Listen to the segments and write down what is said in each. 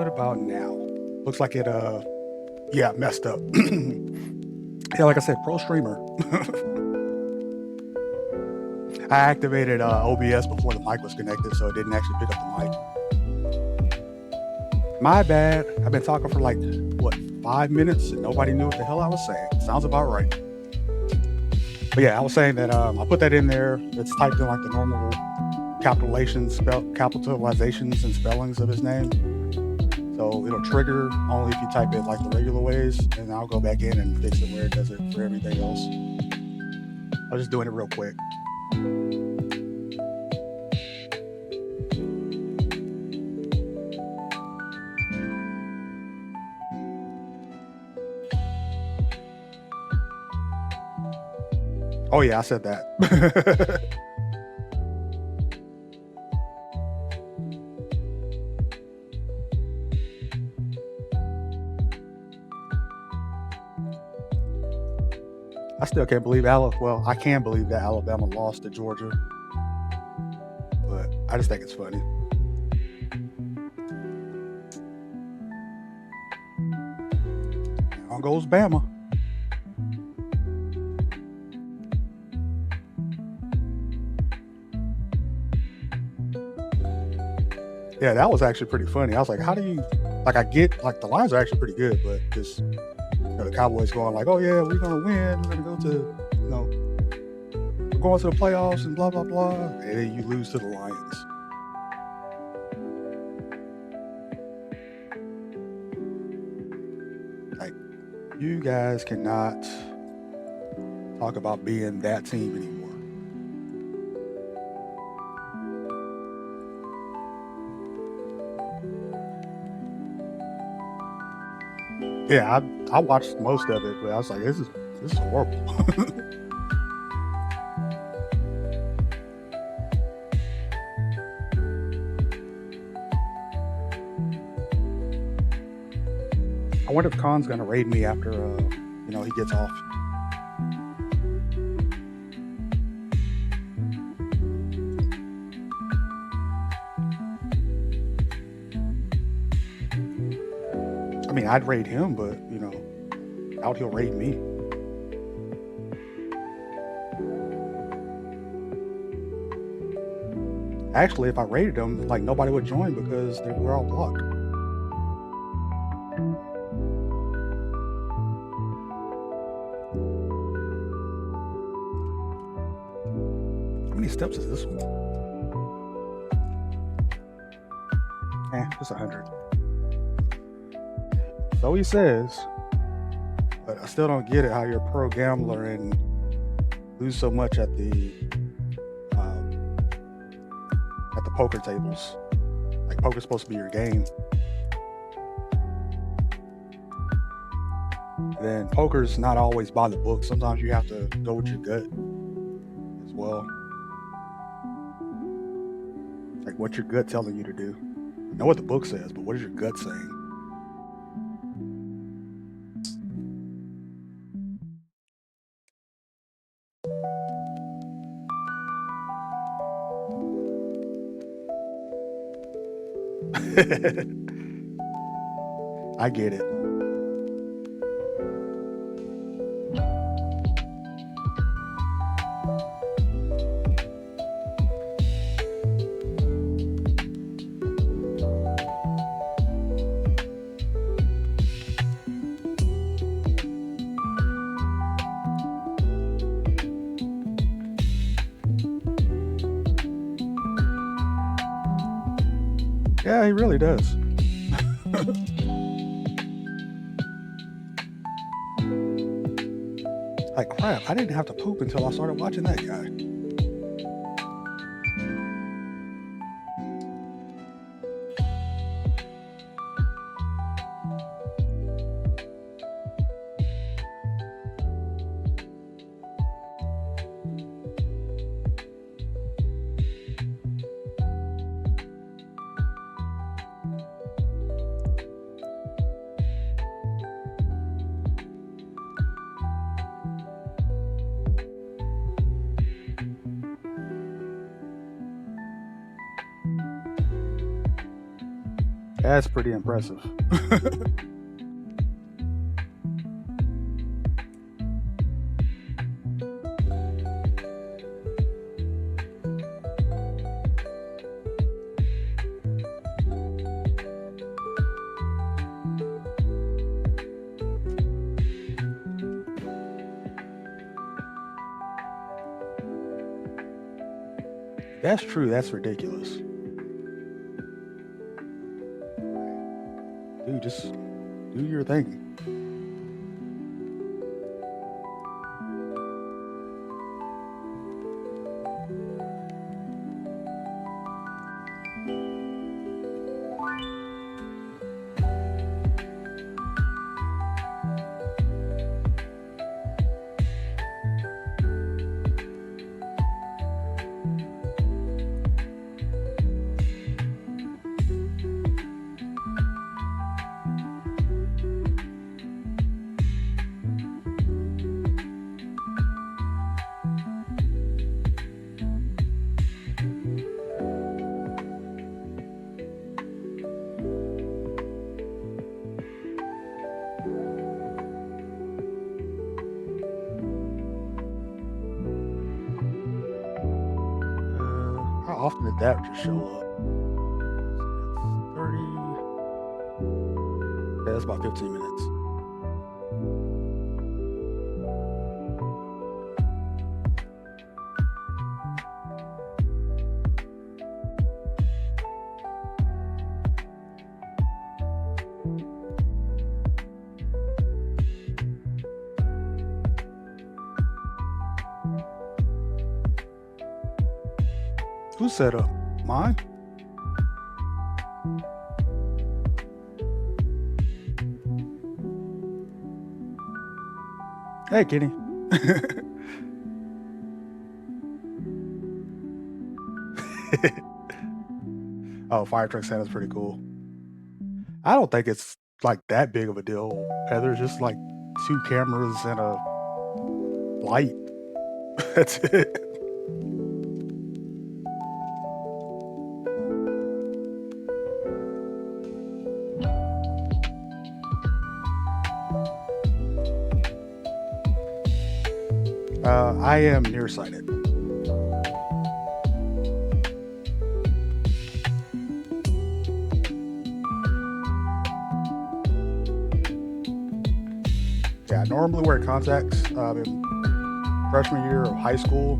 What about now? Looks like it yeah, messed up. Yeah, like I said, pro streamer. I activated OBS before the mic was connected, so it didn't actually pick up the mic. My bad. I've been talking for like what 5 minutes and nobody knew what the hell I was saying. Sounds about right. But yeah, I was saying that I put that in there. It's typed in like the normal capitalizations and spellings of his name. So it'll trigger only if you type it like the regular ways, and I'll go back in and fix it where it does it for everything else. I was just doing it real quick. Oh yeah, I said that. I still can't believe well, I can believe that Alabama lost to Georgia, but I just think it's funny. On goes Bama. Yeah, that was actually pretty funny. I was like, how do you like? I get like the lines are actually pretty good, but just the Cowboys going like, oh yeah, we're gonna win. We're gonna go to we're going to the playoffs and blah blah blah, and then you lose to the Lions. Like, you guys cannot talk about being that team anymore. Yeah, I watched most of it, but I was like, this is horrible. I wonder if Khan's gonna raid me after he gets off. I mean, I'd raid him, but out he'll raid me. Actually, if I raided him, like nobody would join because we're all blocked. How many steps is this one? Just 100. So he says, but I still don't get it how you're a pro gambler and lose so much at the poker tables. Like, poker's supposed to be your game. Then poker's not always by the book. Sometimes you have to go with your gut as well. Like, what's your gut telling you to do? I know what the book says, but what is your gut saying? I get it. Yeah, he really does. Like, crap, I didn't have to poop until I started watching that guy. That's pretty impressive. That's true. That's ridiculous. Dude, just do your thing. How often did that just show up? 30. Yeah, that's about 15 minutes. Who set up? Mine? Hey, Kenny. Oh, fire truck Santa's pretty cool. I don't think it's like that big of a deal. There's just like two cameras and a light. That's it. I am nearsighted. Yeah, I normally wear contacts. In freshman year of high school,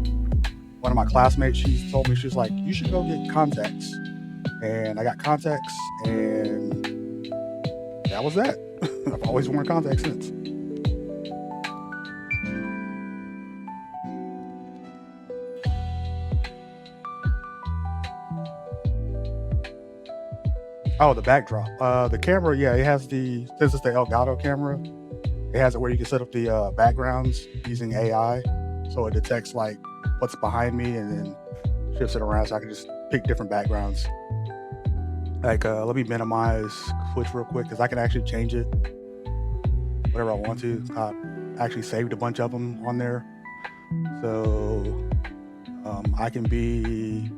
one of my classmates, she told me, she's like, you should go get contacts. And I got contacts, and that was that. I've always worn contacts since. Oh, the backdrop. The camera, yeah, it has since it's the Elgato camera, it has it where you can set up the backgrounds using AI. So it detects like what's behind me and then shifts it around so I can just pick different backgrounds. Like, let me minimize Twitch real quick because I can actually change it whatever I want to. I actually saved a bunch of them on there. So I can be,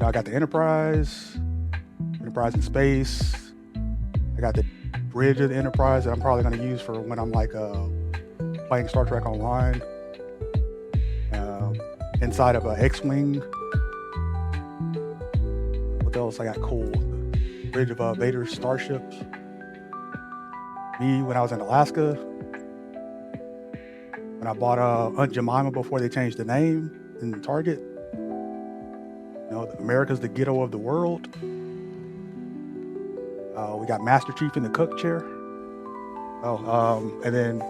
I got the Enterprise in space. I got the bridge of the Enterprise that I'm probably going to use for when I'm like playing Star Trek Online. Inside of an X-Wing. What else I got cool? The bridge of Vader's starship. Me when I was in Alaska. When I bought Aunt Jemima before they changed the name in Target. You know, America's the ghetto of the world. We got Master Chief in the cook chair. And then,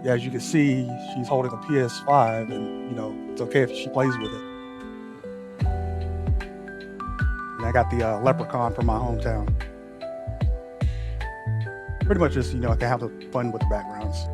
yeah, as you can see, she's holding a PS5, and you know it's okay if she plays with it. And I got the Leprechaun from my hometown. Pretty much just, you know, I can have the fun with the backgrounds.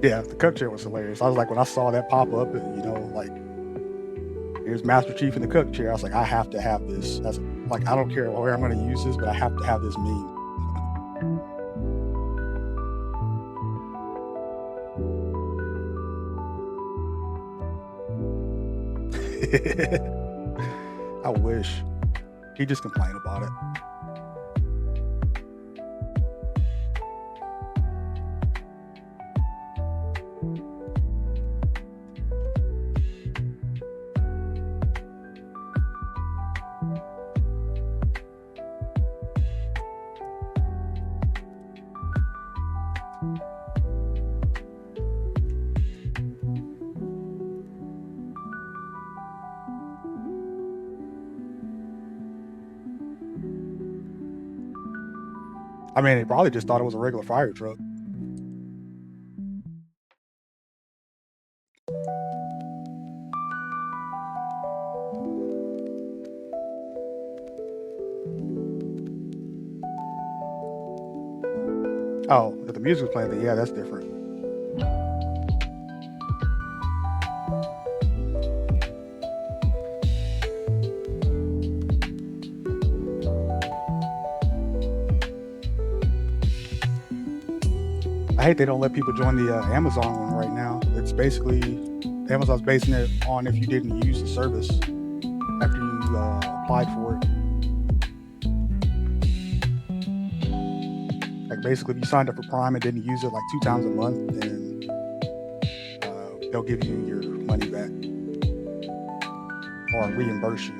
Yeah, the cook chair was hilarious. I was like, when I saw that pop up, you know, like Here's Master Chief in the cook chair. I was like, I have to have this. As like, I don't care where I'm going to use this, but I have to have this meme. I wish. He just complained about it. I mean, he probably just thought it was a regular fire truck. Oh, if the music was playing, then yeah, that's different. I hate they don't let people join the Amazon one right now. It's basically Amazon's basing it on if you didn't use the service after you applied for it. Like basically, if you signed up for Prime and didn't use it like 2 times a month, then they'll give you your money back or reimburse you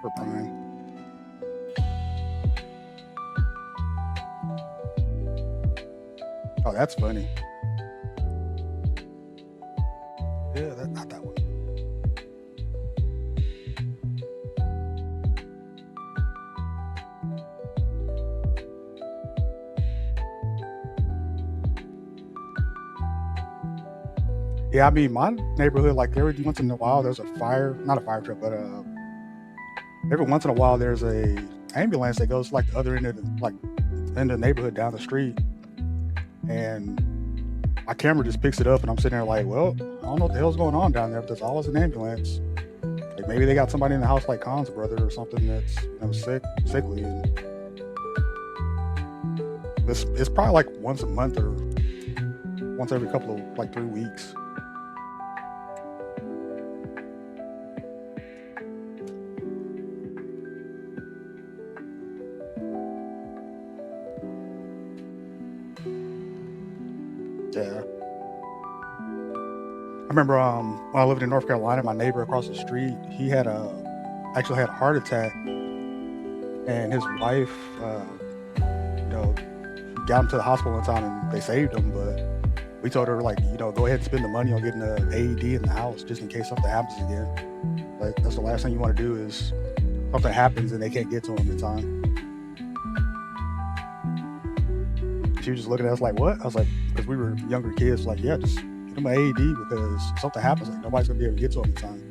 for Prime. Oh, that's funny. Yeah, that's not that one. Yeah, I mean, my neighborhood, like every once in a while, there's a fire, not a fire truck, but every once in a while, there's a ambulance that goes like the other end of the neighborhood down the street, and my camera just picks it up, and I'm sitting there like, well, I don't know what the hell's going on down there, but there's always an ambulance. Like maybe they got somebody in the house like Khan's brother or something that's sickly, and it's probably like once a month or once every couple of like 3 weeks. Yeah. I remember when I lived in North Carolina, my neighbor across the street, he had actually had a heart attack, and his wife, got him to the hospital one time, and they saved him. But we told her like, go ahead and spend the money on getting an AED in the house just in case something happens again. Like that's the last thing you want to do is something happens and they can't get to him in time. She was just looking at us like, what? I was like, because we were younger kids, like, yeah, just get him an AED because if something happens, like nobody's gonna be able to get to him in time.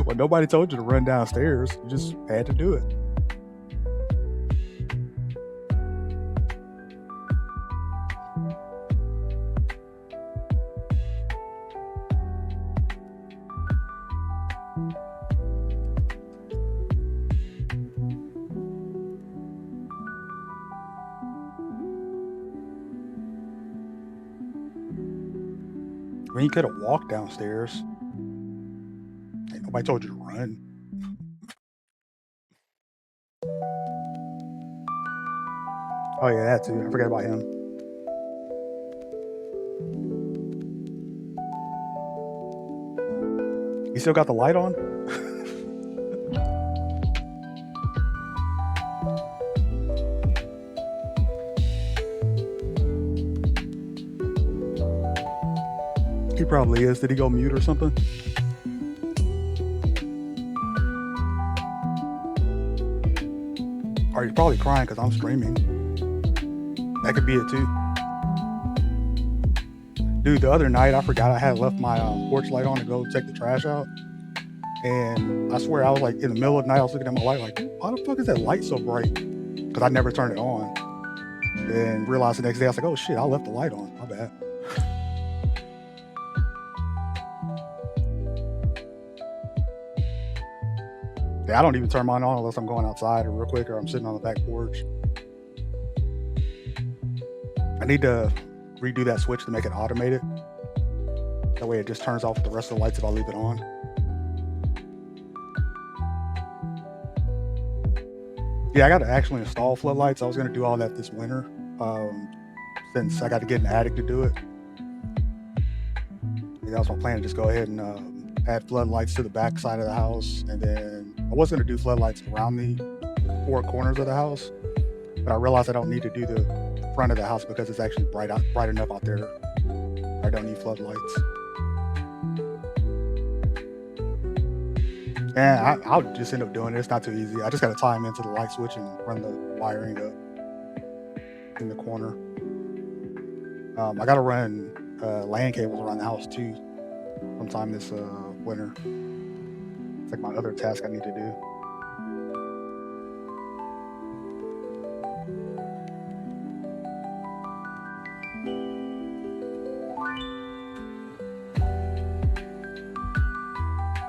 Well, nobody told you to run downstairs. You just had to do it. I mean, you could have walked downstairs. Ain't nobody told you to run. Oh yeah, that too. I forgot about him. You still got the light on? He probably is. Did he go mute or something? Or he's probably crying because I'm streaming. That could be it too. Dude, the other night I forgot I had left my porch light on to go take the trash out. And I swear I was like in the middle of the night, I was looking at my light like, why the fuck is that light so bright? Because I never turned it on. And realized the next day, I was like, oh shit, I left the light on. My bad. Yeah, I don't even turn mine on unless I'm going outside or real quick or I'm sitting on the back porch. I need to redo that switch to make it automated. That way it just turns off the rest of the lights if I leave it on. Yeah, I got to actually install floodlights. I was going to do all that this winter since I got to get an attic to do it. And that was my plan, to just go ahead and add floodlights to the back side of the house. And then I was going to do floodlights around the 4 corners of the house, but I realized I don't need to do the front of the house because it's actually bright enough out there. I don't need floodlights. And I'll just end up doing it. It's not too easy. I just got to tie them into the light switch and run the wiring up in the corner. I got to run LAN cables around the house too sometime this winter. It's like my other task I need to do.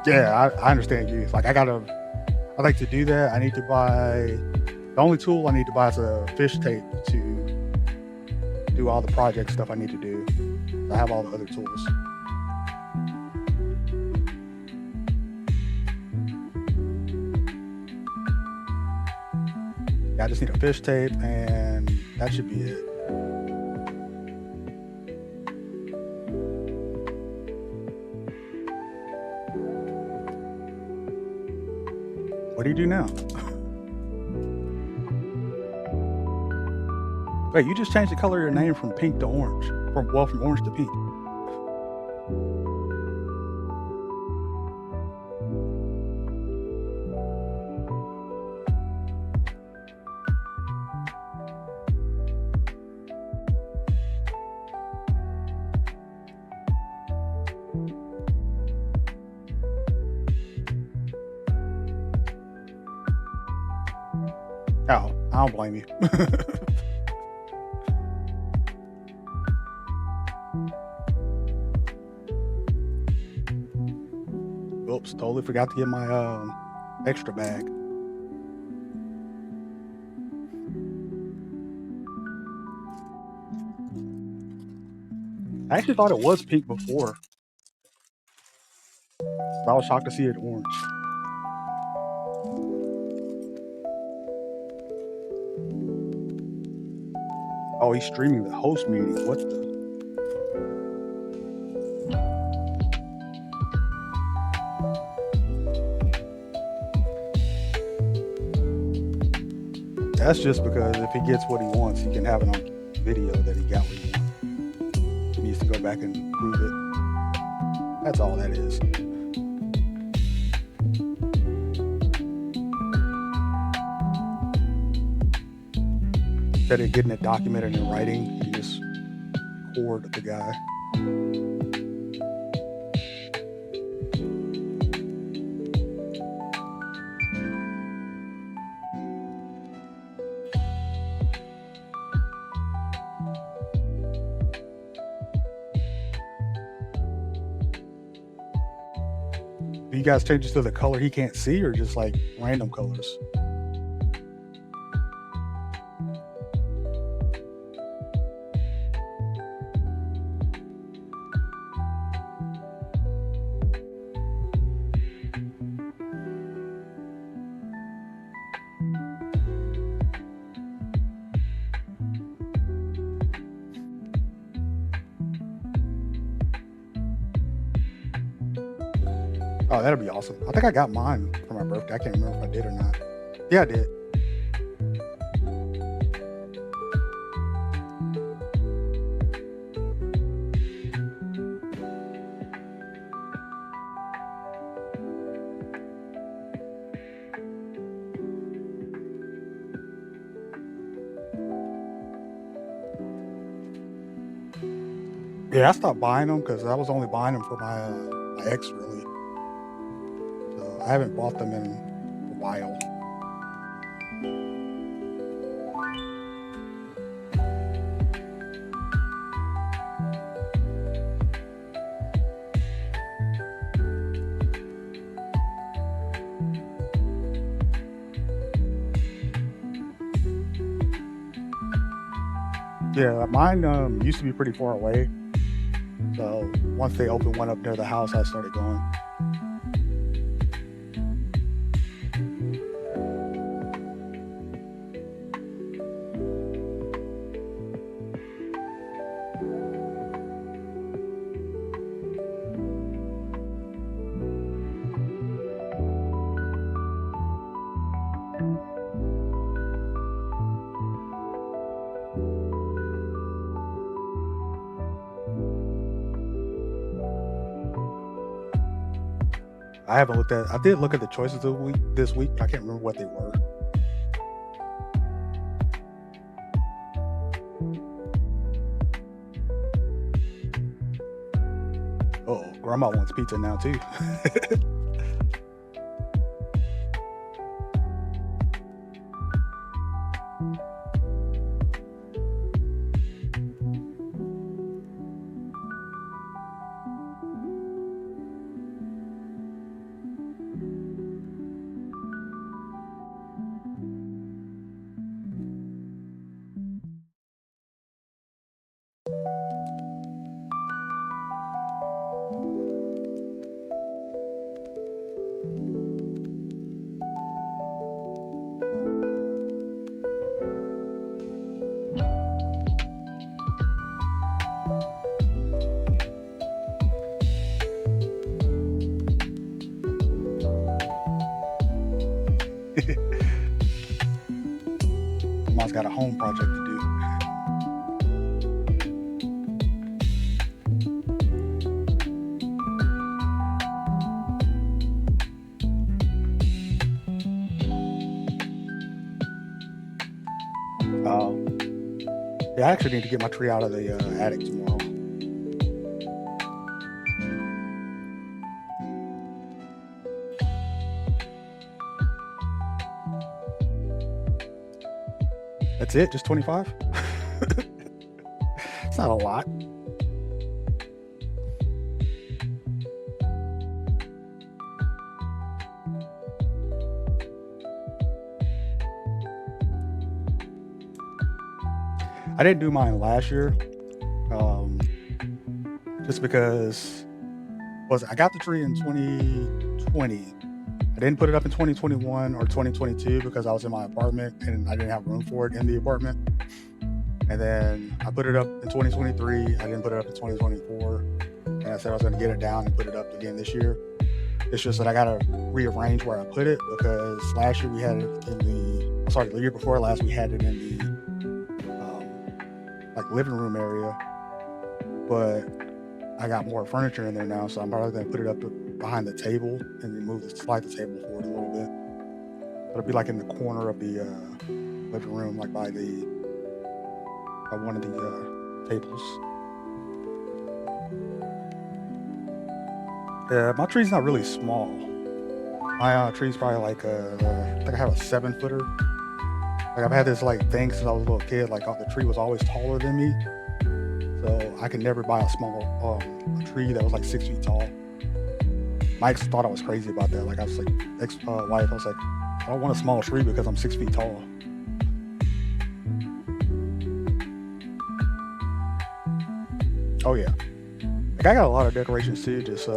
Yeah, I understand you. Like I like to do that. I need to buy, the only tool I need to buy is a fish tape to do all the project stuff I need to do. I have all the other tools. Yeah, I just need a fish tape and that should be it. What do you do now? Wait, you just changed the color of your name from pink to orange. From orange to pink. Oh, I don't blame you. Oops, totally forgot to get my extra bag. I actually thought it was pink before. But I was shocked to see it orange. Oh, he's streaming the host meeting. What the? That's just because if he gets what he wants, he can have it on video that he got what he wants. He needs to go back and prove it. That's all that is. Instead of getting it documented in writing, you just record the guy. Do you guys change it to the color he can't see or just like random colors? Oh, that'd be awesome. I think I got mine for my birthday. I can't remember if I did or not. Yeah, I did. Yeah, I stopped buying them because I was only buying them for my ex really. So I haven't bought them in a while. Yeah, mine used to be pretty far away. So once they opened one up near the house, I started going. I haven't looked at. I did look at the choices this week, but I can't remember what they were. Oh, grandma wants pizza now too. Grandma's got a home project to do. Yeah, I actually need to get my tree out of the attic tomorrow. That's it, just 25. It's not a lot. I didn't do mine last year, um, just because I got the tree in 2020. I didn't put it up in 2021 or 2022 because I was in my apartment and I didn't have room for it in the apartment. And then I put it up in 2023. I didn't put it up in 2024. And I said I was going to get it down and put it up again this year. It's just that I got to rearrange where I put it because last year we had it in the year before last we had it in the like living room area. But I got more furniture in there now, so I'm probably going to put it up behind the table and slide the table forward a little bit. It'll be like in the corner of the living room, like by one of the tables. Yeah, my tree's not really small. My tree's probably like I think I have a 7-footer. Like I've had this like thing since I was a little kid. Like the tree was always taller than me, so I could never buy a small a tree that was like 6 feet tall. My ex thought I was crazy about that. Like I was like, ex-wife, I was like, I don't want a small tree because I'm 6 feet tall. Oh yeah, like I got a lot of decorations too, just in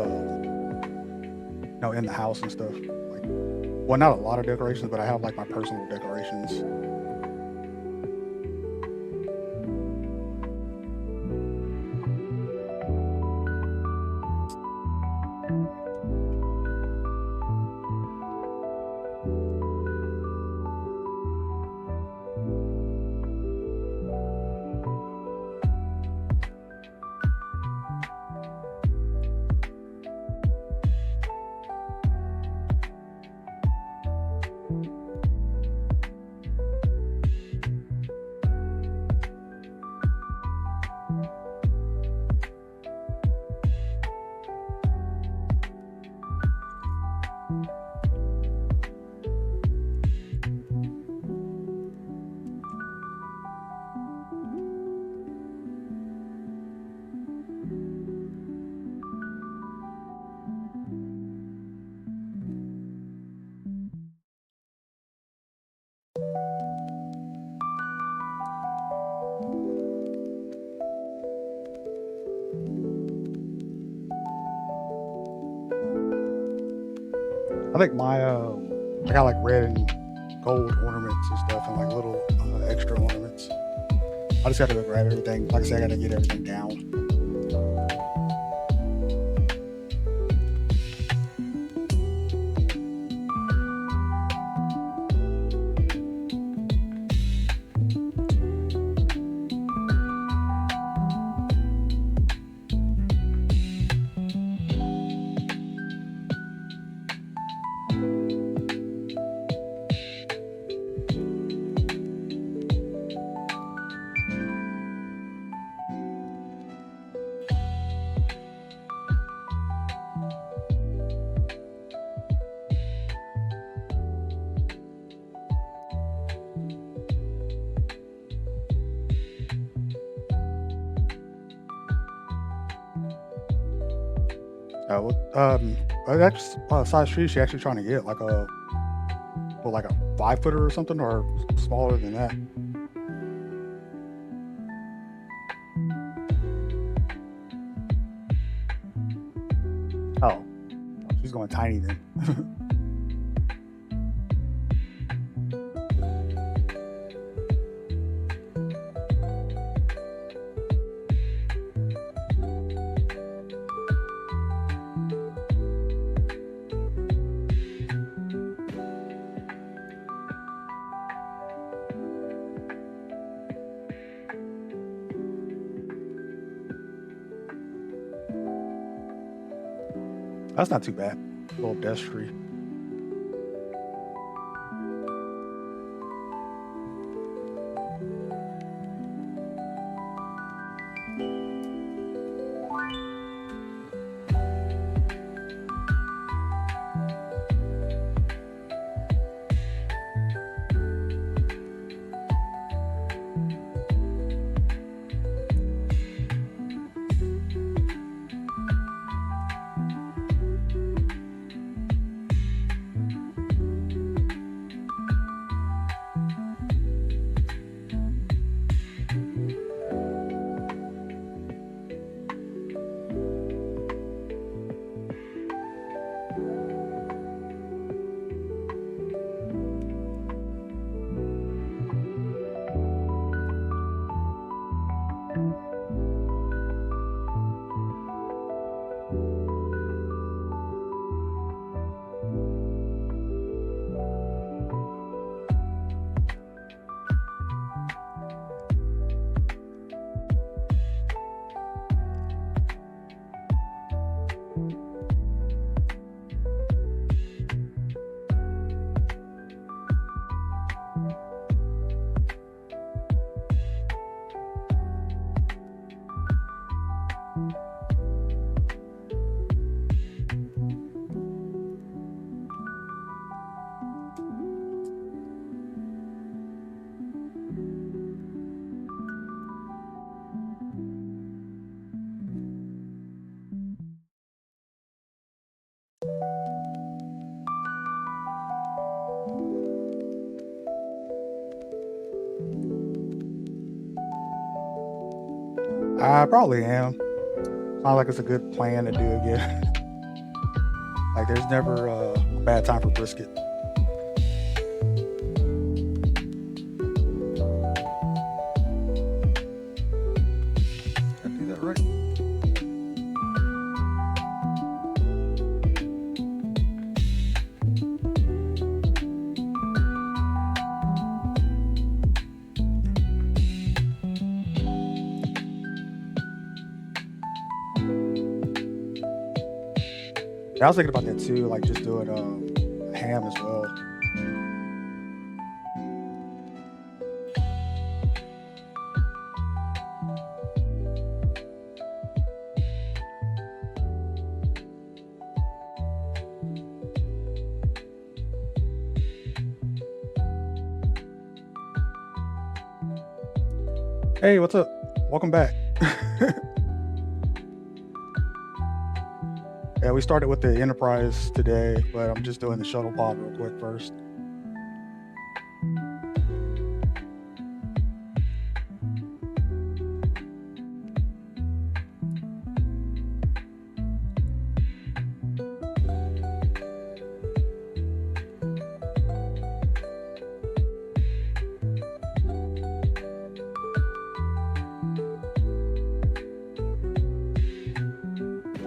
the house and stuff. Like, well, not a lot of decorations, but I have like my personal decorations. I think my I got like red and gold ornaments and stuff, and like little extra ornaments. I just got to go grab everything. Like I said, I got to get everything down. That's size tree she actually trying to get like a well, like a 5 footer or something, or smaller than that. Oh, she's going tiny then. That's not too bad. Little desk tree. I probably am. Sounds like it's a good plan to do again. Like there's never a bad time for brisket. Did I do that right? Yeah, I was thinking about that too, like just doing ham as well. Hey, what's up? Welcome back. Yeah, we started with the Enterprise today, but I'm just doing the shuttle pod real quick first.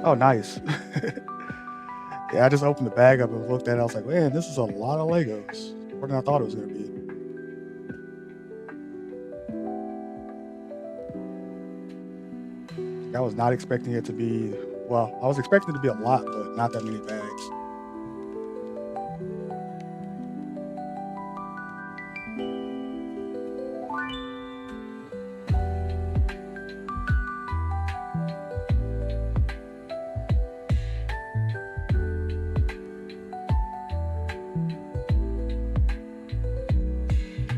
Oh, nice. Yeah, I just opened the bag up and looked at it. I was like, man, this is a lot of Legos. More than I thought it was going to be. I was not expecting it to be, well, I was expecting it to be a lot, but not that many bags.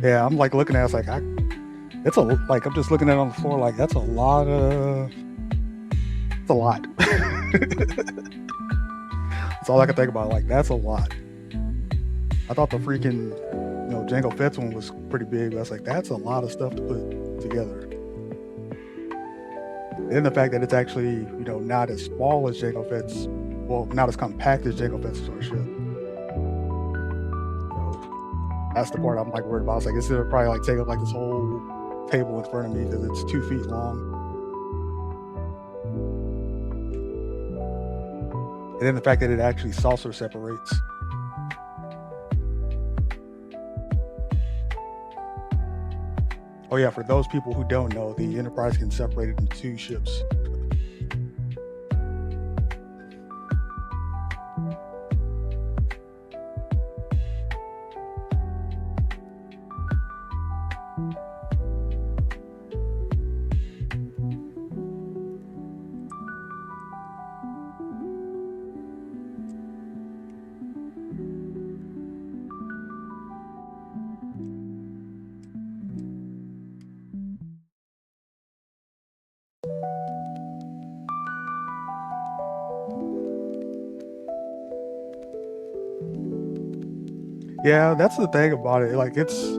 Yeah, I'm like looking at it, it's like, I'm just looking at it on the floor, like, that's a lot. That's all I can think about. Like, that's a lot. I thought the freaking, Jango Fett's one was pretty big. But I was like, that's a lot of stuff to put together. And the fact that it's actually, not as small as Jango Fett's, well, not as compact as Jango Fett's sort of ship. So that's the part I'm like worried about. I was like, it's gonna probably like take up like this whole table in front of me because it's 2 feet long. And then the fact that it actually saucer separates. Oh yeah, for those people who don't know, the Enterprise can separate it into 2 ships. Yeah, that's the thing about it. Like, it's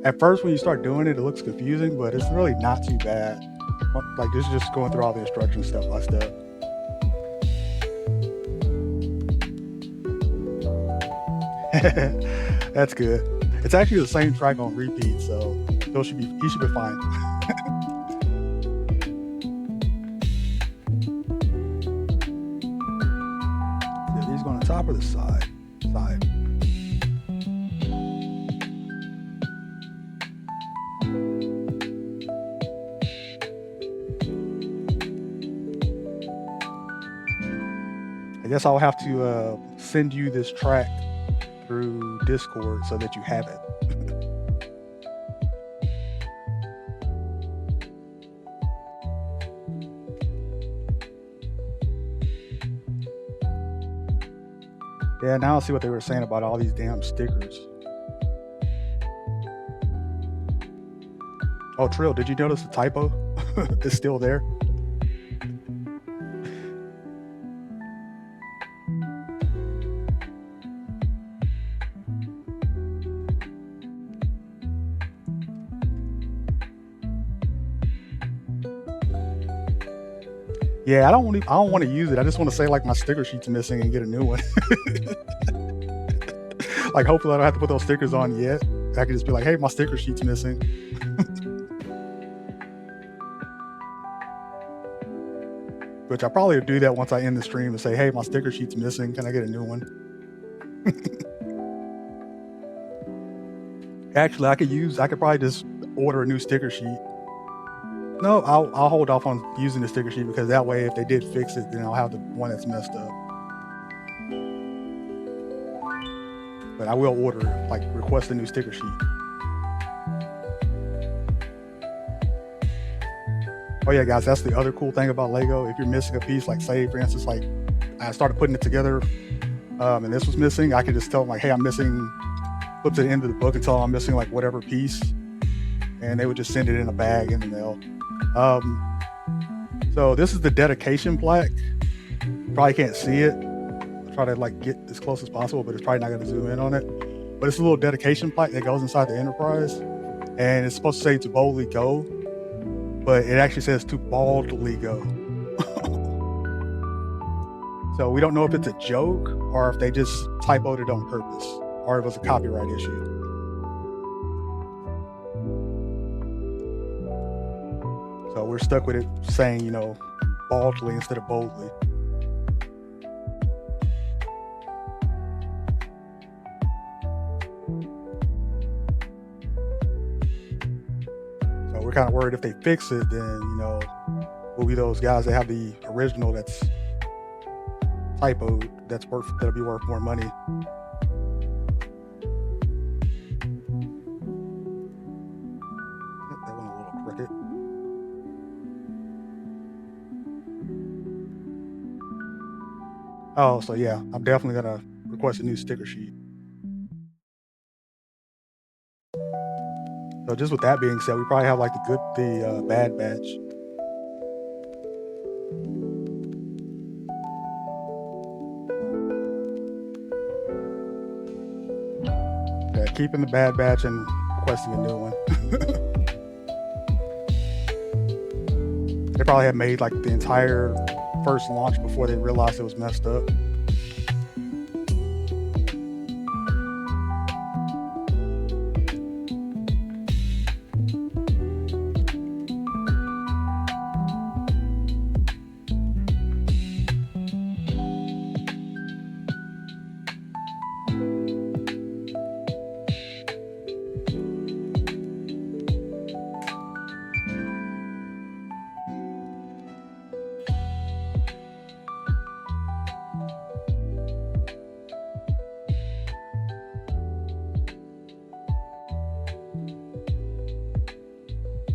at first when you start doing it, it looks confusing, but it's really not too bad. Like, this is just going through all the instructions step by step. That's good. It's actually the same track on repeat, so he should be fine. Yeah, these go on the top or the side? Side. I guess I'll have to send you this track through Discord so that you have it. Yeah, now I'll see what they were saying about all these damn stickers. Oh, Trill, did you notice the typo? It's still there. Yeah, I don't want to use it. I just want to say like my sticker sheet's missing and get a new one. Like, hopefully I don't have to put those stickers on yet. I can just be like, hey, my sticker sheet's missing. Which I probably would do that once I end the stream and say, hey, my sticker sheet's missing. Can I get a new one? Actually, I could probably just order a new sticker sheet. No, I'll hold off on using the sticker sheet because that way, if they did fix it, then I'll have the one that's messed up. But I will request a new sticker sheet. Oh yeah, guys, that's the other cool thing about Lego. If you're missing a piece, like say, for instance, like I started putting it together, and this was missing, I could just tell them like, hey, I'm missing, flip to the end of the book and tell them I'm missing like whatever piece, and they would just send it in a bag in the mail. So this is the dedication plaque. You probably can't see it. I'll try to like get as close as possible, but it's probably not going to zoom in on it. But it's a little dedication plaque that goes inside the Enterprise, and it's supposed to say "To boldly go," but it actually says "To baldly go." So we don't know if it's a joke or if they just typoed it on purpose, or if it was a copyright issue. So we're stuck with it saying, baldly instead of boldly. we're kind of worried if they fix it, then we'll be those guys that have the original that's typoed that'll be worth more money. That went a little crooked. Oh, so yeah, I'm definitely gonna request a new sticker sheet. So just with that being said, we probably have like the bad batch. Yeah, keeping the bad batch and requesting a new one. They probably had made like the entire first launch before they realized it was messed up.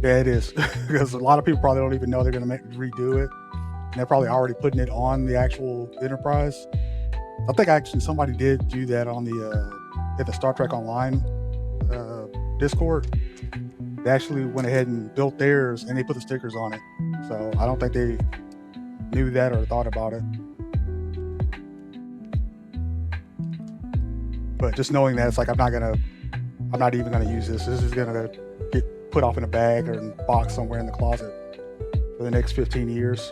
Yeah, it is because a lot of people probably don't even know they're going to redo it. And they're probably already putting it on the actual Enterprise. I think actually somebody did do that on the Star Trek Online Discord. They actually went ahead and built theirs and they put the stickers on it. So I don't think they knew that or thought about it. But just knowing that, it's like I'm not even gonna use this. This is gonna get put off in a bag or in a box somewhere in the closet for the next 15 years.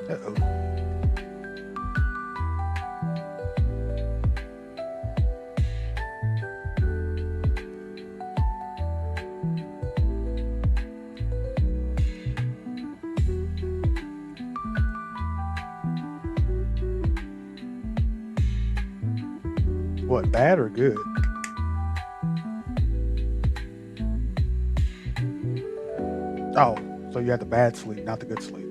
Uh-oh. What, bad or good? Oh, so you had the bad sleep, not the good sleep.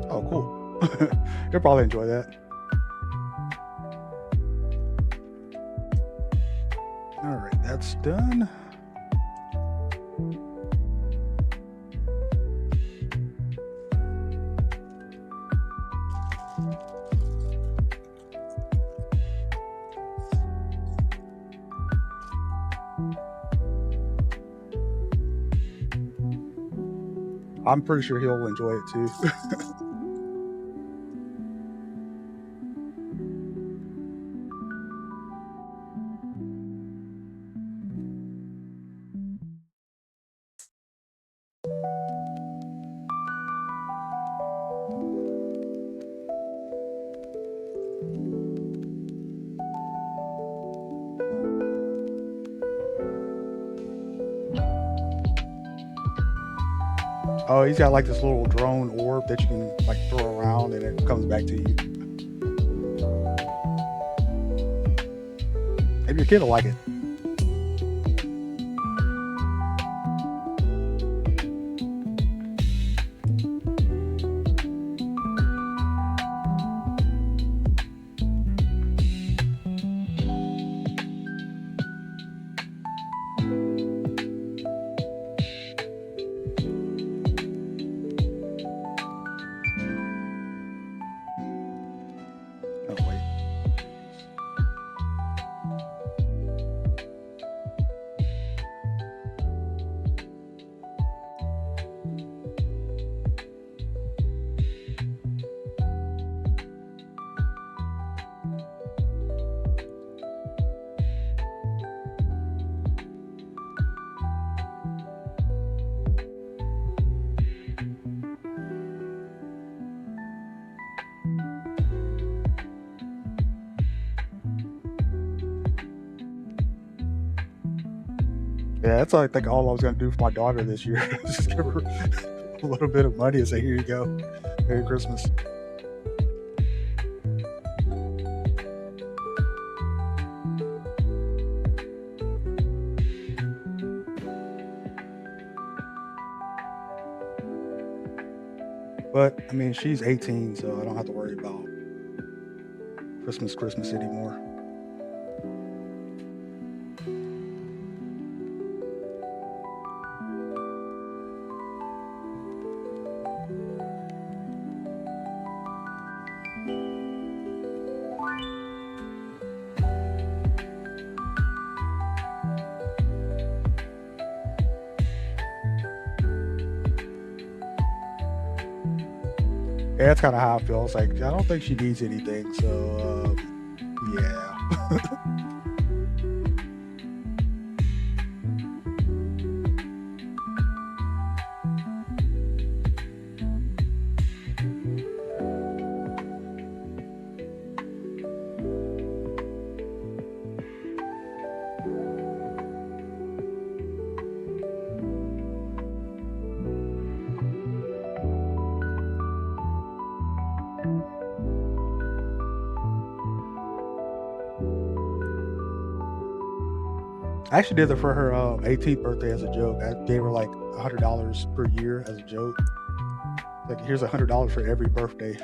Oh, cool. You'll probably enjoy that. All right, that's done. I'm pretty sure he'll enjoy it too. Oh, he's got like this little drone orb that you can like throw around and it comes back to you. Maybe your kid will like it. Oh, wait. Yeah, that's I think all I was gonna do for my daughter this year. Just give her a little bit of money and say, "Here you go, Merry Christmas." But I mean, she's 18, so I don't have to worry about Christmas anymore. Yeah, that's kind of how I feel. It's like I don't think she needs anything, so yeah. I actually did it for her 18th birthday as a joke. I gave her like $100 per year as a joke. Like, here's $100 for every birthday,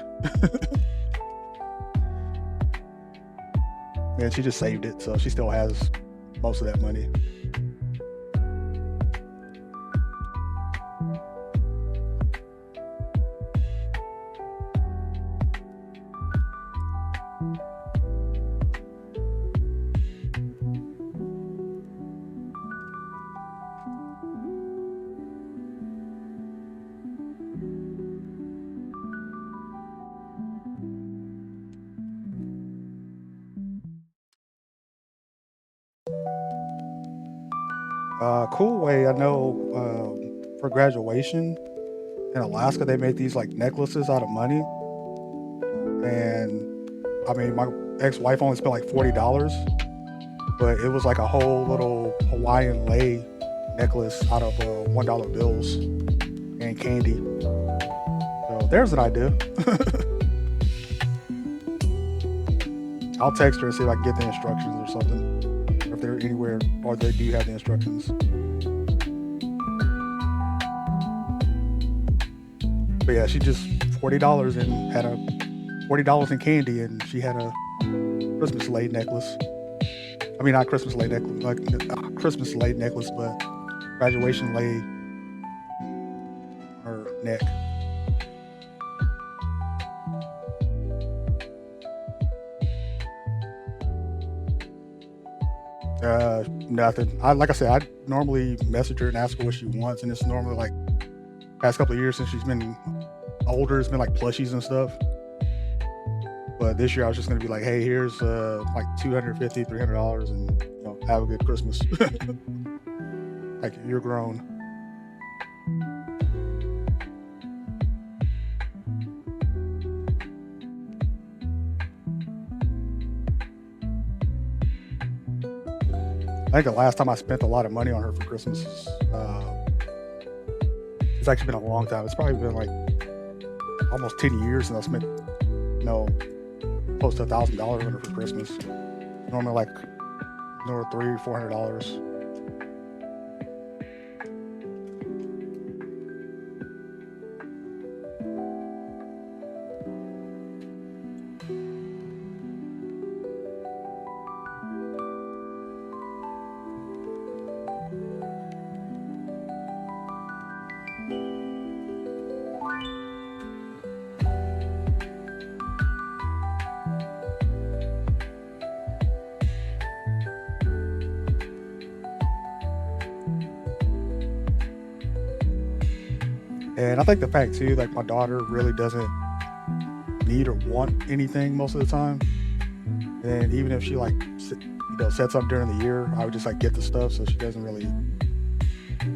and she just saved it, so she still has most of that money. Cool way. I know for graduation in Alaska, they make these like necklaces out of money, and I mean, my ex-wife only spent like $40, but it was like a whole little Hawaiian lei necklace out of $1 bills and candy. So there's an idea. I'll text her and see if I can get the instructions or something, or if they're anywhere, or they do have the instructions. But yeah, she just $40 and had a $40 in candy, and she had a Christmas lei necklace. I mean, not Christmas lei necklace, like Christmas lei necklace, but graduation lei her neck. Nothing. I like I said, I normally message her and ask her what she wants, and it's normally like past couple of years since she's been older, it's been like plushies and stuff. But this year I was just gonna be like, hey, here's like $250, $300, and have a good Christmas. Like, you're grown. I think the last time I spent a lot of money on her for Christmas is, it's actually been a long time. It's probably been like almost 10 years since I spent, close to $1,000 on her for Christmas. Normally like $300, $400. And I think the fact too, like my daughter really doesn't need or want anything most of the time. And even if she like, said something during the year, I would just like get the stuff, so she doesn't really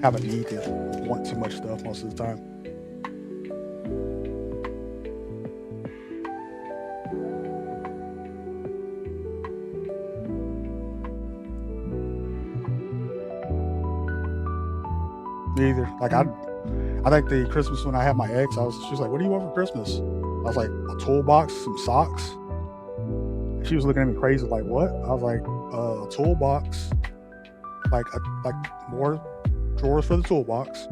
have a need to want too much stuff most of the time. Me either. Like I think the Christmas when I had my ex, she was like, "What do you want for Christmas?" I was like, "A toolbox, some socks." She was looking at me crazy, like, "What?" I was like, "A toolbox, like more drawers for the toolbox,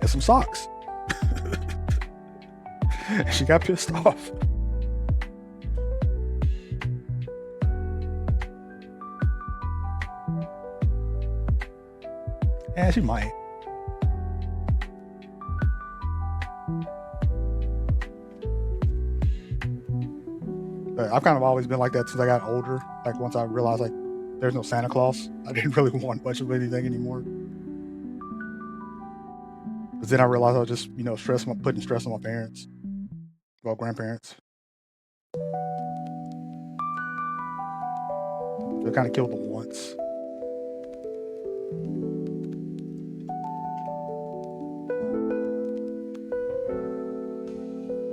and some socks." And she got pissed off. Yeah, she might. But I've kind of always been like that since I got older. Like once I realized like there's no Santa Claus, I didn't really want much of anything anymore. Because then I realized I was just putting stress on my parents, well, grandparents. So it kind of killed the wants.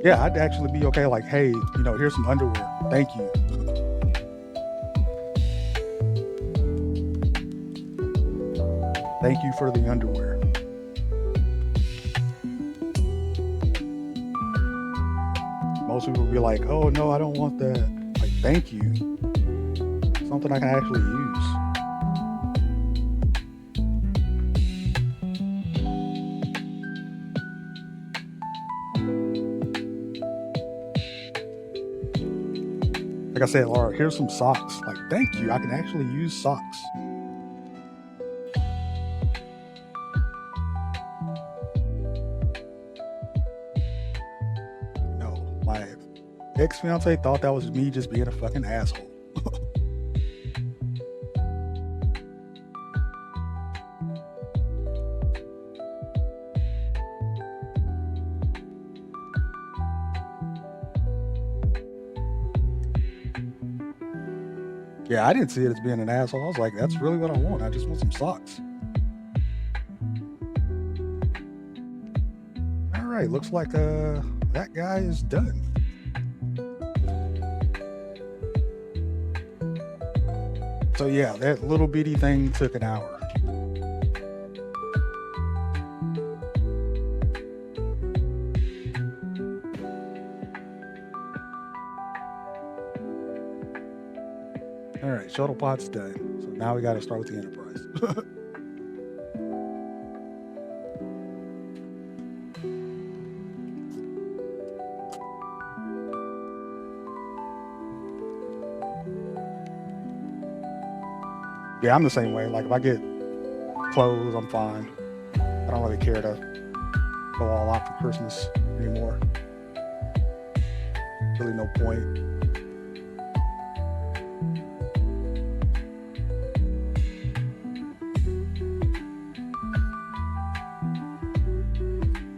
Yeah, I'd actually be okay. Like, hey, here's some underwear. Thank you. Thank you for the underwear. Most people would be like, "Oh no, I don't want that." Like, thank you. Something I can actually use. Like I said, Laura, here's some socks. Like, thank you. I can actually use socks. No, my ex-fiance thought that was me just being a fucking asshole. Yeah, I didn't see it as being an asshole. I was like, that's really what I want. I just want some socks. All right, looks like that guy is done. So yeah, that little bitty thing took an hour. All right, Shuttlepod's done. So now we got to start with the Enterprise. Yeah, I'm the same way. Like if I get clothes, I'm fine. I don't really care to go all out for Christmas anymore. Really no point.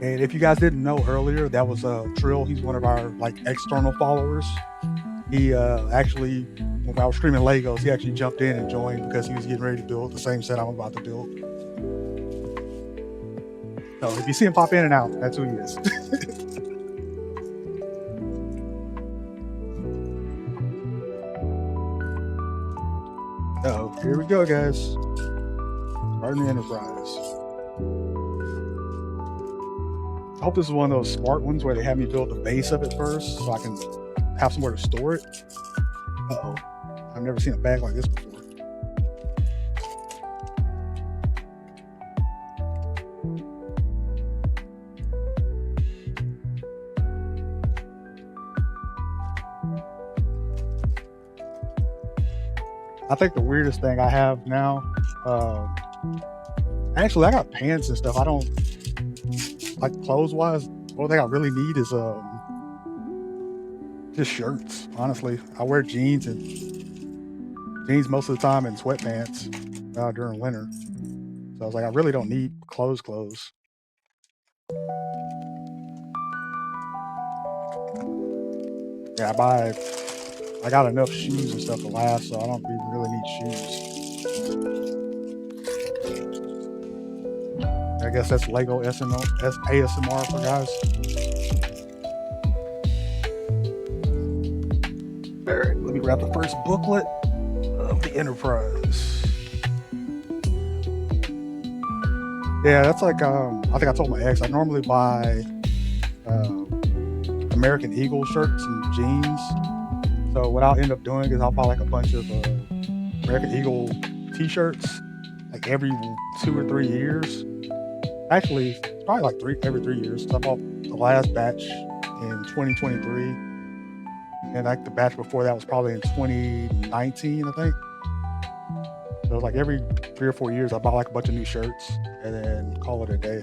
And if you guys didn't know earlier, that was Trill. He's one of our like external followers. He actually, when I was streaming Legos, he actually jumped in and joined because he was getting ready to build the same set I'm about to build. So if you see him pop in and out, that's who he is. Oh, here we go, guys. Starting the Enterprise. I hope this is one of those smart ones where they have me build the base of it first so I can have somewhere to store it. Uh-oh. I've never seen a bag like this before. I think the weirdest thing I have now, actually I got pants and stuff. I don't, like clothes wise, the only thing I really need is just shirts, honestly. I wear jeans most of the time and sweatpants during winter. So I was like, I really don't need clothes. Yeah, I got enough shoes and stuff to last, so I don't even really need shoes. I guess that's Lego ASMR for guys. All right, let me grab the first booklet of the Enterprise. Yeah, that's like I think I told my ex I normally buy uh, American Eagle shirts and jeans. So what I'll end up doing is I'll buy like a bunch of American Eagle T-shirts like every 2 or 3 years. Actually, probably like every 3 years. So I bought the last batch in 2023, and like the batch before that was probably in 2019, I think. So like every 3 or 4 years, I buy like a bunch of new shirts and then call it a day.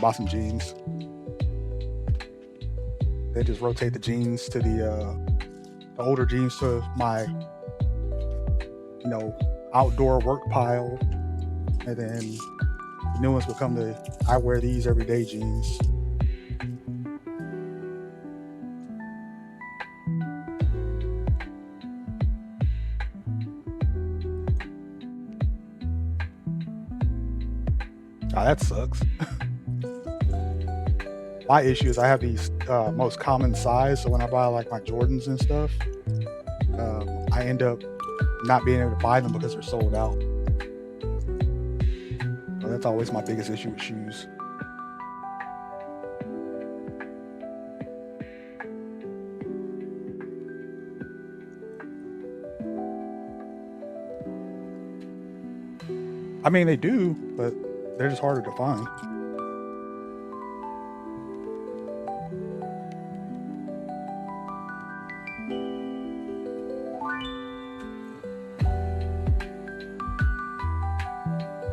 Buy some jeans. They just rotate the jeans to the older jeans to my outdoor work pile, and then the new ones become the I wear these everyday jeans. Ah, that sucks. My issue is I have these most common size, so when I buy like my Jordans and stuff, I end up not being able to buy them because they're sold out. So that's always my biggest issue with shoes. I mean, they do, but they're just harder to find.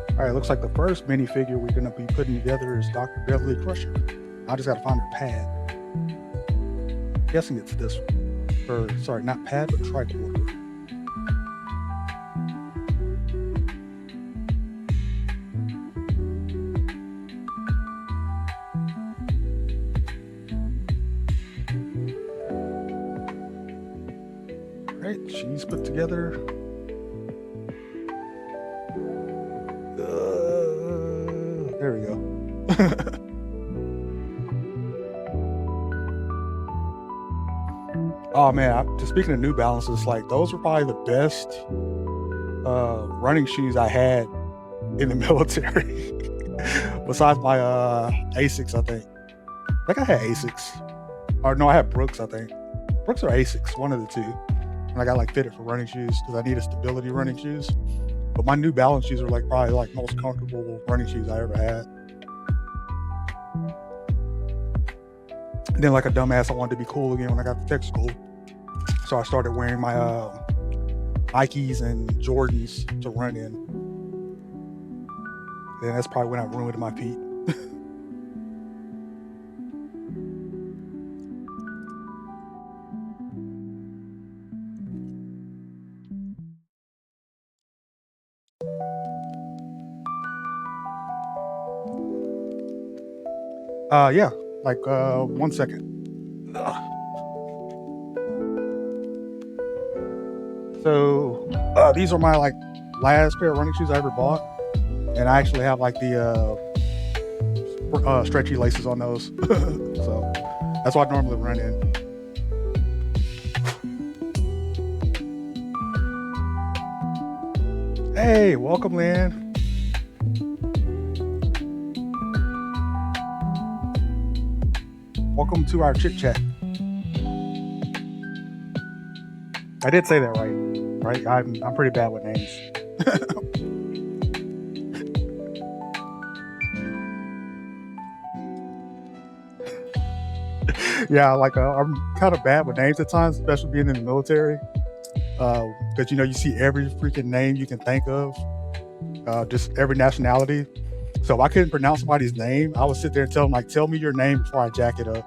All right, looks like the first minifigure we're gonna be putting together is Dr. Beverly Crusher. I just gotta find her pad. I'm guessing it's this one. Or sorry, not pad, but tricorder. All right, she's put together. There we go. Oh man, just speaking of New Balances, like those were probably the best running shoes I had in the military. Besides my Asics, I think. I think I had Asics. Or no, I had Brooks, I think. Brooks or Asics, one of the two. And I got like fitted for running shoes because I needed stability running shoes. But my New Balance shoes are like probably like most comfortable running shoes I ever had. And then like a dumbass, I wanted to be cool again when I got to tech school. So I started wearing my Nikes and Jordans to run in. And that's probably when I ruined my feet. Yeah, like 1 second. So these are my like last pair of running shoes I ever bought, and I actually have like the stretchy laces on those. So that's what I normally run in. Hey, welcome, Lynn. Welcome to our chit chat. I did say that right? I'm pretty bad with names. Yeah, like I'm kind of bad with names at times, especially being in the military. Because you see every freaking name you can think of, just every nationality. So if I couldn't pronounce somebody's name, I would sit there and tell them, like, tell me your name before I jack it up.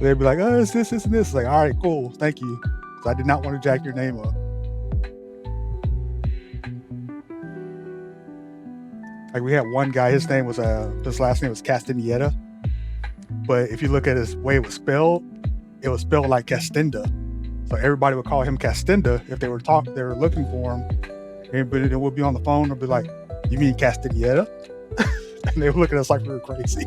They'd be like, oh, it's this, and this. Like, all right, cool, thank you. So I did not want to jack your name up. Like we had one guy, his last name was Castaneda. But if you look at his way it was spelled like Castenda. So everybody would call him Castenda if they were looking for him. Everybody would be on the phone and be like, you mean Castaneda? And they would look at us like we were crazy.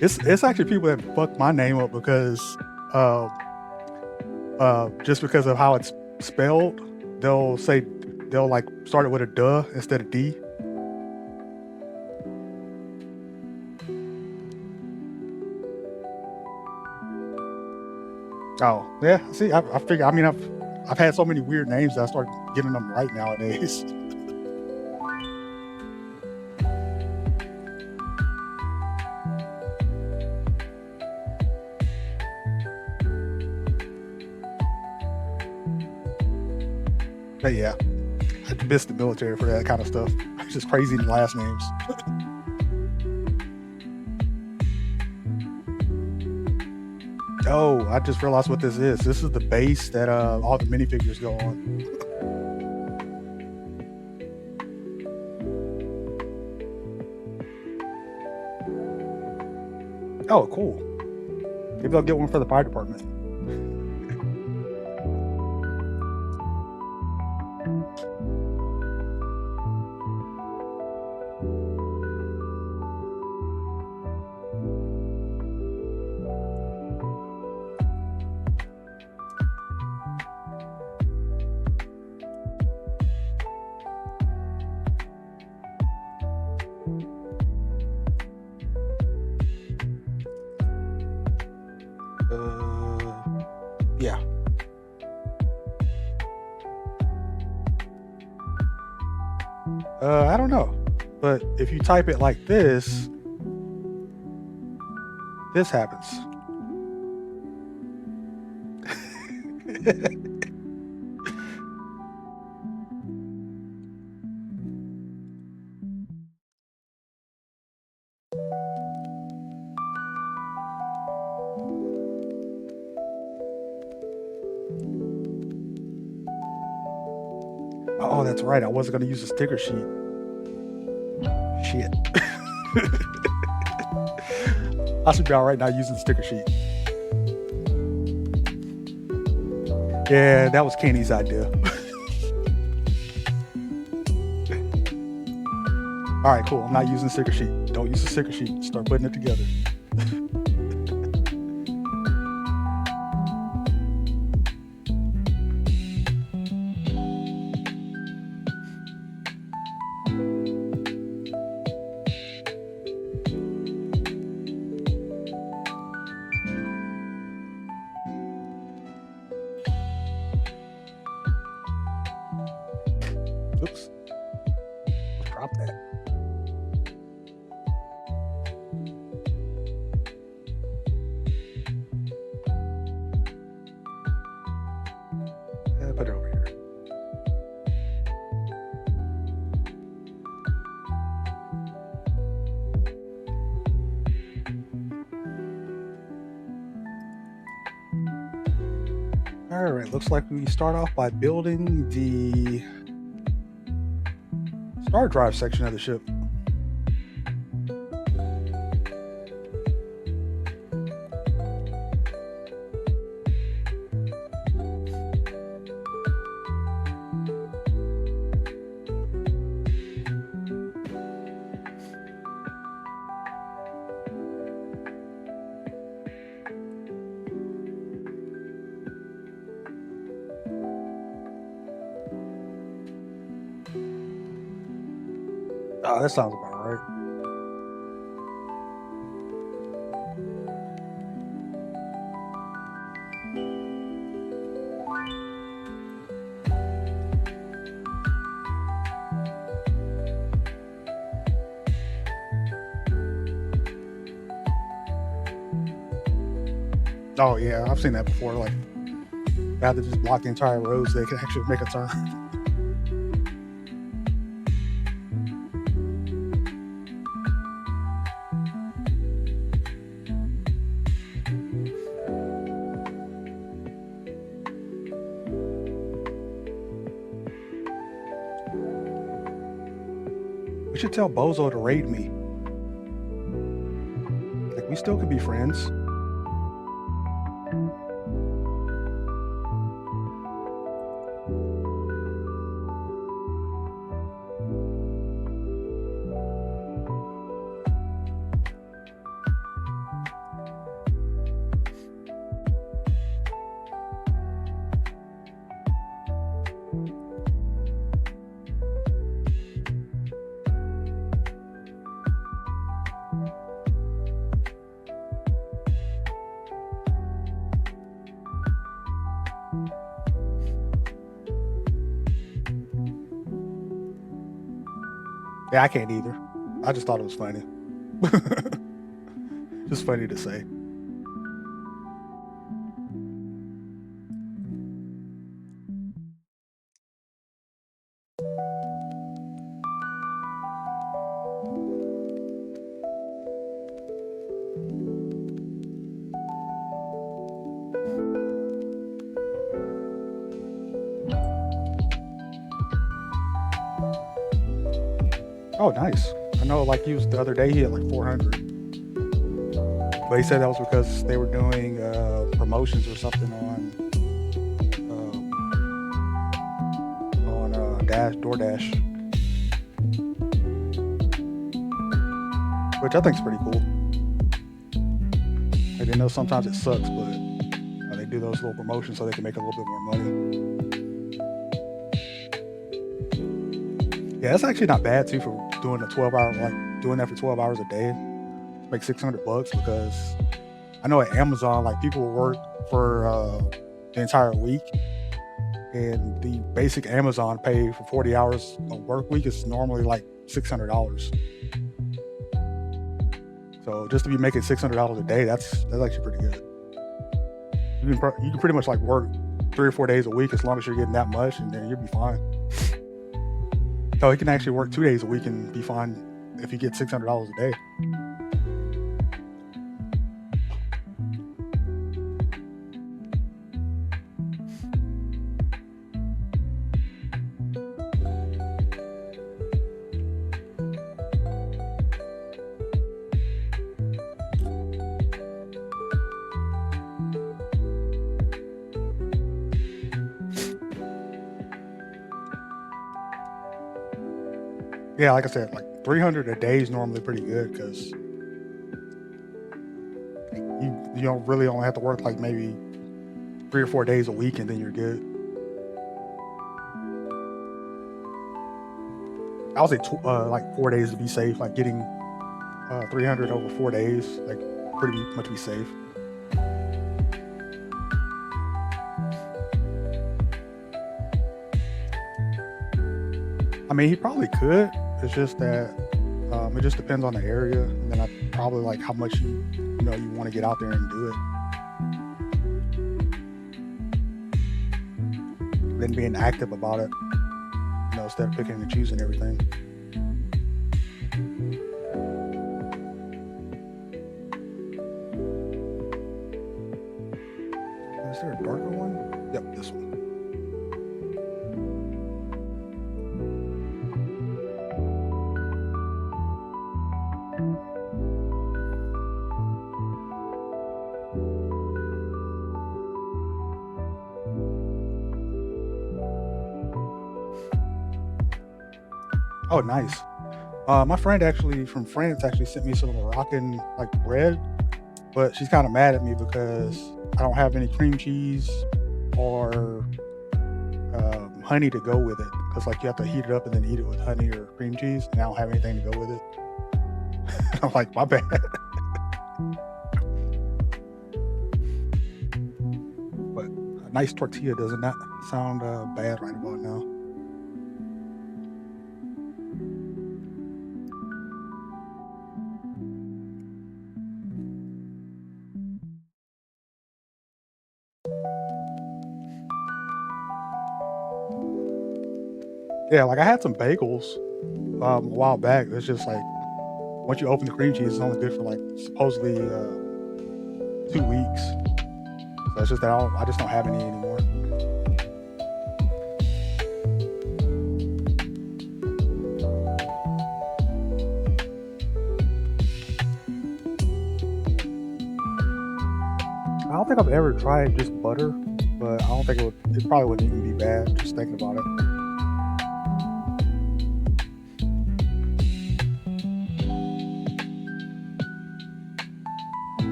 It's actually people that fucked my name up because just because of how it's spelled, they'll like start it with a duh instead of D. Oh, yeah. See, I figure. I mean, I've had so many weird names that I start getting them right nowadays. But yeah, I miss the military for that kind of stuff. It's just crazy last names. Oh, I just realized what this is. This is the base that all the minifigures go on. Oh, cool. Maybe I'll get one for the fire department. Yeah. I don't know. But if you type it like this happens. Oh, that's right. I wasn't going to use a sticker sheet. Shit. I should be all right now using the sticker sheet. Yeah, that was Kenny's idea. All right, cool. I'm not using the sticker sheet. Don't use the sticker sheet. Start putting it together. Oops. Drop that. Put it over here. All right, looks like we start off by building the star drive section of the ship. Oh, that sounds about right. Oh yeah, I've seen that before. Like, rather just block the entire road so they can actually make a turn. We should tell Bozo to raid me. Like, we still could be friends. Yeah, I can't either. I just thought it was funny. Just funny to say. Oh, nice. I know, like, he was the other day, he had like 400. But he said that was because they were doing promotions or something on Dash DoorDash, which I think is pretty cool. I didn't know sometimes it sucks, but they do those little promotions so they can make a little bit more money. Yeah, that's actually not bad too for doing a 12-hour, like doing that for 12 hours a day. Make $600 because I know at Amazon, like people will work for the entire week, and the basic Amazon pay for 40 hours a work week is normally like $600. So just to be making $600 a day, that's actually pretty good. You can pretty much like work 3 or 4 days a week as long as you're getting that much, and then you'll be fine. So he can actually work 2 days a week and be fine if he gets $600 a day. Yeah, like I said, like 300 a day is normally pretty good because you don't really only have to work like maybe 3 or 4 days a week and then you're good. I would say like 4 days to be safe. Like getting 300 over 4 days, like pretty much be safe. I mean, he probably could. It's just that it just depends on the area, and then I probably like how much you want to get out there and do it. Then being active about it, instead of picking and choosing everything. Is there a darker one? Yep, this one. Oh, nice. My friend actually from France actually sent me some Moroccan like bread, but she's kind of mad at me because I don't have any cream cheese or honey to go with it. Because like you have to heat it up and then eat it with honey or cream cheese, and I don't have anything to go with it. I'm like, my bad. But a nice tortilla does not sound bad right about now. Yeah, like I had some bagels a while back. It's just like once you open the cream cheese, it's only good for like supposedly 2 weeks. So it's just that I just don't have any anymore. I don't think I've ever tried just butter, but I don't think it probably wouldn't even be bad just thinking about it.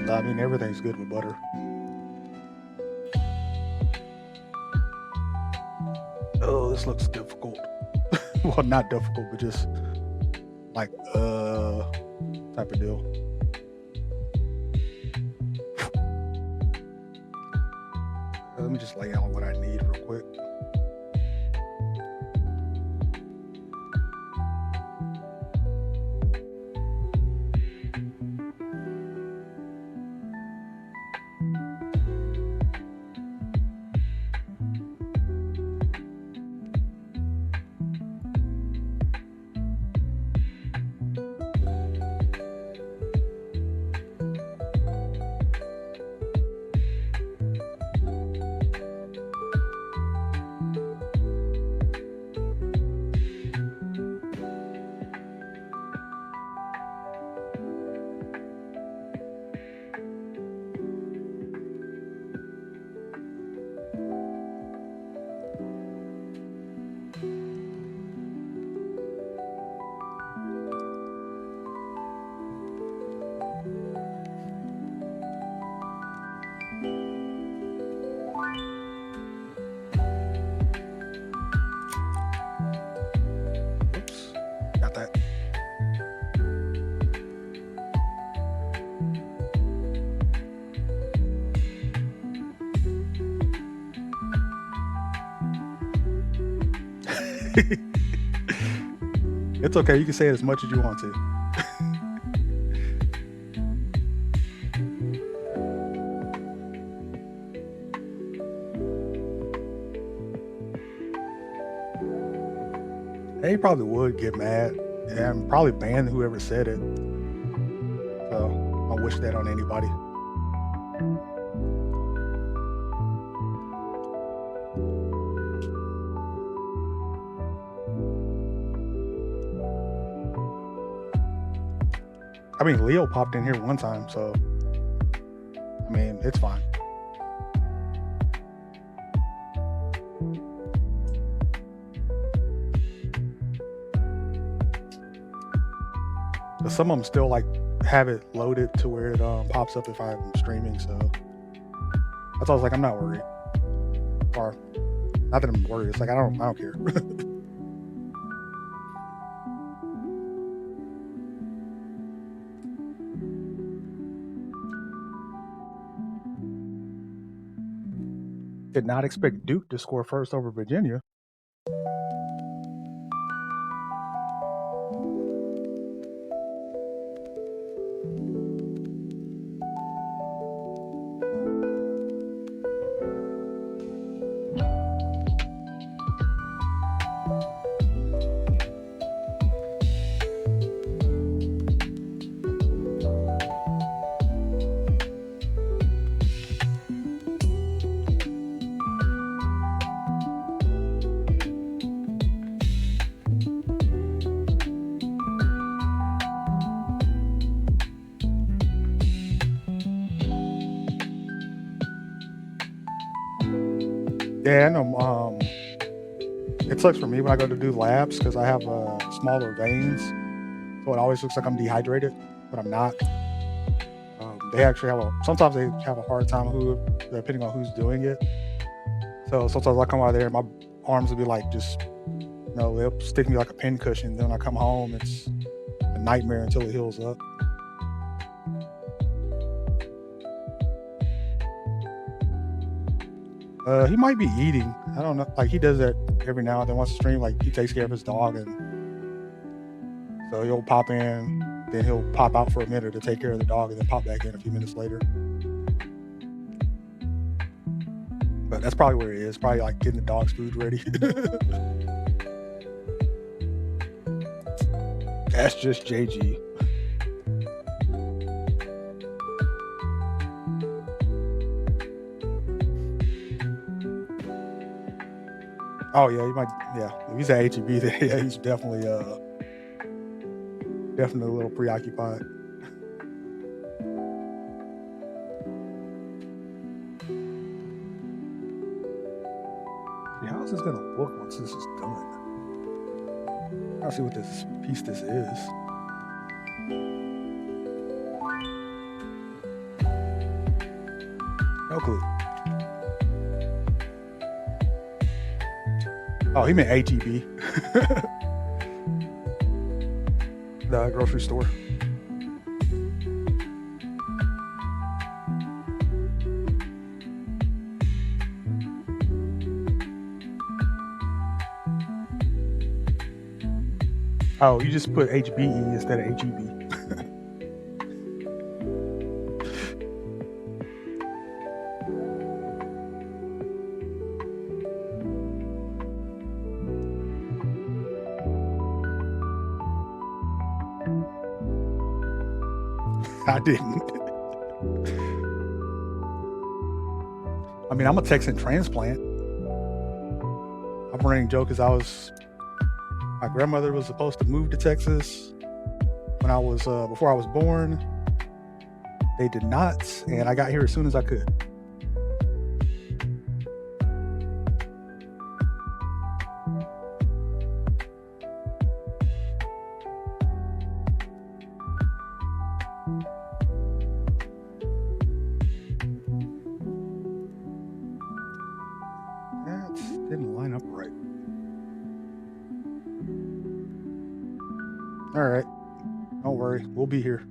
I mean, everything's good with butter. Oh, this looks difficult. Well, not difficult, but just like type of deal. let me just lay out what I need real quick. Oops, got that. It's okay. You can say it as much as you want to. They probably would get mad and probably ban whoever said it. So I wish that on anybody. I mean, Leo popped in here one time, so I mean, it's fine. But some of them still like have it loaded to where it pops up if I'm streaming, so that's why I was like, I'm not worried. Or not that I'm worried. It's like I don't care. Did not expect Duke to score first over Virginia. Yeah, I know. It sucks for me when I go to do labs because I have smaller veins, so it always looks like I'm dehydrated, but I'm not. They actually sometimes they have a hard time depending on who's doing it. So sometimes I come out there, my arms will be like they'll stick me like a pin cushion. Then when I come home, it's a nightmare until it heals up. He might be eating. I don't know. Like he does that every now and then. Once a stream, like he takes care of his dog, and so he'll pop in, then he'll pop out for a minute to take care of the dog, and then pop back in a few minutes later. But that's probably where he is. Probably like getting the dog's food ready. That's just JG. Oh yeah, he might. Yeah, if he's at HEB, then yeah, he's definitely a little preoccupied. Yeah, how's this gonna look once this is done? I'll see what this is. No clue. Oh, he meant HEB. The grocery store. Oh, you just put HBE instead of HEB. I didn't. I mean, I'm a Texan transplant. I'm running joke because my grandmother was supposed to move to Texas when I was before I was born. They did not, and I got here as soon as I could. That didn't line up right. All right, don't worry, we'll be here.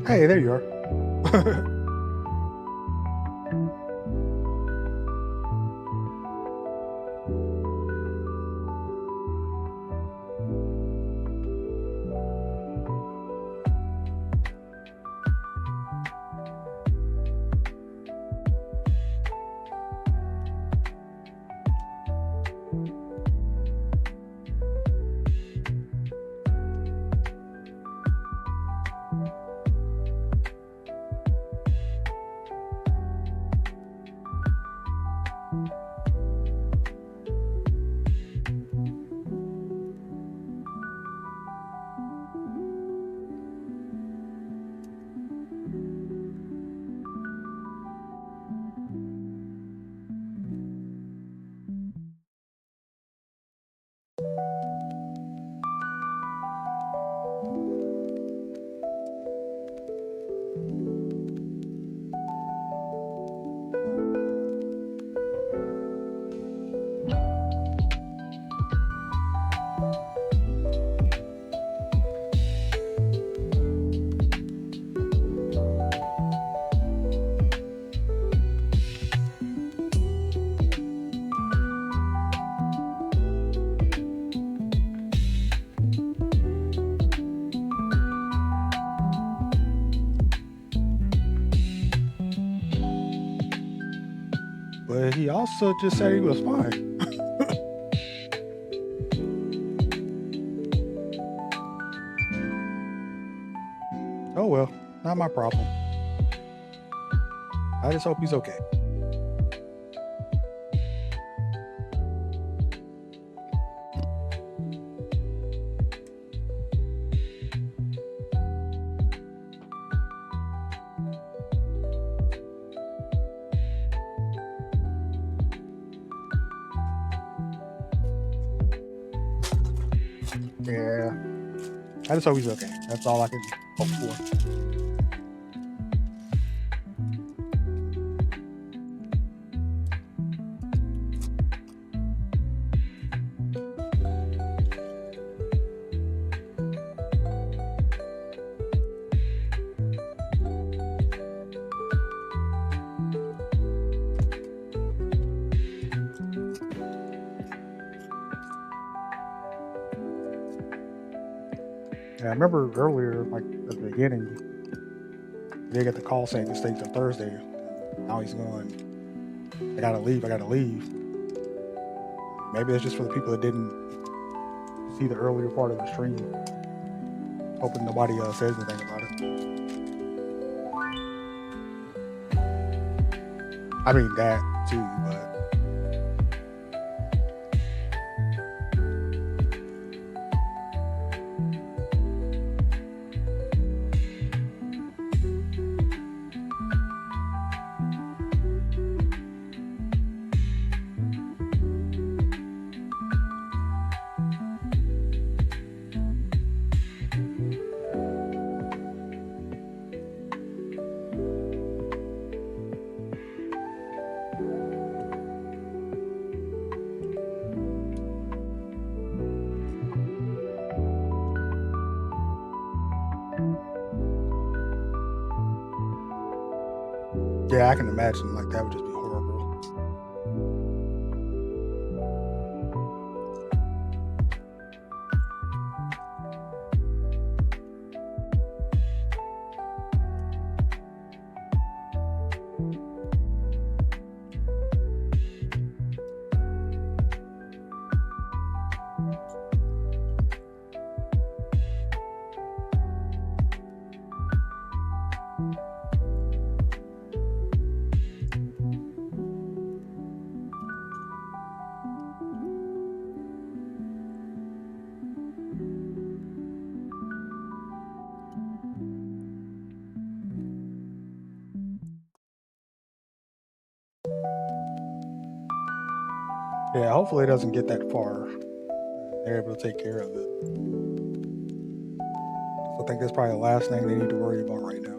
Hey, there you are. he also just said he was fine. Oh well, not my problem. I just hope he's okay. Yeah, I just hope he's okay. That's all I can hope for. Yeah, I remember earlier, like at the beginning, they got the call saying this thing's on Thursday. Now he's going. I gotta leave. I gotta leave. Maybe that's just for the people that didn't see the earlier part of the stream. Hoping nobody says anything about it. I mean that too, but yeah, I can imagine like that would just be horrible. Yeah, hopefully it doesn't get that far. They're able to take care of it. So I think that's probably the last thing they need to worry about right now.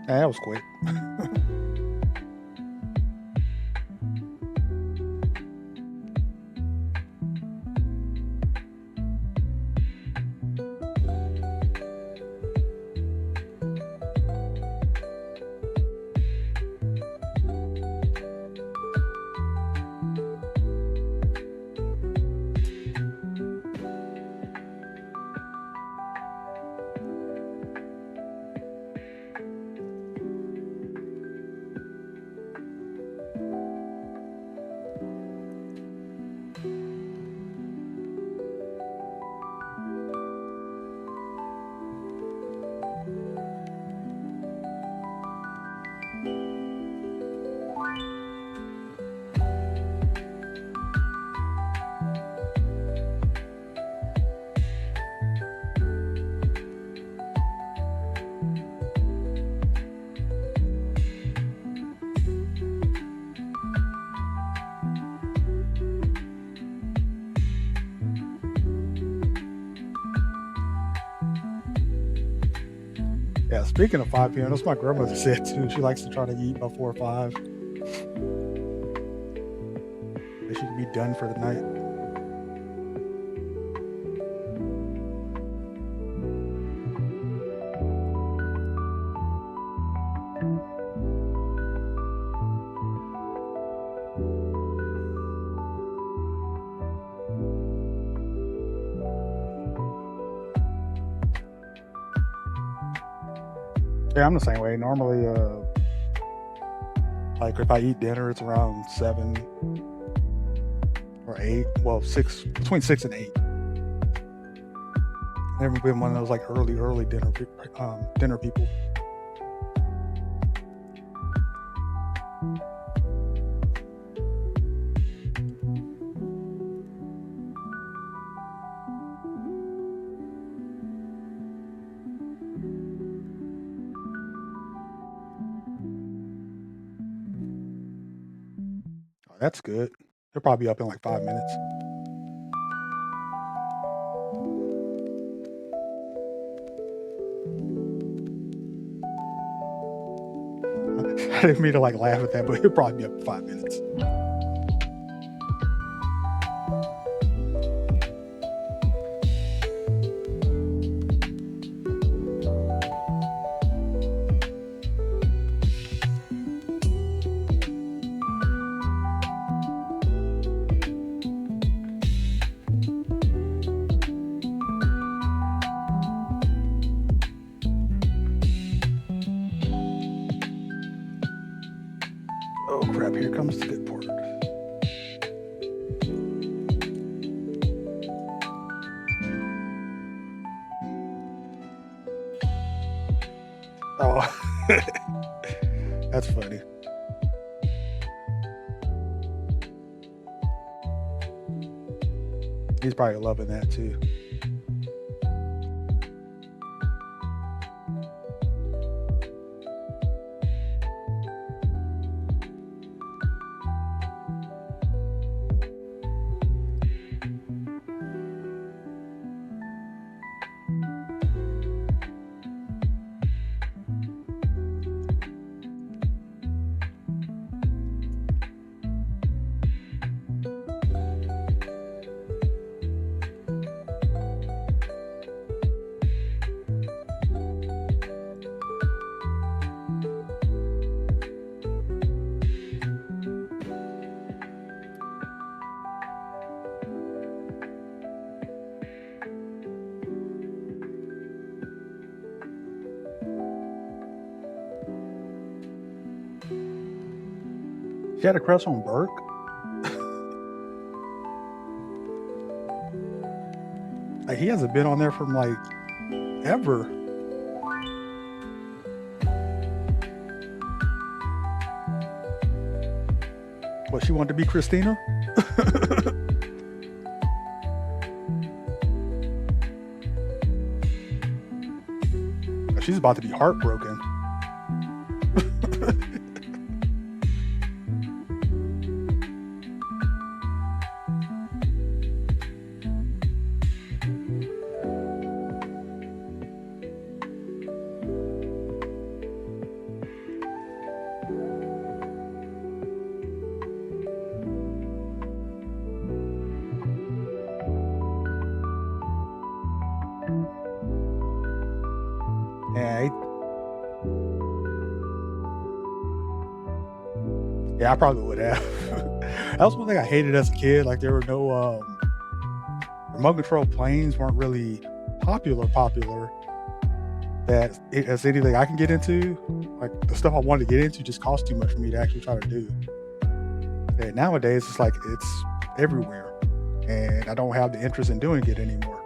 Yeah, that was quick. Speaking of 5 p.m., that's what my grandmother said too. She likes to try to eat by 4 or 5. That she can be done for the night. Yeah, I'm the same way. Normally, like if I eat dinner, it's around 7 or 8. Well, six, between 6 and 8. Never been one of those like early dinner people. Oh, that's good. They'll probably be up in like 5 minutes. I didn't mean to like laugh at that, but he'll probably be up in 5 minutes. Oh crap! Here comes the good part. Oh, that's funny. He's probably loving that too. She had a crush on Burke. Like he hasn't been on there from like ever. What, she wanted to be Christina? She's about to be heartbroken. Yeah, yeah, I probably would have. That was one thing I hated as a kid. Like there were no remote control planes weren't really popular. That as anything I can get into, like the stuff I wanted to get into, just cost too much for me to actually try to do. And nowadays, it's like it's everywhere, and I don't have the interest in doing it anymore.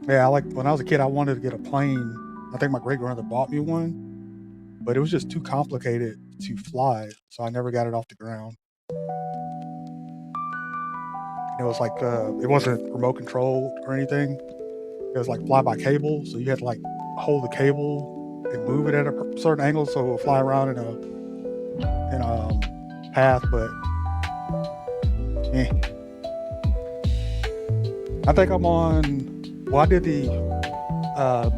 Yeah, I like when I was a kid, I wanted to get a plane. I think my great grandmother bought me one, but it was just too complicated to fly, so I never got it off the ground. It was like it wasn't remote controlled or anything. It was like fly by cable, so you had to like hold the cable and move it at a certain angle so it would fly around in a path, but eh. I think I'm on. Well, I did the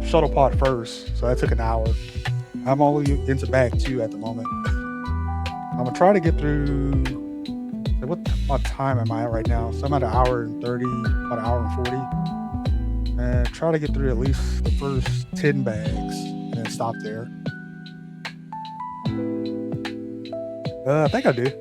shuttle pod first, so that took an hour. I'm only into bag 2 at the moment. I'm gonna try to get through. What time am I at right now? So I'm at an hour and 30, about an hour and 40. And try to get through at least the first 10 bags and then stop there. I think I do.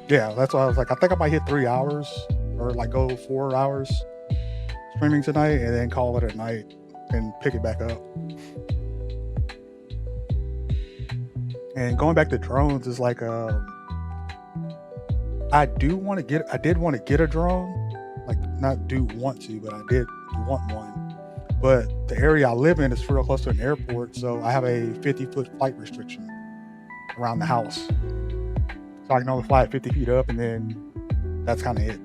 Yeah, that's why I was like, I think I might hit 3 hours or like go 4 hours streaming tonight and then call it a night and pick it back up. And going back to drones is like, I did want to get a drone, like not do want to, but I did want one. But the area I live in is real close to an airport, so I have a 50-foot flight restriction around the house. So I can only fly at 50 feet up, and then that's kind of it.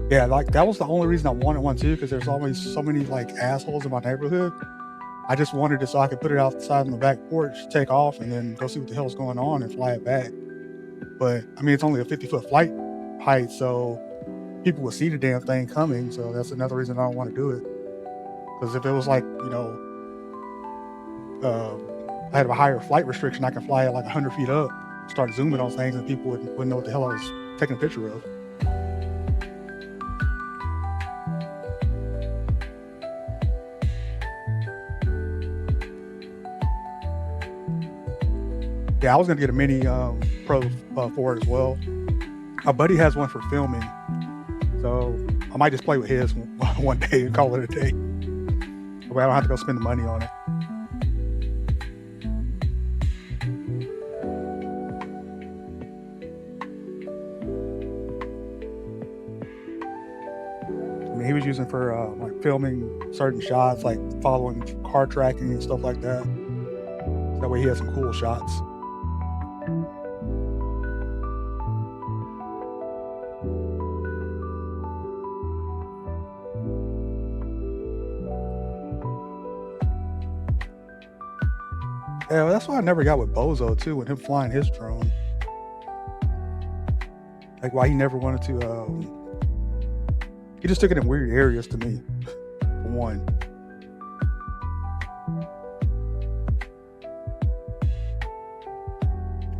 Yeah, like that was the only reason I wanted one too, because there's always so many like assholes in my neighborhood. I just wanted it so I could put it outside on the back porch, take off, and then go see what the hell's going on and fly it back. But I mean, it's only a 50-foot flight height, so people will see the damn thing coming. So that's another reason I don't want to do it. Because if it was like, I had a higher flight restriction, I can fly at like 100 feet up, start zooming on things, and people wouldn't know what the hell I was taking a picture of. Yeah, I was gonna get a Mini Pro for it as well. My buddy has one for filming, so I might just play with his one day and call it a day. But I don't have to go spend the money on it. I mean, he was using for like filming certain shots, like following car tracking and stuff like that. That way he has some cool shots. Yeah, well, that's why I never got with Bozo too, with him flying his drone. Like why he never wanted to. He just took it in weird areas to me. For one.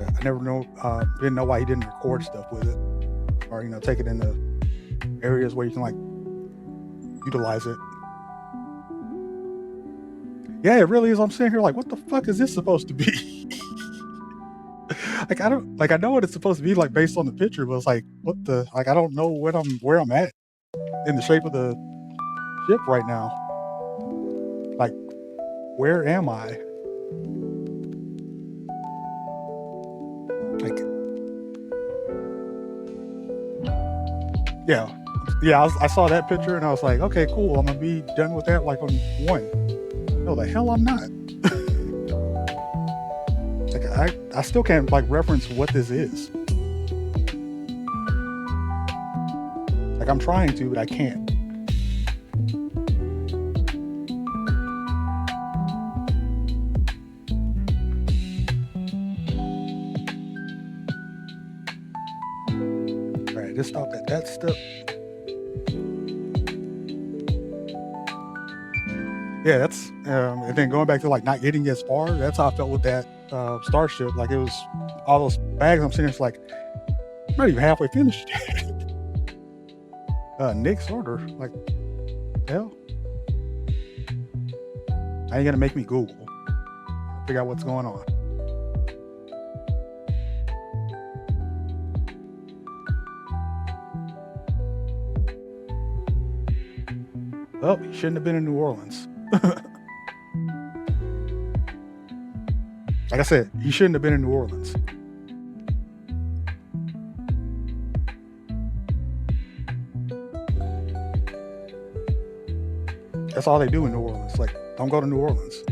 I never didn't know why he didn't record stuff with it, or take it into areas where you can like utilize it. Yeah, it really is. I'm sitting here like, what the fuck is this supposed to be? Like I know what it's supposed to be like based on the picture, but it's like I don't know where I'm at in the shape of the ship right now. Like, where am I? Like, yeah. I saw that picture and I was like, okay, cool. I'm gonna be done with that like on 1. No, the hell I'm not. Like I still can't like reference what this is. Like I'm trying to, but I can't. All right, just stop at that step. Yeah, that's and then going back to like not getting as far. That's how I felt with that Starship. Like it was all those bags. I'm sitting there, like I'm not even halfway finished. Nick's order, like hell. I ain't gonna make me Google. Figure out what's going on. Oh, he shouldn't have been in New Orleans. Like I said, he shouldn't have been in New Orleans. That's all they do in New Orleans. Like, don't go to New Orleans.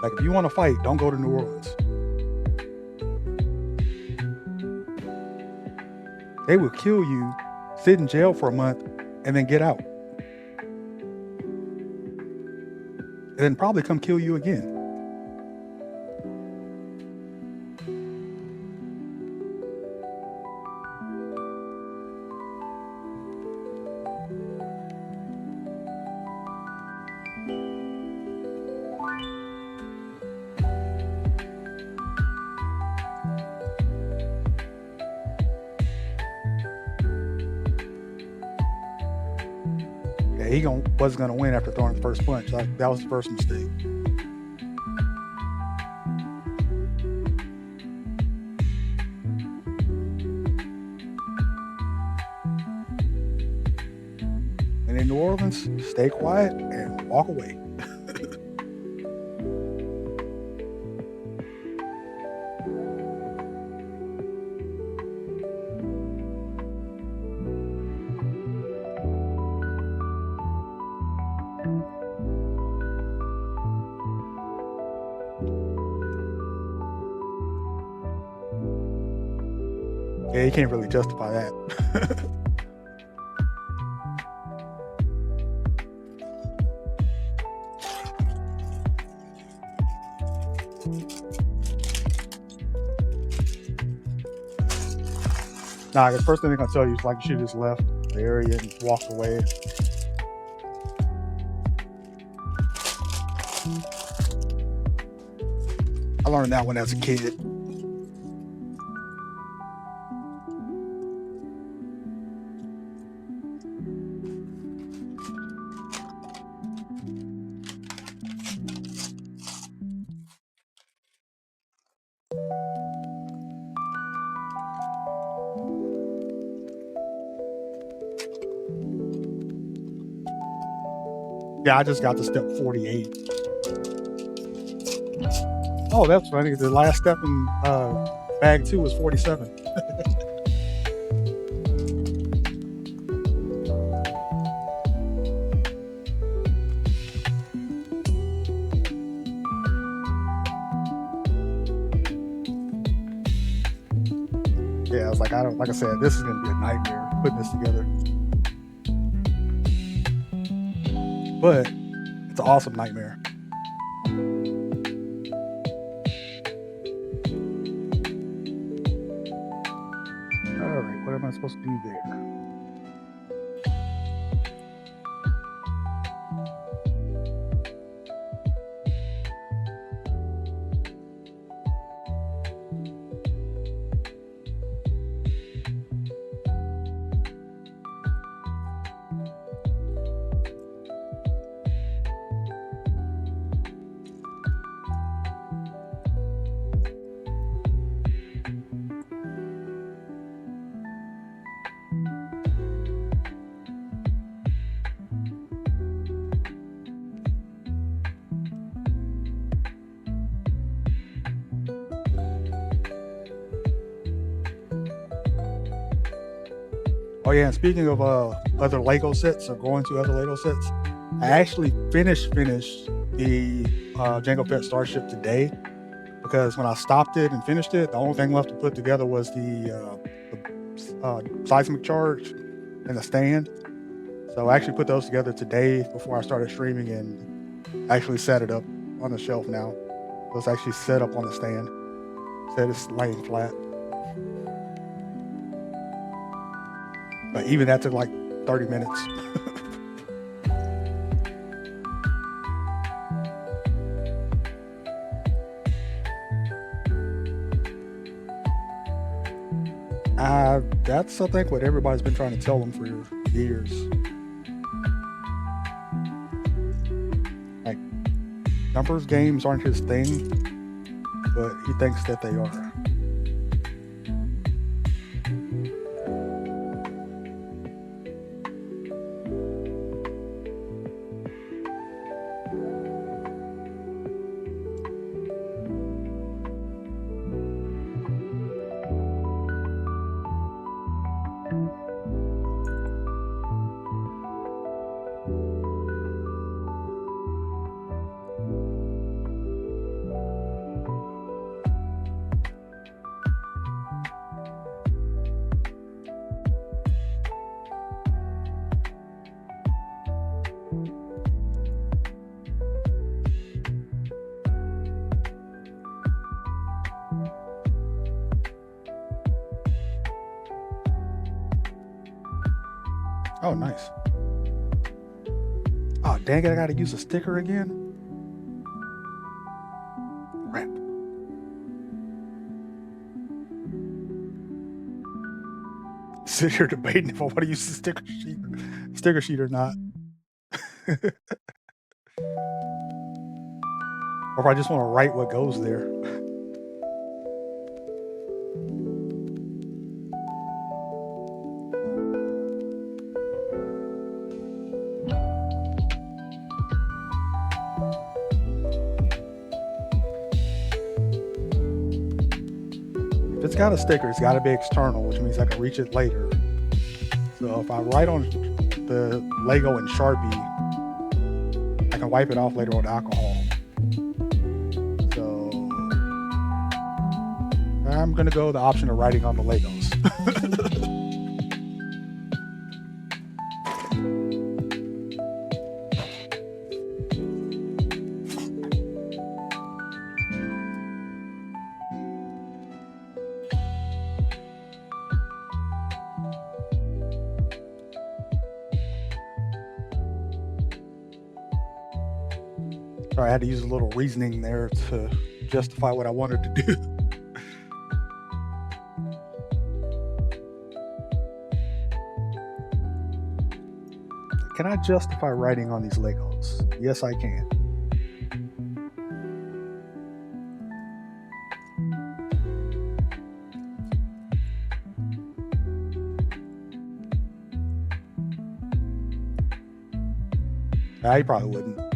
Like, if you want to fight, don't go to New Orleans. They will kill you, sit in jail for a month, and then get out. And then probably come kill you again. Yeah, he wasn't going to win after throwing the first punch. Like, that was the first mistake. And in New Orleans, stay quiet and walk away. Yeah, you can't really justify that. Nah, the first thing they're gonna tell you is like you should have just left the area and walked away. I learned that one as a kid. Yeah, I just got to step 48. Oh, that's funny. The last step in bag 2 was 47. Yeah, I was like, like I said, this is gonna be a nightmare putting this together. But it's an awesome nightmare. All right, what am I supposed to do there? Oh yeah, and speaking of other Lego sets or going to other Lego sets, I actually finished the Jango Fett Starship today, because when I stopped it and finished it, the only thing left to put together was the seismic charge and the stand. So I actually put those together today before I started streaming and actually set it up on the shelf now. So it's actually set up on the stand. Instead it's laying flat. But even that took like 30 minutes. That's, I think, what everybody's been trying to tell them for years. Like, numbers games aren't his thing, but he thinks that they are. Oh, nice. Oh, dang it! I gotta use a sticker again. Crap. Sit here debating if I want to use the sticker sheet or not, or if I just want to write what goes there. If it's got a sticker, it's got to be external, which means I can reach it later. So if I write on the Lego in Sharpie, I can wipe it off later on alcohol. So I'm gonna go the option of writing on the Legos. So I had to use a little reasoning there to justify what I wanted to do. Can I justify writing on these Legos? Yes, I can. I probably wouldn't.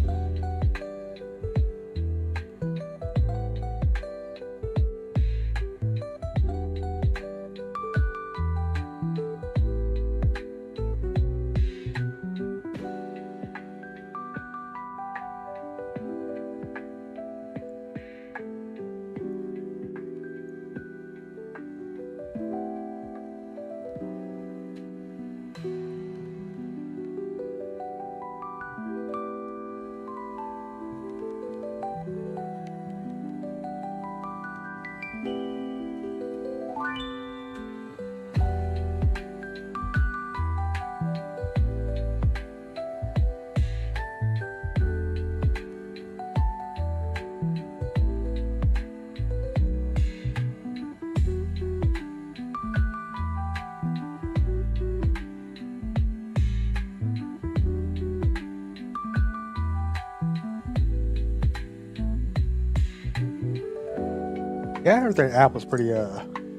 Yeah, I heard that app was pretty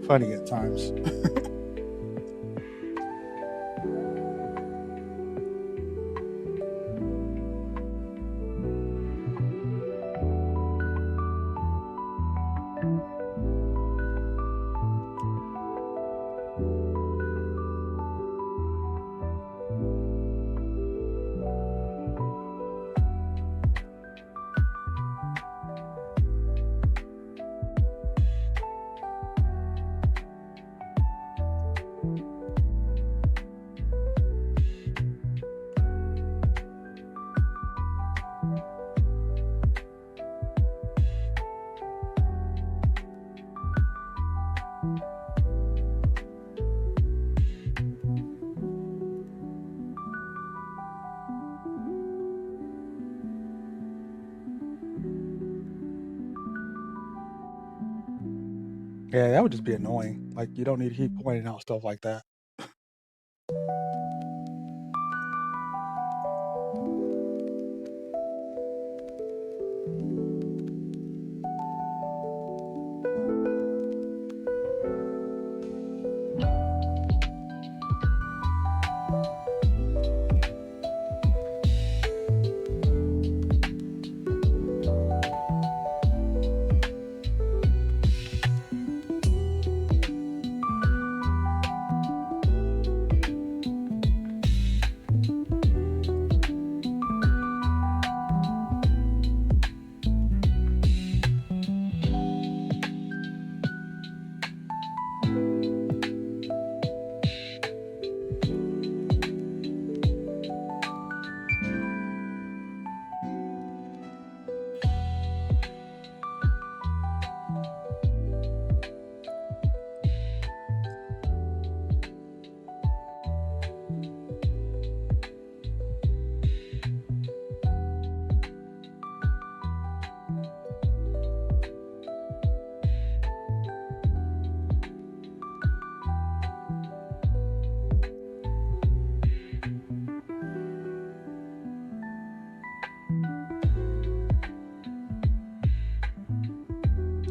funny at times. Yeah, that would just be annoying. Like you don't need to keep pointing out stuff like that.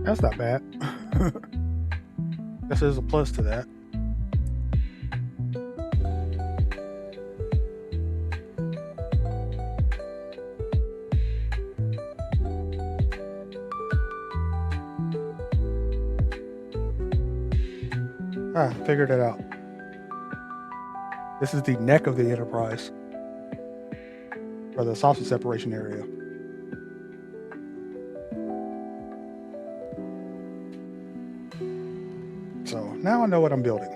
That's not bad. Guess there's a plus to that. Ah, figured it out. This is the neck of the Enterprise, or the sausage separation area. So now I know what I'm building.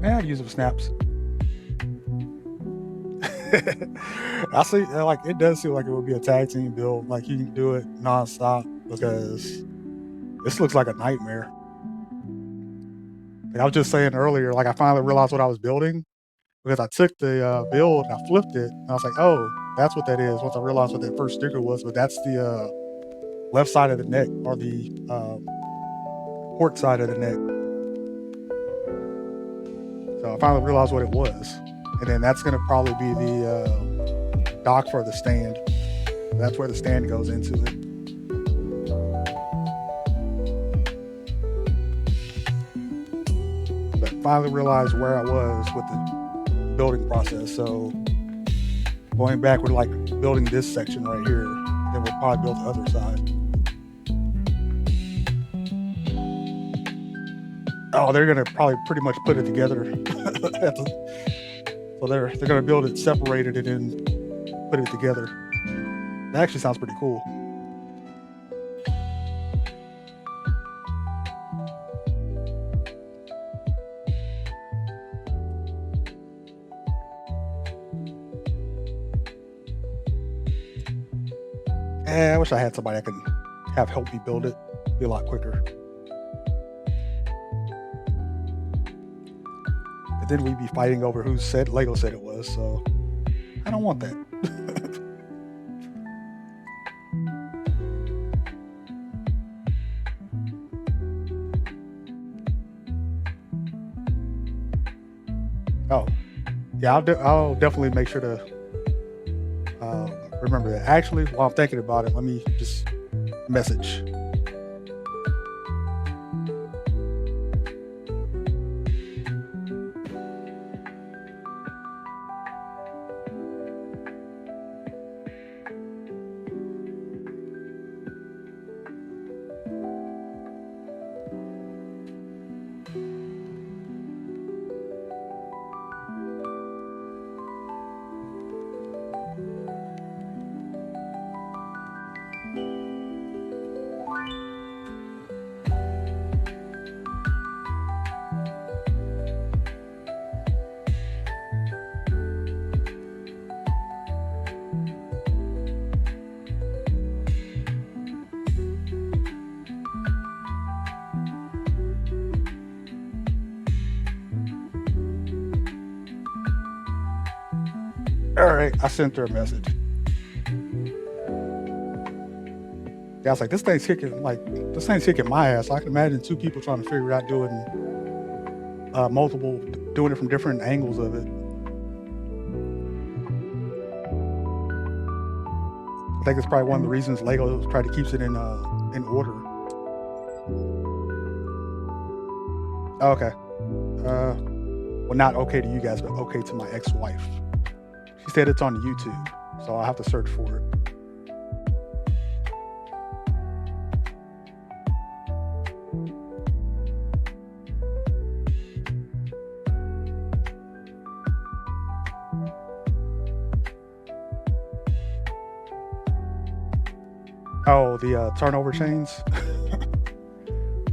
Yeah, I'd use it for snaps. I see, like, it does seem like it would be a tag team build. Like, you can do it nonstop because this looks like a nightmare. Like I was just saying earlier, like, I finally realized what I was building because I took the build and I flipped it, and I was like, oh, that's what that is. Once I realized what that first sticker was, but that's the left side of the neck, or the port side of the neck. So I finally realized what it was. And then that's going to probably be the dock for the stand. That's where the stand goes into it. But finally realized where I was with the building process. So going back, we're like building this section right here. Then we'll probably build the other side. Oh, they're gonna probably pretty much put it together. So they're gonna build it separated and then put it together. That actually sounds pretty cool. I wish I had somebody I can have help me build it. Be a lot quicker. Then we'd be fighting over who said Lego said it was, so I don't want that. Oh, yeah, I'll definitely make sure to remember that. Actually, while I'm thinking about it, let me just message. All right, I sent her a message. Yeah, I was like, this thing's kicking my ass. I can imagine two people trying to figure out doing multiple, doing it from different angles of it. I think it's probably one of the reasons Lego try to keeps it in order. Oh, okay. Well, not okay to you guys, but okay to my ex-wife. She said it's on YouTube, so I'll have to search for it. Oh, the turnover chains.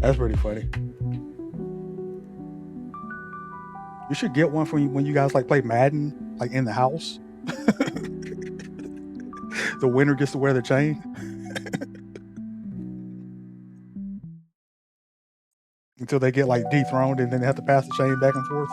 That's pretty funny. You should get one for when you guys like play Madden, like in the house. The winner gets to wear the chain until they get like dethroned, and then they have to pass the chain back and forth.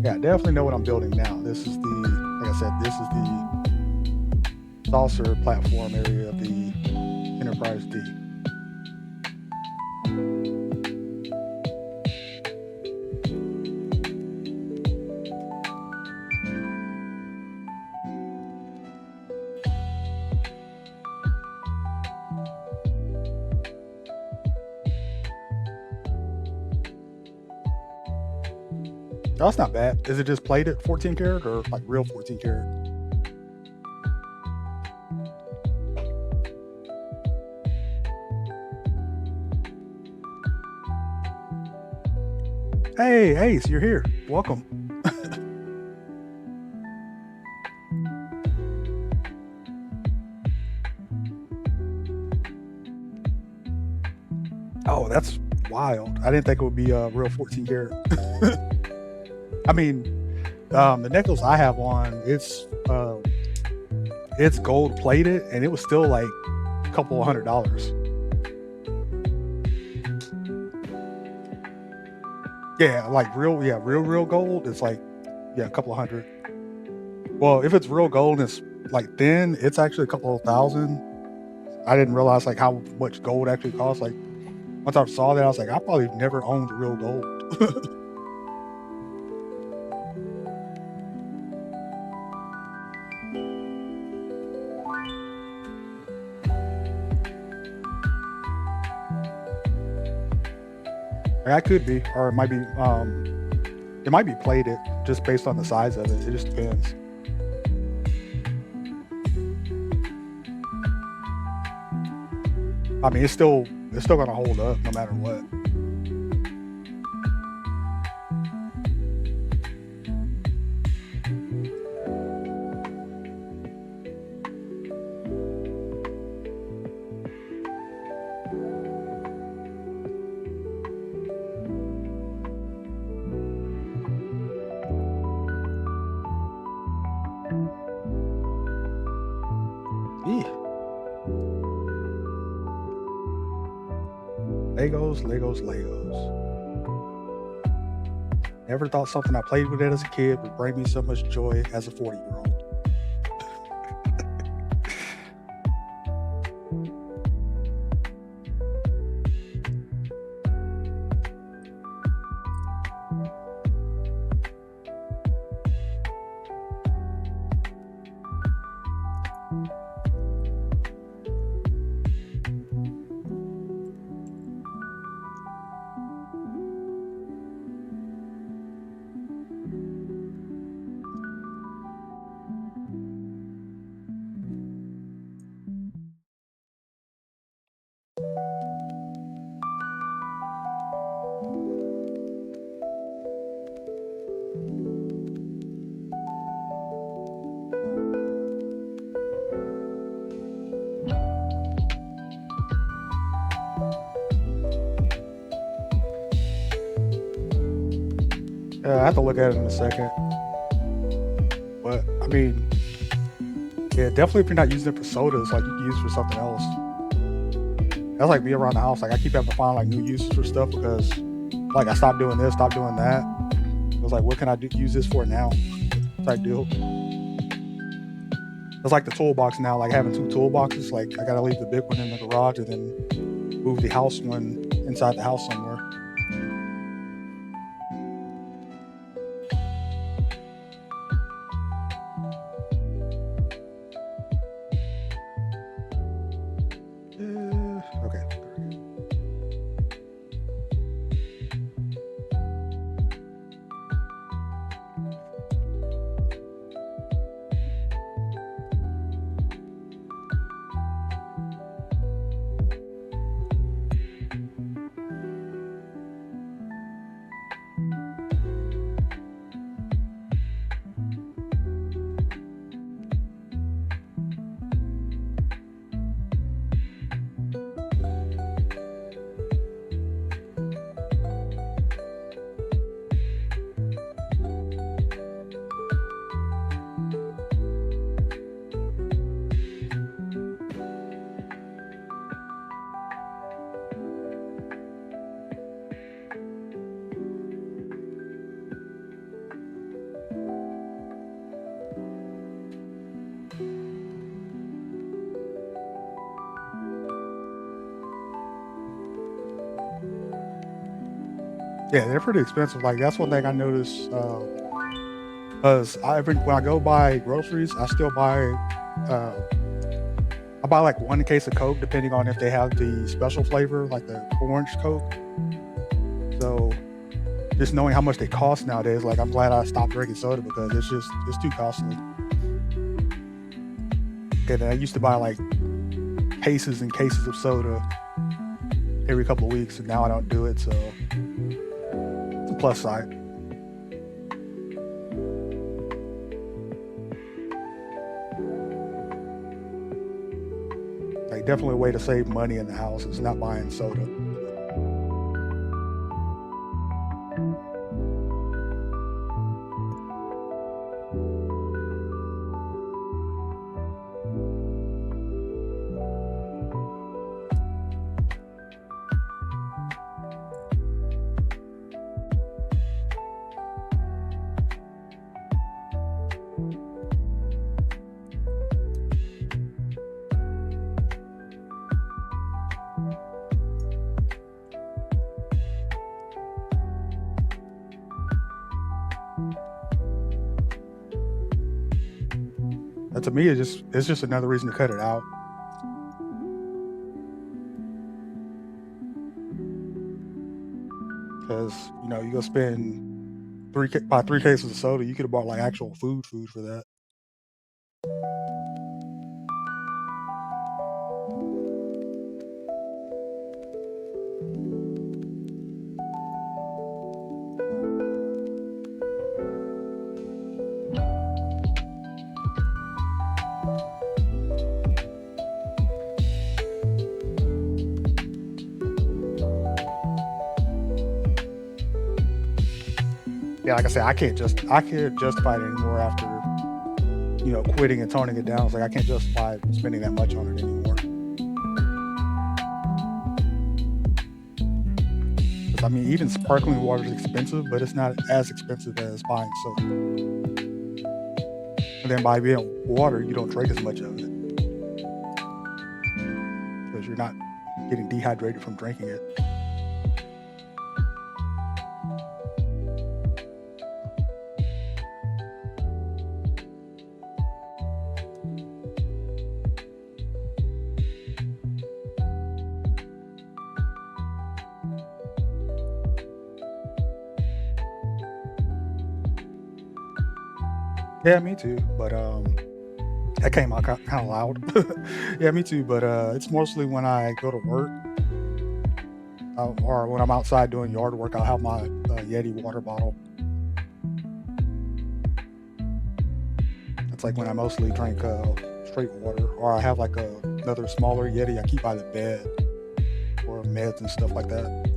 Yeah, I definitely know what I'm building now. This is like I said, this is the saucer platform area of the Enterprise D. Oh, that's not bad. Is it just plated 14 karat or like real 14 karat? Hey, Ace, you're here. Welcome. Oh, that's wild. I didn't think it would be a real 14 karat. I mean, the necklace I have on, it's gold plated, and it was still like a couple of $100. Yeah, like real gold. It's like a couple of hundred. Well, if it's real gold and it's like thin, it's actually a couple of thousand. I didn't realize like how much gold actually costs. Like once I saw that, I was like, I probably never owned real gold. I could be, or it might be plated just based on the size of it. It just depends. I mean, it's still gonna hold up no matter what. Eeh. Legos. Never thought something I played with it as a kid would bring me so much joy as a 40-year-old. I have to look at it in a second. But I mean, yeah, definitely if you're not using it for sodas, like you can use it for something else. That's like me around the house. Like I keep having to find like new uses for stuff because like I stopped doing this, stopped doing that. I was like, what can I use this for now? Type deal. It's like the toolbox now, like having two toolboxes. Like I gotta leave the big one in the garage and then move the house one inside the house somewhere. Okay. Yeah, they're pretty expensive. Like that's one thing I noticed. Cause when I go buy groceries, I still buy. Uh, I buy like one case of Coke, depending on if they have the special flavor, like the orange Coke. So just knowing how much they cost nowadays, like I'm glad I stopped drinking soda because it's too costly. And I used to buy like cases and cases of soda every couple of weeks, and now I don't do it. So it's a plus side. Like definitely a way to save money in the house is not buying soda. And to me, it's just another reason to cut it out. Because you go spend buy 3 cases of soda, you could have bought like actual food for that. Yeah, like I said, I can't justify it anymore after quitting and toning it down. It's like I can't justify spending that much on it anymore. 'Cause, I mean, even sparkling water is expensive, but it's not as expensive as buying soda. And then by being water, you don't drink as much of it because you're not getting dehydrated from drinking it. Yeah, me too. But that came out kind of loud. Yeah, me too. But it's mostly when I go to work or when I'm outside doing yard work. I'll have my Yeti water bottle. It's like when I mostly drink straight water, or I have like another smaller Yeti I keep by the bed for meds and stuff like that.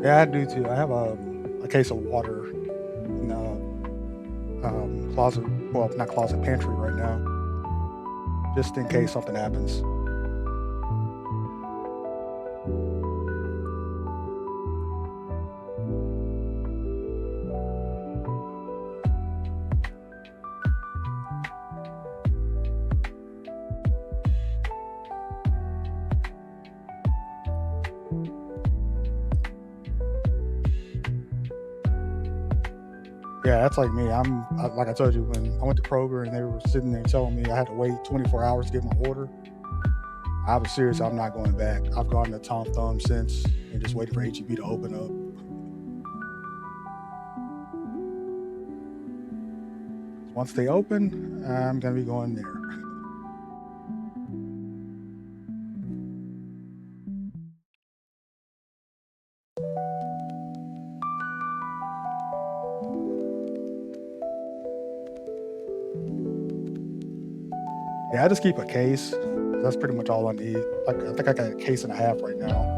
Yeah, I do too. I have a case of water in the closet, well, not closet, pantry right now, just in case something happens. Yeah, that's like me. Like I told you, when I went to Kroger and they were sitting there telling me I had to wait 24 hours to get my order, I was serious. I'm not going back. I've gone to Tom Thumb since and just waiting for HEB to open up. Once they open, I'm gonna be going there. Yeah, I just keep a case. That's pretty much all I need. Like I think I got a case and a half right now.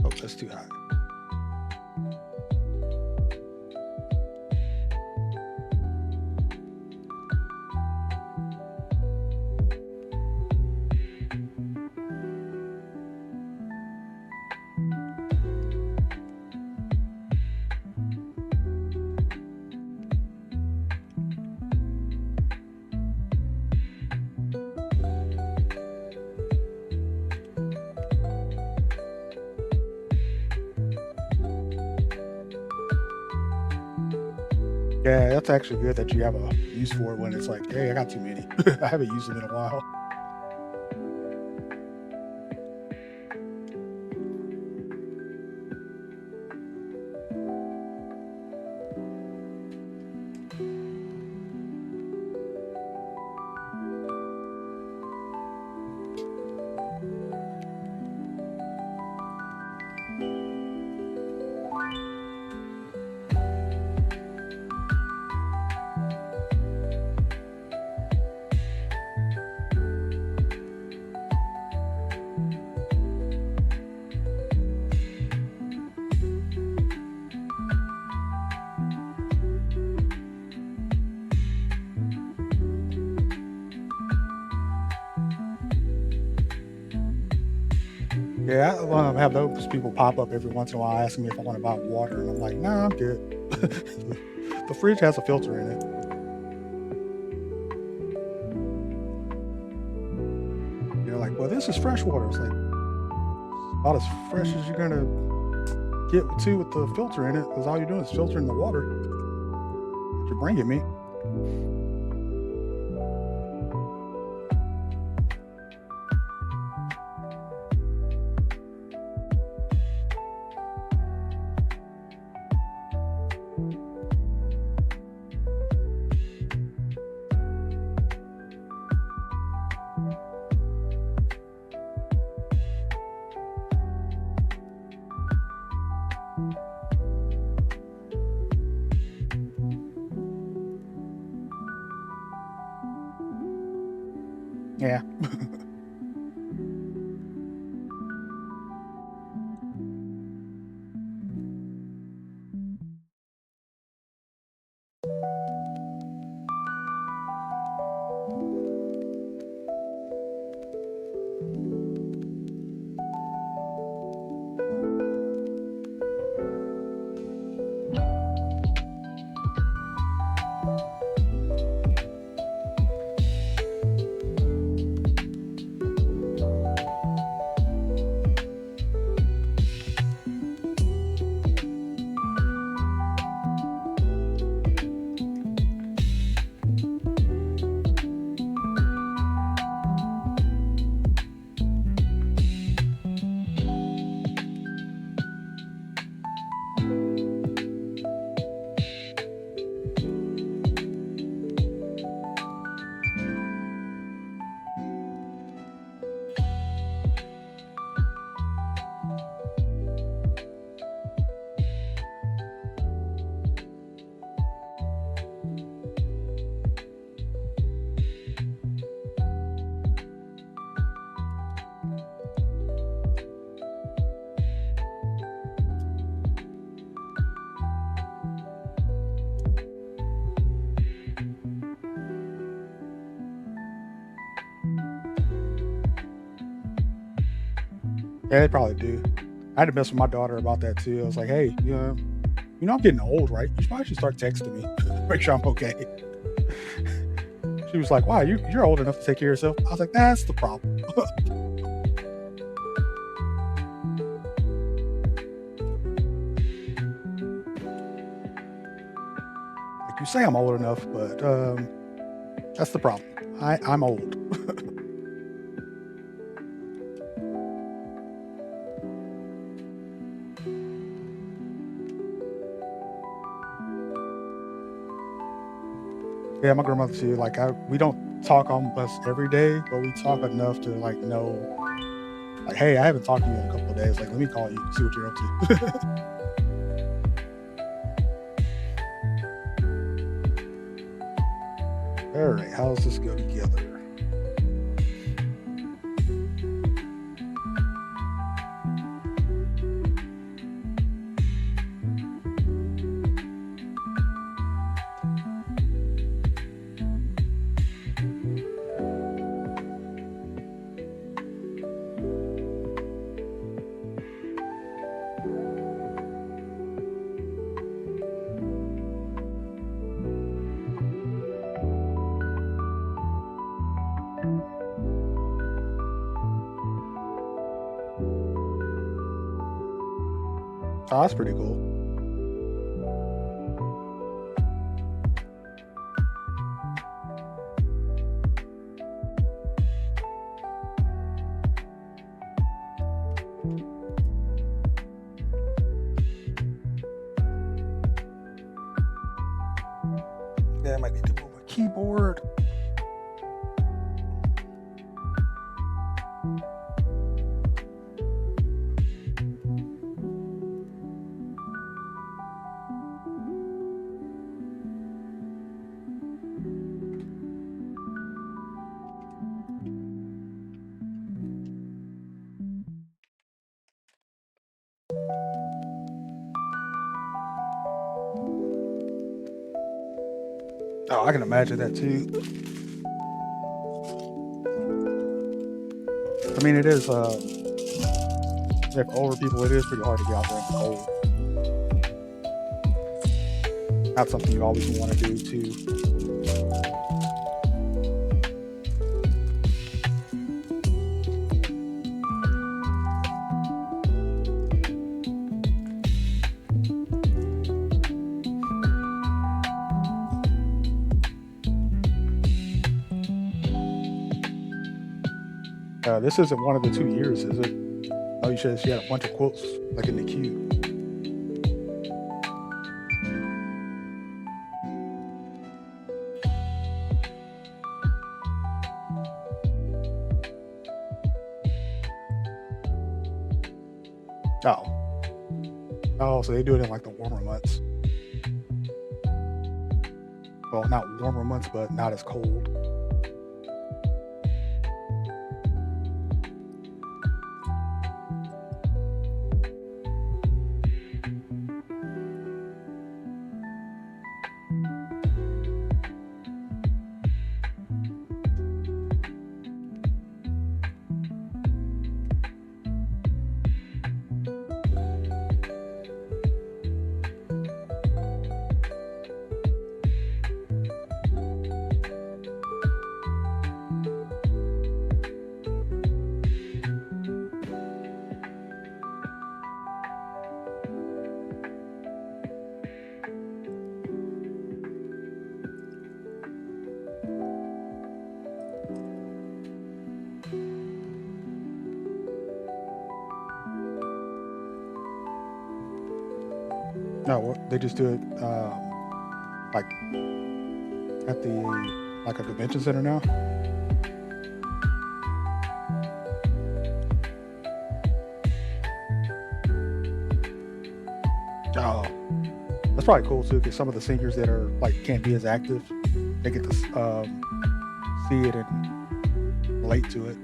Oh, that's too high. Yeah, that's actually good that you have a use for it when it's like, hey, I got too many. I haven't used them in a while. Yeah, I have those people pop up every once in a while asking me if I want to buy water, and I'm like, nah, I'm good. The fridge has a filter in it. You're like, well, this is fresh water. It's like about as fresh as you're gonna get to with the filter in it, because all you're doing is filtering the water that you're bringing me. Yeah. Yeah, they probably do. I had to mess with my daughter about that too. I was like, "Hey, I'm getting old, right? You probably should start texting me, make sure I'm okay." She was like, "Why? You're old enough to take care of yourself." I was like, "That's the problem." Like you say, I'm old enough, but that's the problem. I'm old. Yeah, my grandmother too. Like we don't talk almost every day, but we talk enough to like know, like, hey, I haven't talked to you in a couple of days. Like, let me call you, see what you're up to. All right, how does this go together? Oh, that's pretty cool. Yeah, I might need to move my keyboard. Oh, I can imagine that too. I mean, it is. Yeah, for older people, it is pretty hard to get out there in the cold. Not something you always want to do too. This isn't one of the 2 years, is it? Oh, you said she had a bunch of quotes like in the queue. Oh, oh, so they do it in like the warmer months. Well, not warmer months, but not as cold. No, they just do it like at the like a convention center now. Oh, that's probably cool too, because some of the singers that are like can't be as active, they get to see it and relate to it.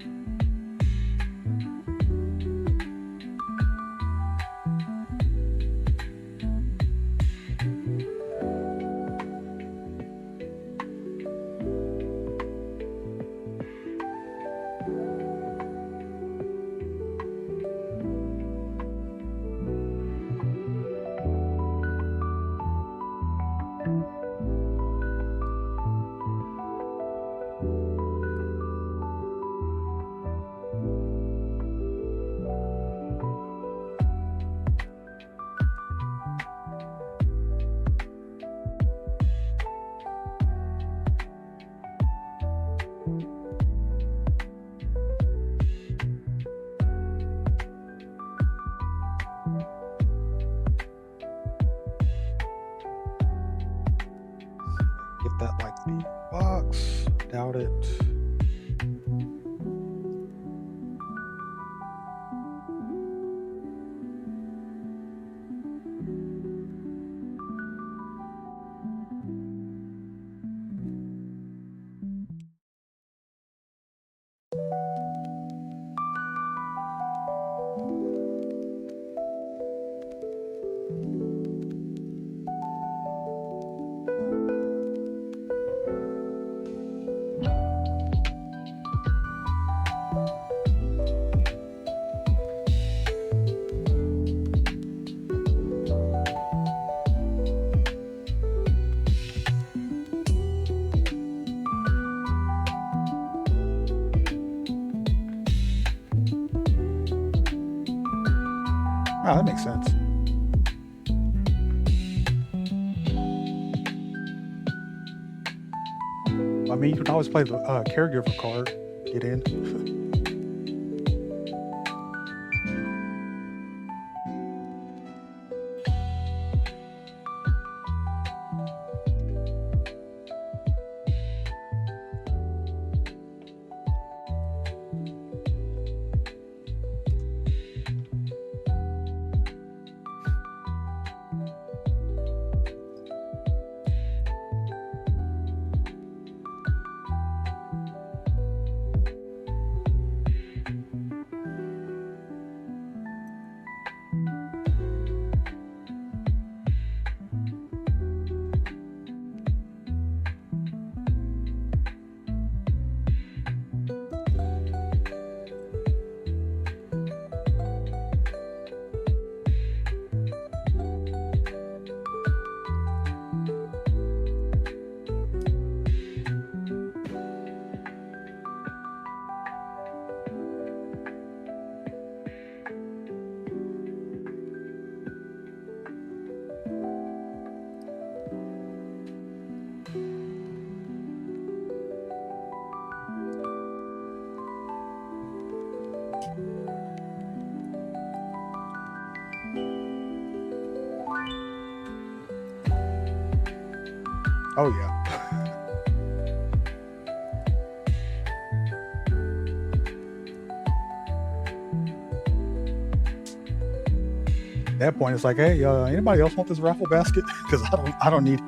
Box. Doubt it. Oh, that makes sense. I mean, you can always play the caregiver card. Get in. Oh yeah. At that point, it's like, hey, anybody else want this raffle basket? Because I don't need it.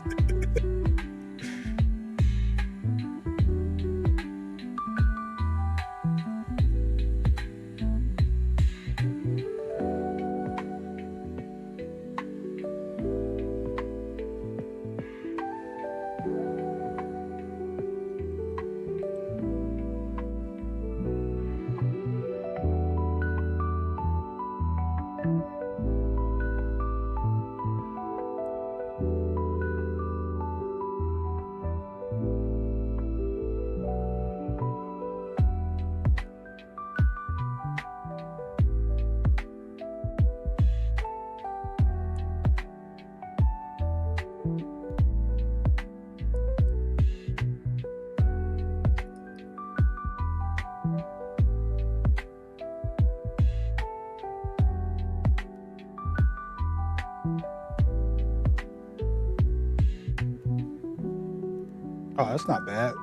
Oh, that's not bad.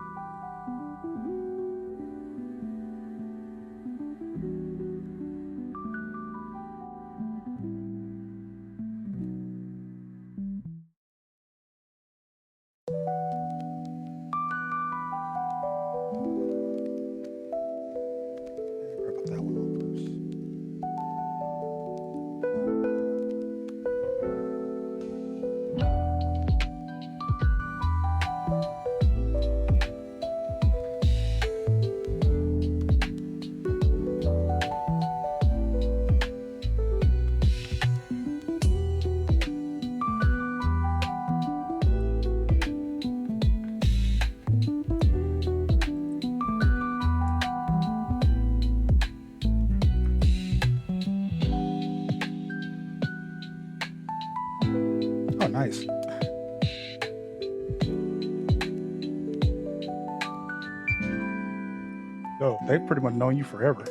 Grab that one off first. Oh, nice. Oh, they've pretty much known you forever.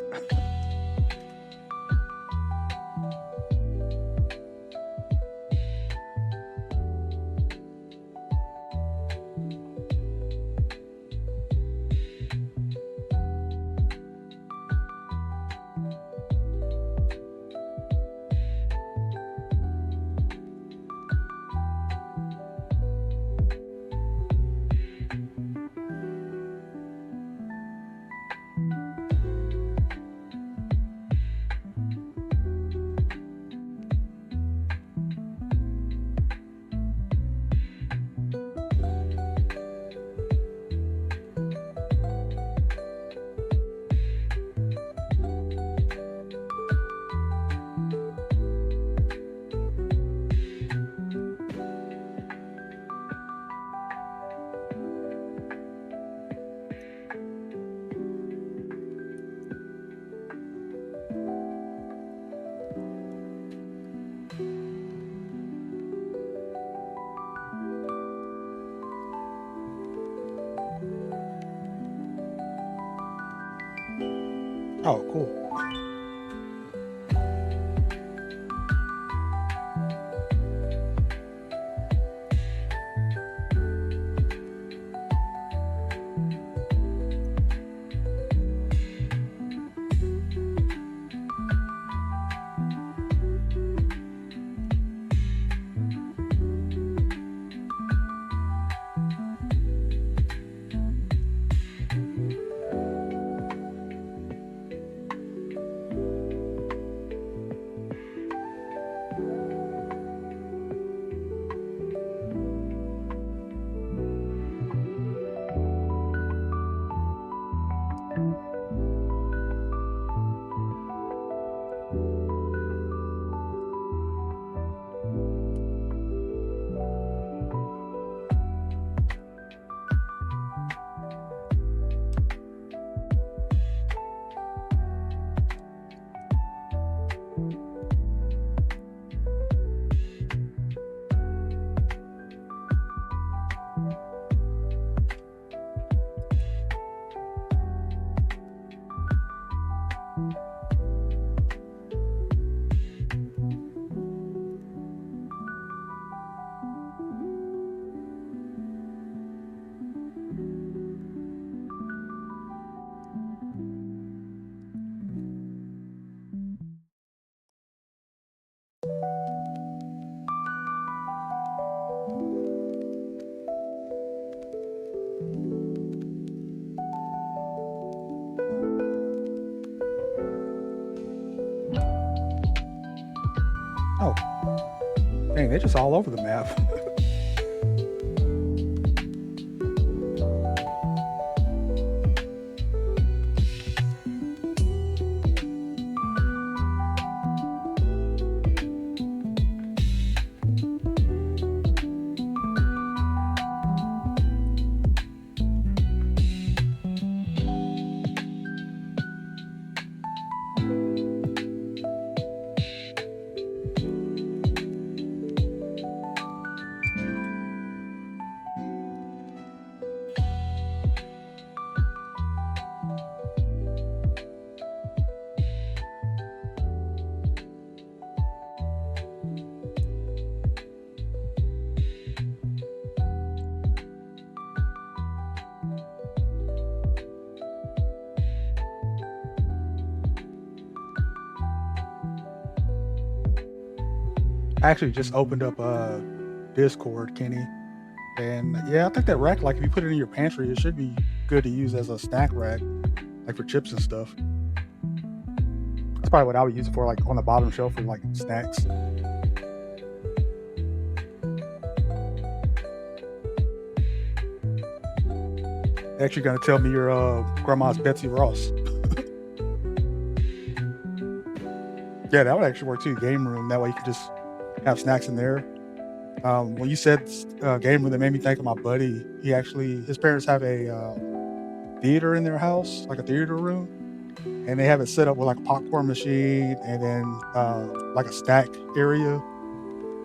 Oh, cool. Oh, dang, they're just all over the map. I actually just opened up Discord, Kenny, and yeah, I think that rack, like if you put it in your pantry, it should be good to use as a snack rack, like for chips and stuff. That's probably what I would use it for, like on the bottom shelf for like snacks. Actually, gonna tell me your grandma's Betsy Ross. Yeah, that would actually work too. Game room. That way you could just have snacks in there. When you said game room, that made me think of my buddy. His parents have a theater in their house, like a theater room, and they have it set up with like a popcorn machine and then like a snack area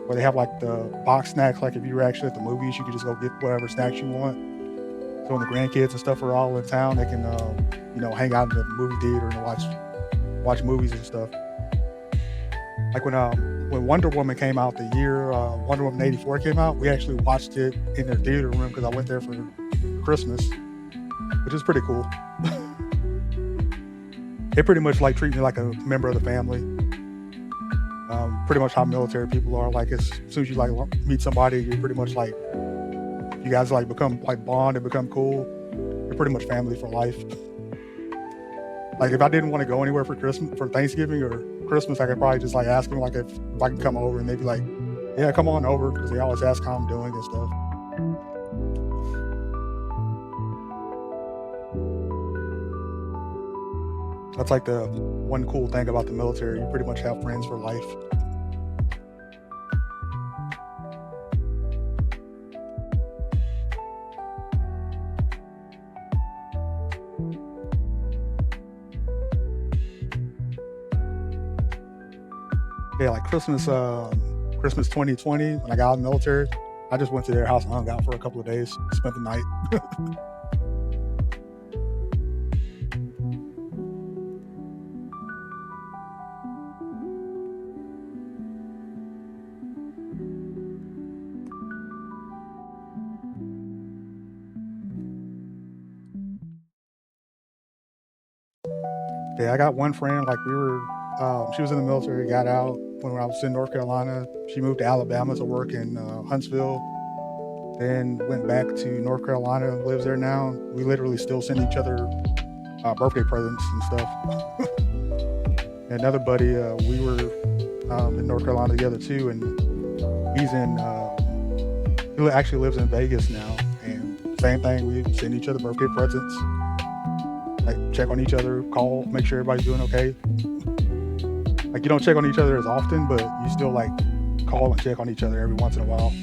where they have like the box snacks. Like if you were actually at the movies, you could just go get whatever snacks you want. So when the grandkids and stuff are all in town, they can hang out in the movie theater and watch movies and stuff. Like when Wonder Woman came out, the year Wonder Woman 84 came out, we actually watched it in their theater room because I went there for Christmas, which is pretty cool. They pretty much like treat me like a member of the family. Pretty much how military people are. Like as soon as you like meet somebody, you pretty much like you guys like become like bond and become cool. You're pretty much family for life. Like if I didn't want to go anywhere for Christmas, for Thanksgiving or Christmas, I could probably just like ask them like if I can come over, and they'd be like, "Yeah, come on over," because they always ask how I'm doing and stuff. That's like the one cool thing about the military. You pretty much have friends for life. Yeah, like Christmas 2020 when I got out of the military, I just went to their house and hung out for a couple of days, spent the night. Yeah, I got one friend, like we were, she was in the military, got out when I was in North Carolina. She moved to Alabama to work in Huntsville, then went back to North Carolina and lives there now. We literally still send each other birthday presents and stuff. Another buddy, we were in North Carolina together too, and he's in, he actually lives in Vegas now. And same thing, we send each other birthday presents, like check on each other, call, make sure everybody's doing okay. Like you don't check on each other as often, but you still like call and check on each other every once in a while.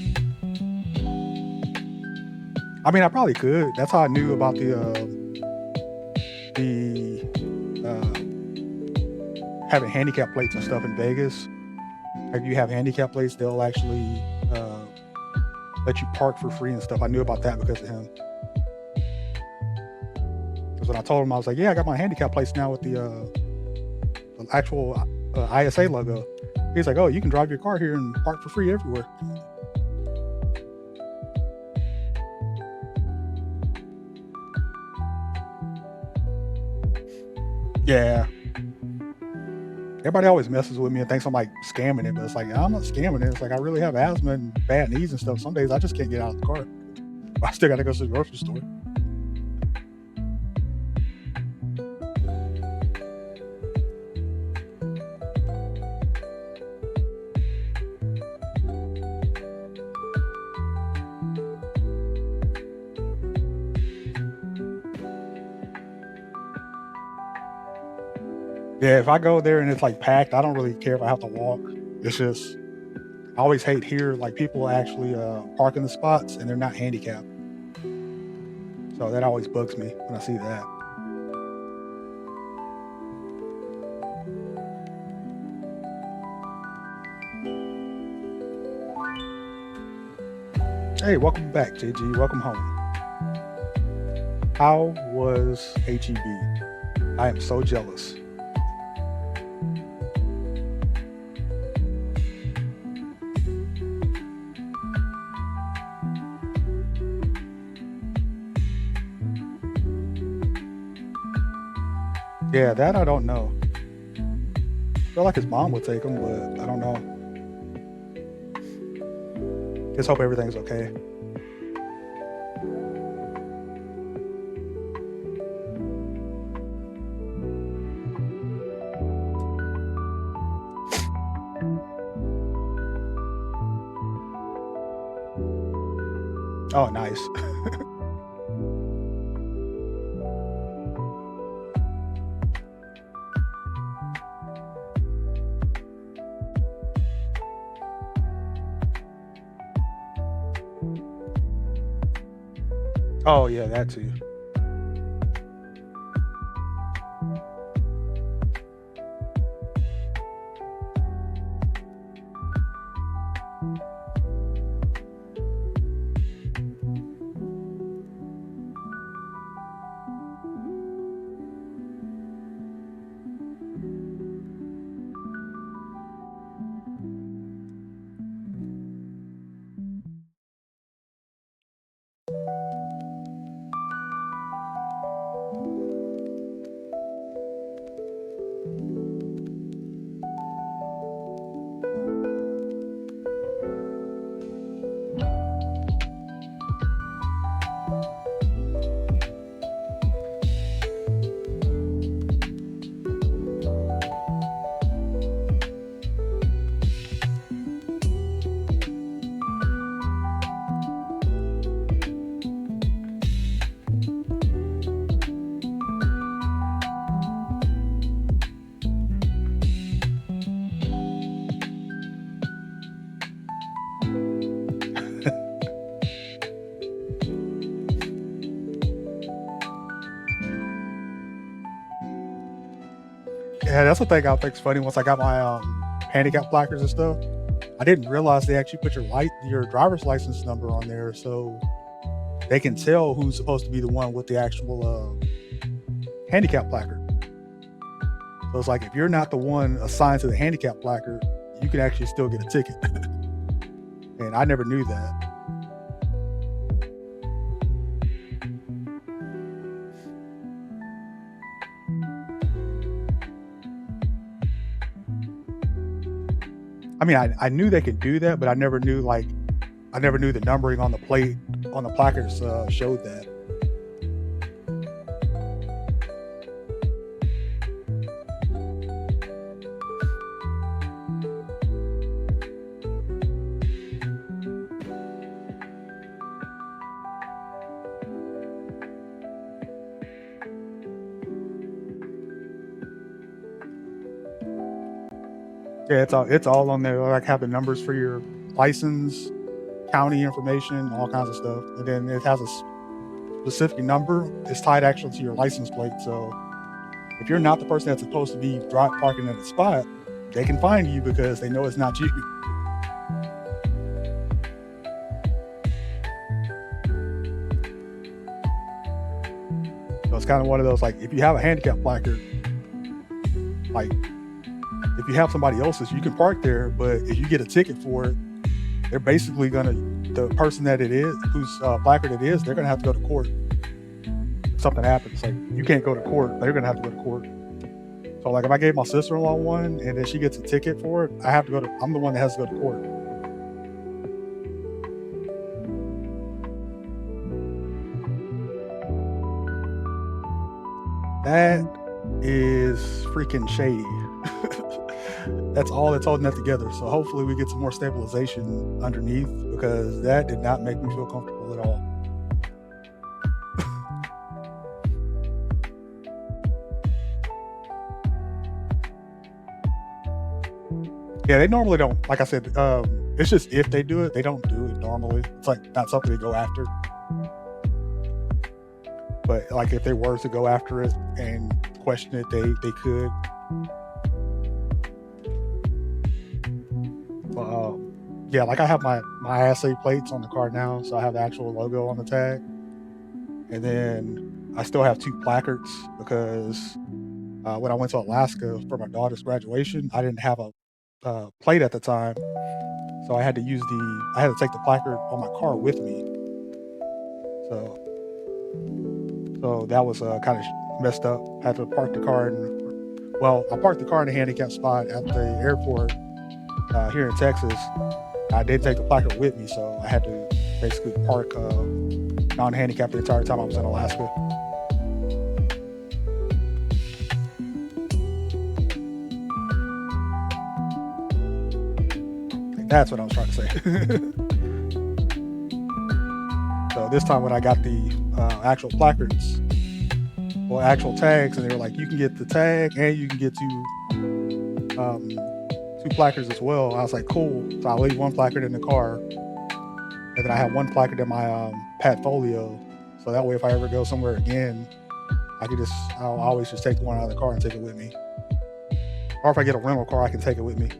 I mean, I probably could. That's how I knew about the having handicap plates and stuff in Vegas. If you have handicap plates, they'll actually let you park for free and stuff. I knew about that because of him. Because when I told him, I was like, "Yeah, I got my handicap plates now with the actual ISA logo." He's like, "Oh, you can drive your car here and park for free everywhere." Yeah. Everybody always messes with me and thinks I'm like scamming it, but it's like I'm not scamming it. It's like I really have asthma and bad knees and stuff. Some days I just can't get out of the car. I still got to go to the grocery store. Yeah, if I go there and it's like packed, I don't really care if I have to walk. It's just I always hate here like people actually park in the spots and they're not handicapped. So that always bugs me when I see that. Hey, welcome back, JG. Welcome home. How was HEB? I am so jealous. Yeah, that I don't know. I feel like his mom would take him, but I don't know. Just hope everything's okay. Oh, nice. Oh, yeah, that too. Yeah, that's the thing I think's funny. Once I got my handicap placards and stuff, I didn't realize they actually put your driver's license number on there, so they can tell who's supposed to be the one with the actual handicap placard. So it's like if you're not the one assigned to the handicap placard, you can actually still get a ticket. And I never knew that. I mean, I knew they could do that, but I never knew the numbering on the plate on the placards showed that. Yeah, it's all on there. Like have the numbers for your license, county information, all kinds of stuff, and then it has a specific number. It's tied actually to your license plate. So if you're not the person that's supposed to be parking at the spot, they can find you because they know it's not you. So it's kind of one of those like if you have a handicap placard, like if you have somebody else's, you can park there, but if you get a ticket for it, they're basically the person that it is, whose placard it is, they're gonna have to go to court. If something happens, like you can't go to court, they're gonna have to go to court. So like if I gave my sister-in-law one and then she gets a ticket for it, I'm the one that has to go to court. That is freaking shady. That's all that's holding that together. So hopefully we get some more stabilization underneath because that did not make me feel comfortable at all. Yeah, they normally don't. Like I said, it's just if they do it, they don't do it normally. It's like not something they go after. But like if they were to go after it and question it, they could. But yeah, like I have my ISA plates on the car now, so I have the actual logo on the tag, and then I still have 2 placards because when I went to Alaska for my daughter's graduation, I didn't have a plate at the time, so I had to take the placard on my car with me. So that was kind of messed up. I had to park the car I parked the car in a handicap spot at the airport here in Texas. I did take the placard with me, so I had to basically park non-handicapped the entire time I was in Alaska. That's what I was trying to say. So this time when I got the actual placards or actual tags, and they were like, you can get the tag and you can get 2 placards as well. I was like, cool. So I'll leave 1 placard in the car, and then I have 1 placard in my Patfolio. So that way, if I ever go somewhere again, I'll always just take the one out of the car and take it with me. Or if I get a rental car, I can take it with me.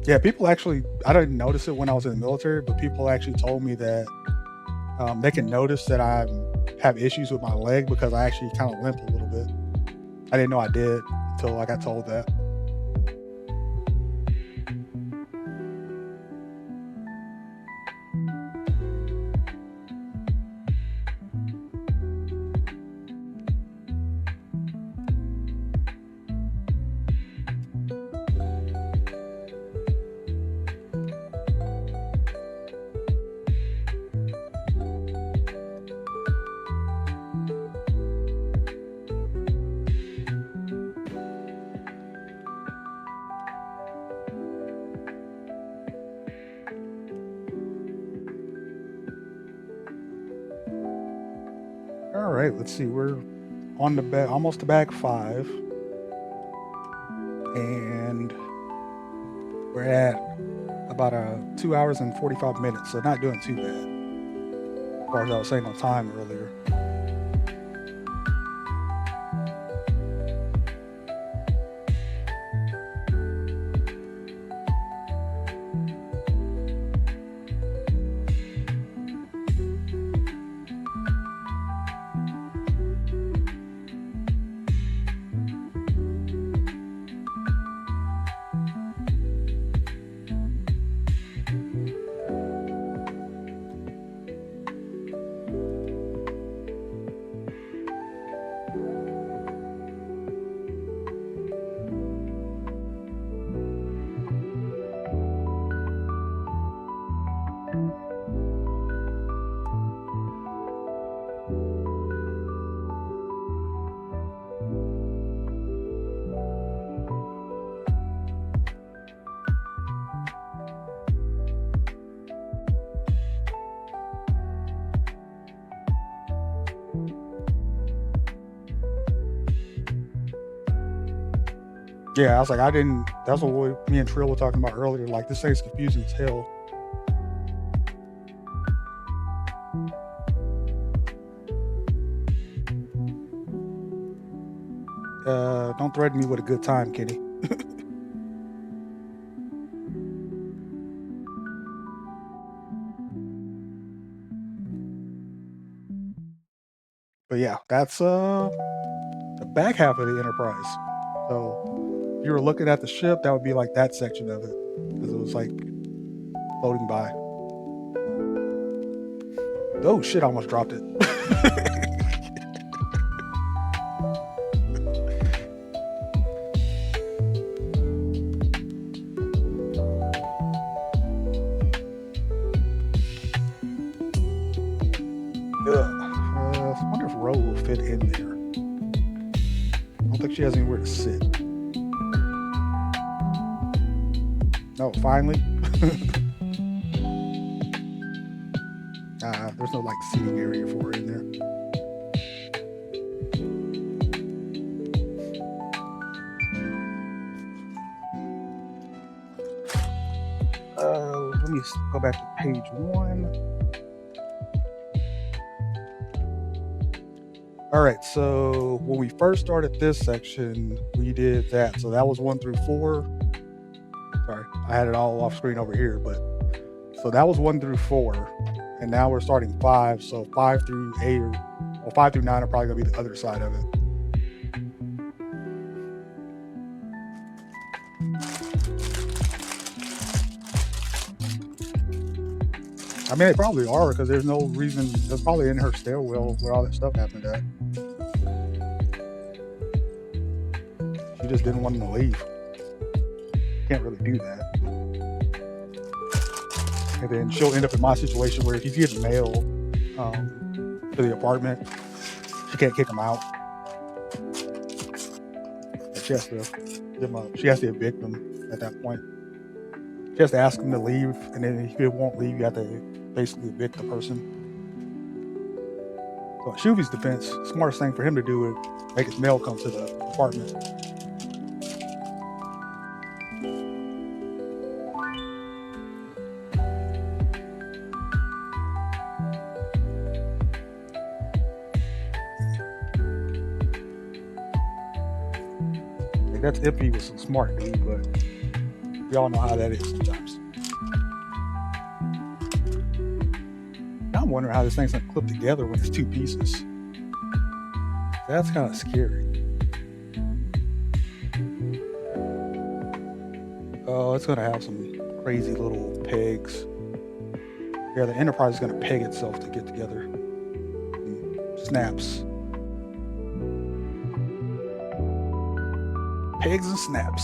Yeah, people actually, I didn't notice it when I was in the military, but people actually told me that they can notice that I have issues with my leg because I actually kind of limp a little bit. I didn't know I did until I got told that. All right, let's see. We're on the almost to bag 5, and we're at about 2 hours and 45 minutes, so not doing too bad. As far as I was saying on time earlier. Yeah, I was like, I didn't. That's what me and Trill were talking about earlier. Like, this thing's confusing as hell. Don't threaten me with a good time, Kenny. But yeah, that's the back half of the Enterprise. So if you were looking at the ship, that would be like that section of it, because it was like floating by. Oh shit! I almost dropped it. Ugh. I wonder if Ro will fit in there. I don't think she has anywhere to sit. No, finally. There's no like seating area for her in there. Let me go back to page 1. All right, so when we first started this section, we did that. So that was 1 through 4. Sorry, I had it all off screen over here, but so that was 1 through 4, and now we're starting 5. So 5 through 8 or 5 through 9 are probably gonna be the other side of it. I mean, they probably are, because there's no reason. They're probably in her stairwell where all that stuff happened at. She just didn't want him to leave. Can't really do that. And then she'll end up in my situation where if he's getting mail to the apartment, she can't kick him out. She has to evict him at that point. She has to ask him to leave, and then if he won't leave, you have to basically evict the person. So in Shuvi's defense, the smartest thing for him to do would make his mail come to the apartment. Like, that's if he was some smart dude, but y'all know how that is sometimes. Now I'm wondering how this thing's gonna clip together when it's 2 pieces. That's kind of scary. Oh, it's gonna have some crazy little pegs. Yeah, the Enterprise is gonna peg itself to get together. Snaps. Pegs and snaps.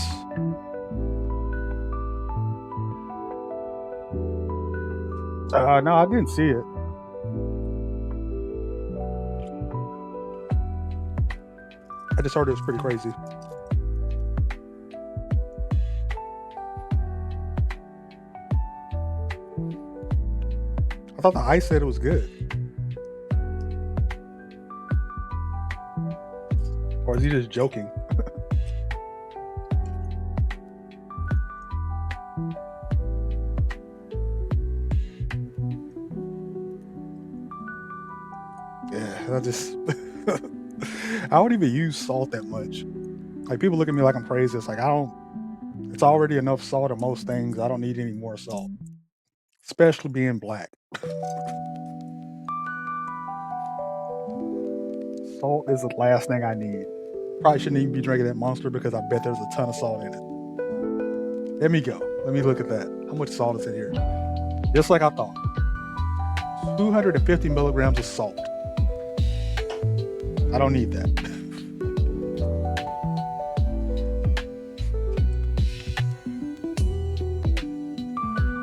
No, I didn't see it. I just heard it was pretty crazy. I thought the ice said it was good. Or is he just joking? Yeah, I don't even use salt that much. Like, people look at me like I'm crazy. It's like, it's already enough salt in most things. I don't need any more salt, especially being black. Salt is the last thing I need. Probably shouldn't even be drinking that Monster, because I bet there's a ton of salt in it. Let me go. Let me look at that. How much salt is in here? Just like I thought. 250 milligrams of salt. I don't need that.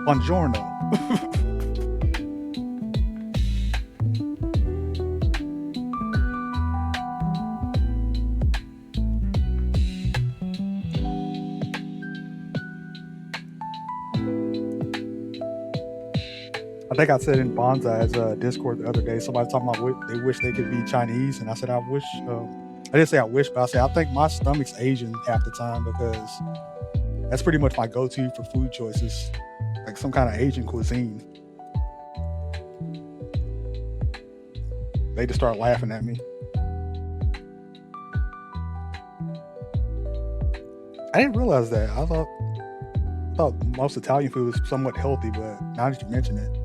Buongiorno. I think I said in Bonsai's Discord the other day, somebody talking about they wish they could be Chinese, and I said I wish I didn't say I wish, but I say I think my stomach's Asian half the time because that's pretty much my go-to for food choices, like some kind of Asian cuisine. They just start laughing at me. I didn't realize that. I thought most Italian food was somewhat healthy, but now that you mention it,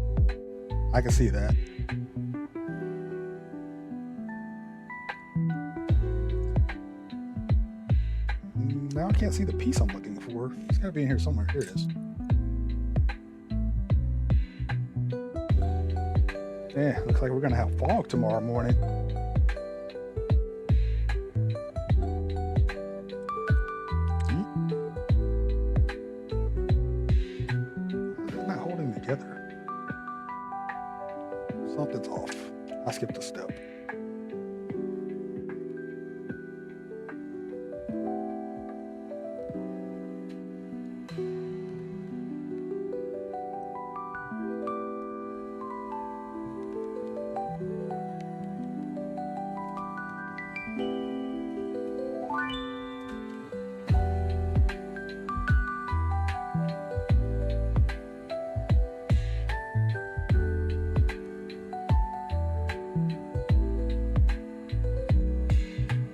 I can see that. Now I can't see the piece I'm looking for. It's got to be in here somewhere. Here it is. Yeah, looks like we're gonna have fog tomorrow morning. It's not holding together. Something's off. I skipped a step.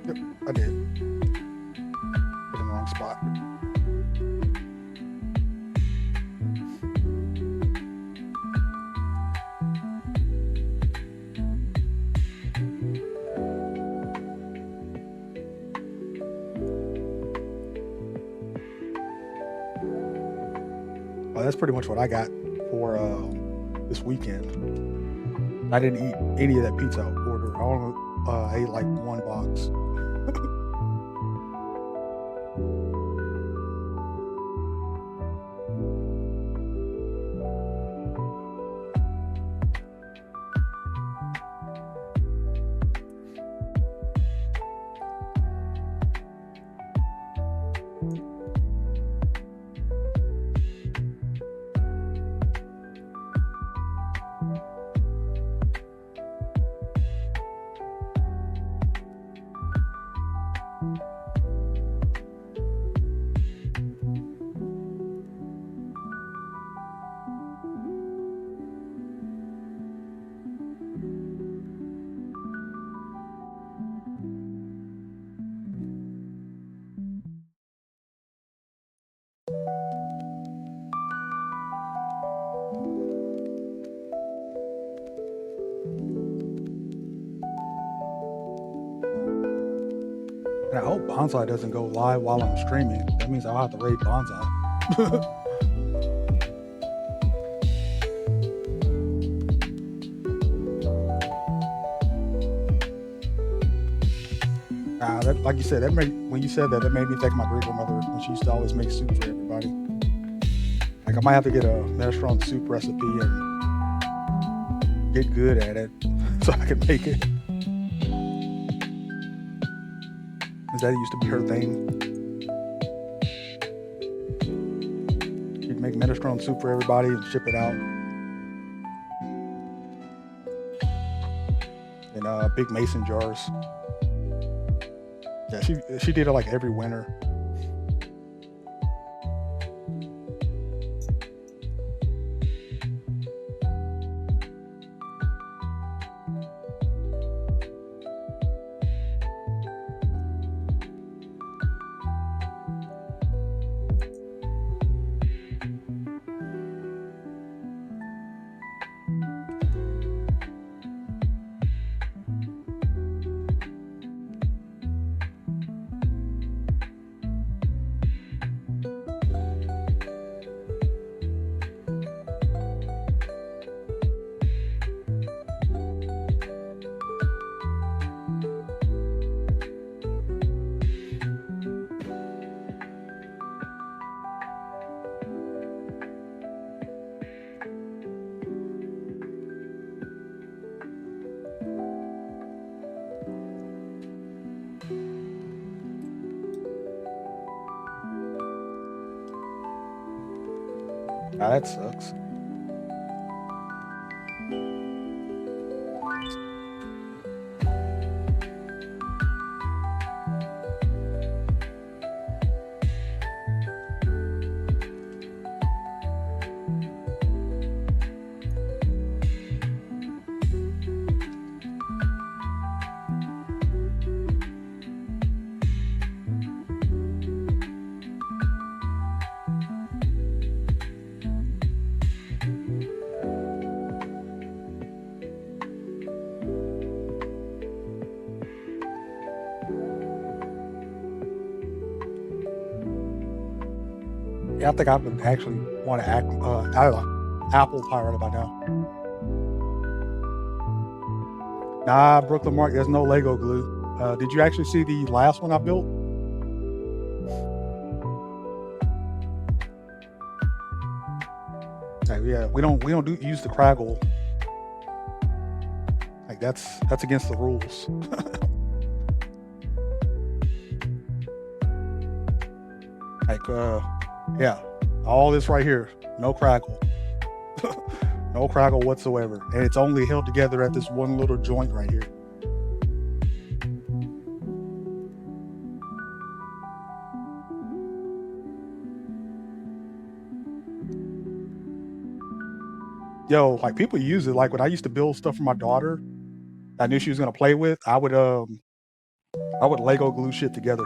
Yep, I did. Put in the wrong spot. Well, that's pretty much what I got for this weekend. I didn't eat any of that pizza I ordered. I only ate like one box. And I hope Bonsai doesn't go live while I'm streaming. That means I'll have to raid Bonsai. Like you said, when you said that, that made me think of my great grandmother when she used to always make soup for everybody. Like I might have to get a minestrone soup recipe and get good at it so I can make it. Because that used to be her thing. She'd make minestrone soup for everybody and ship it out in big mason jars. Yeah, she did it like every winter. Ah, that sucks. Yeah, I think I would actually want to act. I don't know. Apple probably right about now. Nah, Brooklyn Mark. There's no Lego glue. Did you actually see the last one I built? Yeah, we don't use the Craggle. Like that's against the rules. Like yeah, all this right here, no Craggle, no Craggle whatsoever, and it's only held together at this one little joint right here. Yo, like people use it. Like when I used to build stuff for my daughter, I knew she was gonna play with. I would Lego glue shit together.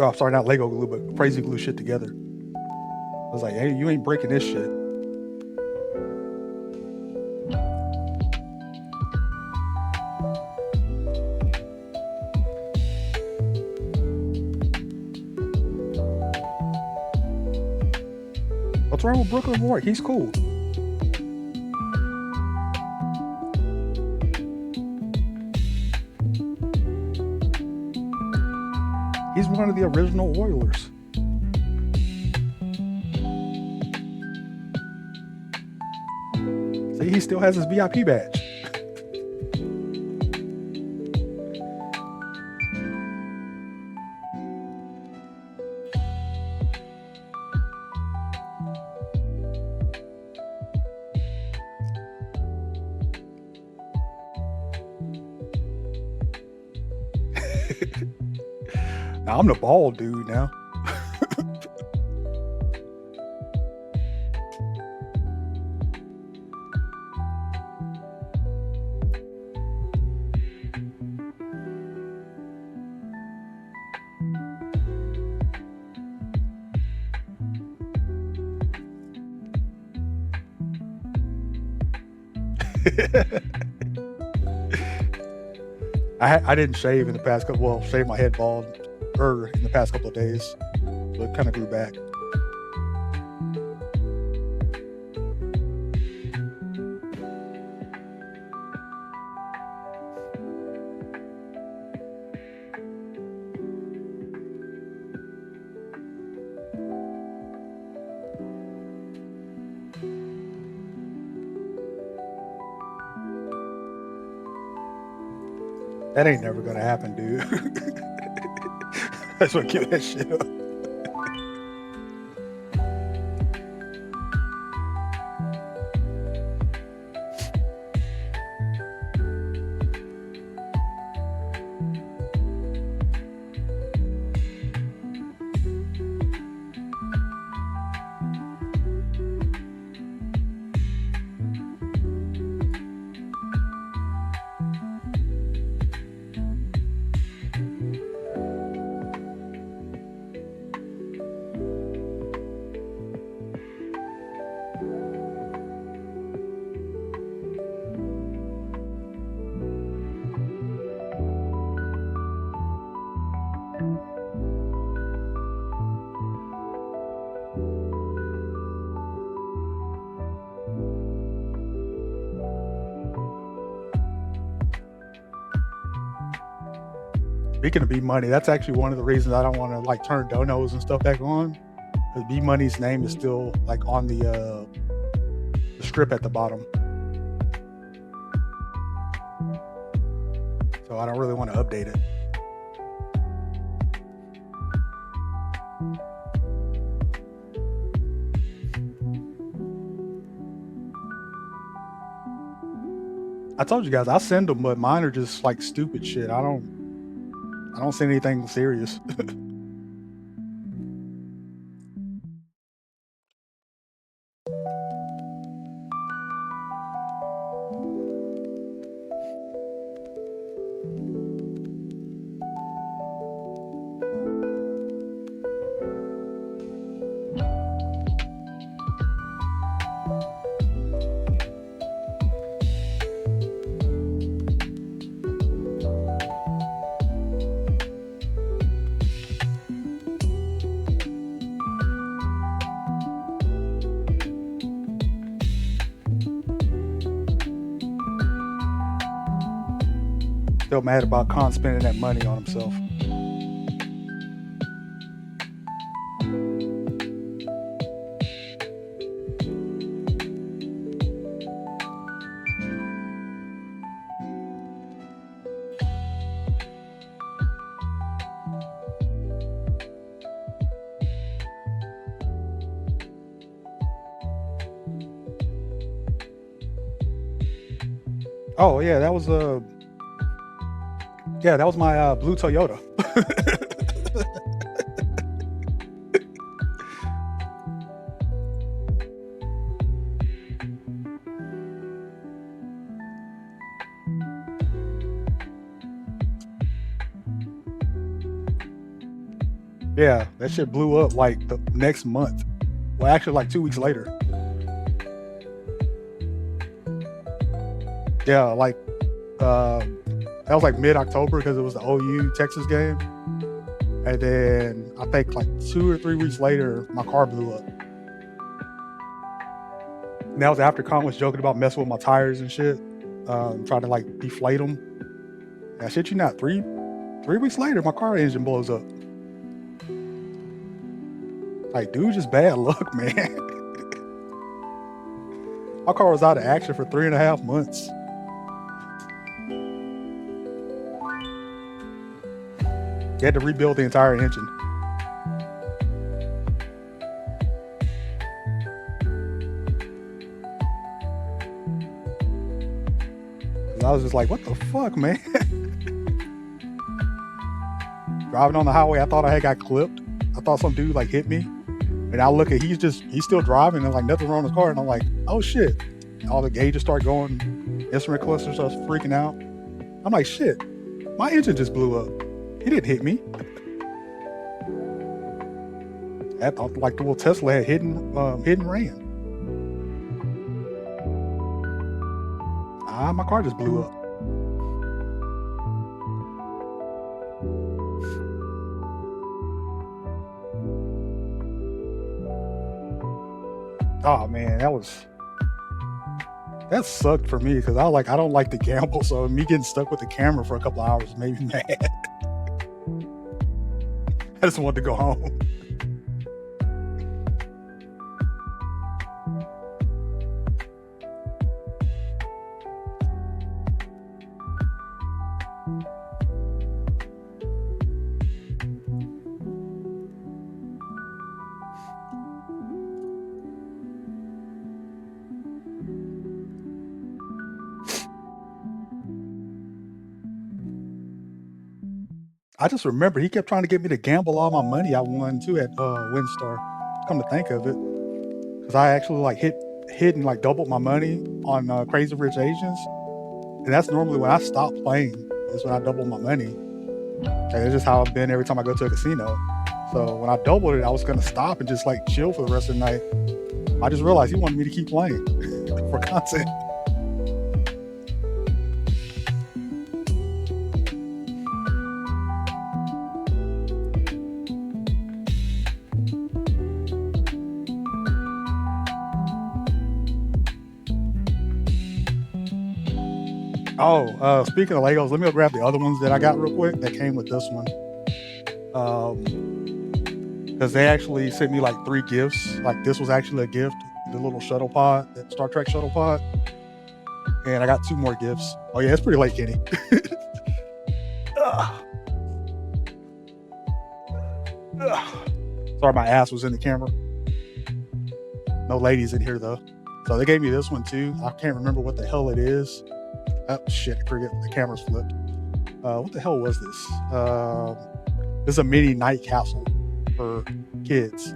Oh, sorry, not Lego glue, but crazy glue shit together. I was like, hey, you ain't breaking this shit. What's wrong with Brooklyn Warwick? He's cool. He's one of the original Oilers. See, he still has his VIP badge. Now, I'm the bald dude now. I didn't shave in the past couple. Well, shave my head bald in the past couple of days, so it kind of grew back. That ain't never gonna happen, dude. That's what give that shit up. Speaking of B Money, that's actually one of the reasons I don't want to like turn donos and stuff back on. Because B Money's name is still like on the strip at the bottom, so I don't really want to update it. I told you guys I send them, but mine are just like stupid shit. I don't send anything serious. still mad about Khan spending that money on himself. Oh yeah, that was my blue Toyota. Yeah, that shit blew up like the next month. Well, actually, like 2 weeks later. Yeah, like that was like mid-October because it was the OU Texas game, and then I think like 2 or 3 weeks later, my car blew up. And that was after Con was joking about messing with my tires and shit, trying to like deflate them. And I shit you not, 3 weeks later, my car engine blows up. Like, dude, just bad luck, man. My car was out of action for 3.5 months. You had to rebuild the entire engine. And I was just like, what the fuck, man? Driving on the highway, I thought I had got clipped. I thought some dude like hit me. And I look at he's still driving and like nothing wrong with his car. And I'm like, oh shit. And all the gauges start going, instrument cluster starts freaking out. I'm like, shit, my engine just blew up. He didn't hit me. I thought like the little Tesla had hit and ran. My car just blew up. Oh man, that sucked for me because I don't like to gamble, so me getting stuck with the camera for a couple hours made me mad. I just wanted to go home. I just remember he kept trying to get me to gamble all my money I won too at WinStar. Come to think of it, because I actually like hit and like doubled my money on Crazy Rich Asians, and that's normally when I stop playing. Is when I double my money. And it's just how I've been every time I go to a casino. So when I doubled it, I was gonna stop and just like chill for the rest of the night. I just realized he wanted me to keep playing for content. Oh, speaking of Legos, let me go grab the other ones that I got real quick that came with this one. Because they actually sent me like 3 gifts. Like this was actually a gift, the little shuttle pod, that Star Trek shuttle pod. And I got 2 more gifts. Oh yeah, it's pretty late, Kenny. Sorry, my ass was in the camera. No ladies in here though. So they gave me this one too. I can't remember what the hell it is. Oh shit, I forget, the camera's flipped. What the hell was this? This is a mini night capsule for kids.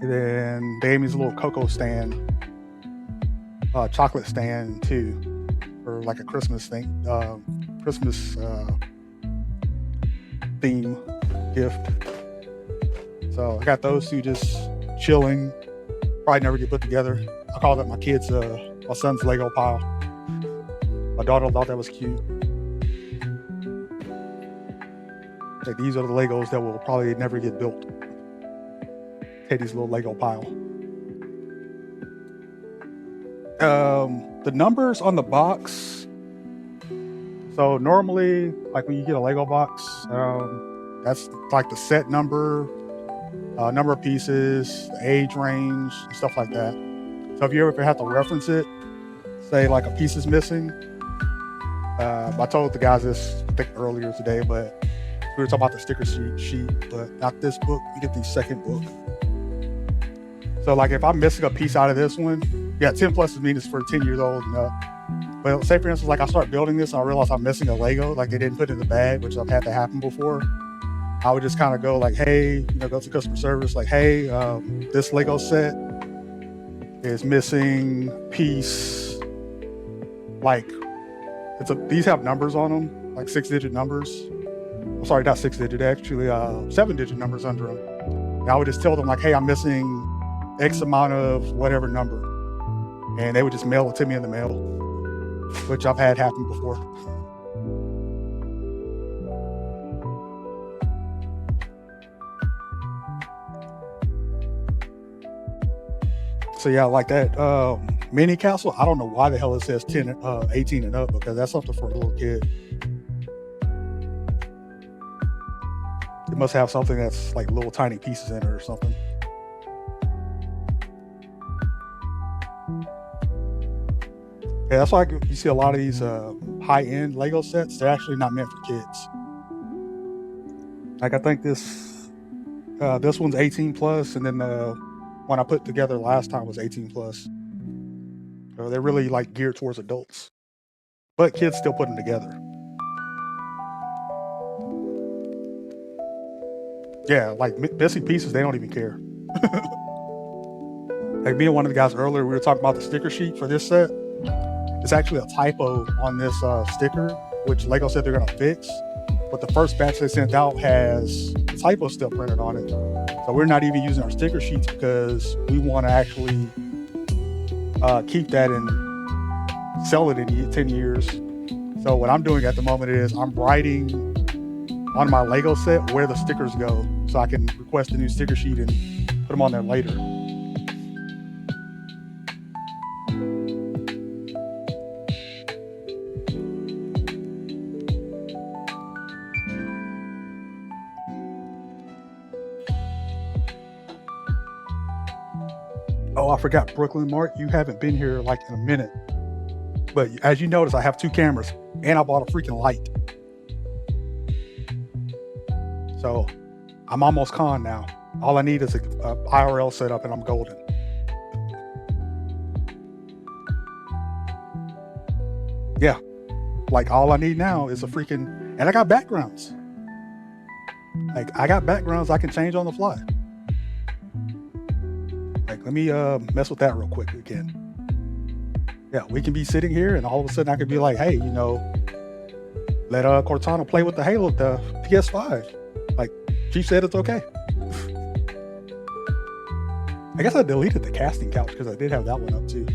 And then they gave me this little cocoa stand, chocolate stand too, for like a Christmas thing, Christmas theme gift. So I got those 2 just chilling. Probably never get put together. I call that my son's Lego pile. My daughter thought that was cute. Like, these are the Legos that will probably never get built. Teddy's little Lego pile. The numbers on the box So normally, like when you get a Lego box, that's like the set number, number of pieces, the age range, and stuff like that. So if you ever have to reference it, say like a piece is missing. I told the guys this I think earlier today, but we were talking about the sticker sheet, but not this book. You get the second book. So like if I'm missing a piece out of this one, yeah, 10 plus is mean it's for 10 years old and up. But say for instance, like I start building this, and I realize I'm missing a Lego, like they didn't put it in the bag, which I've had to happen before. I would just kind of go like, hey, go to customer service, like, hey, this Lego set is missing piece, like these have numbers on them, like 6-digit numbers. I'm sorry, not 6-digit, actually 7-digit numbers under them. And I would just tell them like, hey, I'm missing X amount of whatever number, and they would just mail it to me in the mail, which I've had happen before. So yeah, like that mini castle, I don't know why the hell it says 18 and up, because that's something for a little kid. It must have something that's like little tiny pieces in it or something. Yeah, that's why you see a lot of these high-end Lego sets. They're actually not meant for kids. Like I think this one's 18 plus, and then the one I put together last time was 18 plus. So they're really like geared towards adults, but kids still put them together. Yeah, like missing pieces, they don't even care. Like me and one of the guys earlier, we were talking about the sticker sheet for this set. It's actually a typo on this sticker, which Lego said they're gonna fix. But the first batch they sent out has the typo still printed on it. So we're not even using our sticker sheets because we want to actually keep that and sell it in 10 years. So what I'm doing at the moment is I'm writing on my Lego set where the stickers go, so I can request a new sticker sheet and put them on there later. Oh, I forgot, Brooklyn Mark, you haven't been here like in a minute. But as you notice, I have 2 cameras and I bought a freaking light. So I'm almost con now. All I need is a IRL setup and I'm golden. Yeah, like all I need now is a freaking, and I got backgrounds. Like I got backgrounds I can change on the fly. Like, let me mess with that real quick again. Yeah, we can be sitting here and all of a sudden I could be like, hey, let Cortana play with the Halo, the PS5. Like, Chief said it's okay. I guess I deleted the casting couch because I did have that one up too.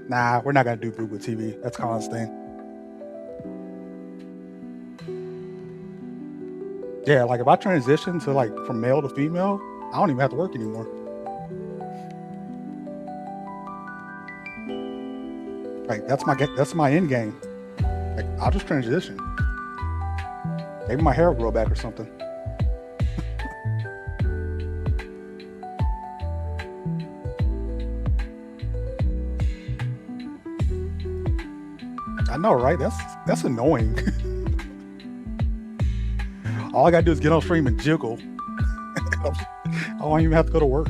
Nah, we're not gonna do Booba TV. That's Khan's thing. Yeah, like if I transition to like from male to female, I don't even have to work anymore. Like that's my end game. Like I'll just transition. Maybe my hair will grow back or something. I know, right? That's annoying. All I gotta do is get on stream and jiggle. I don't even have to go to work.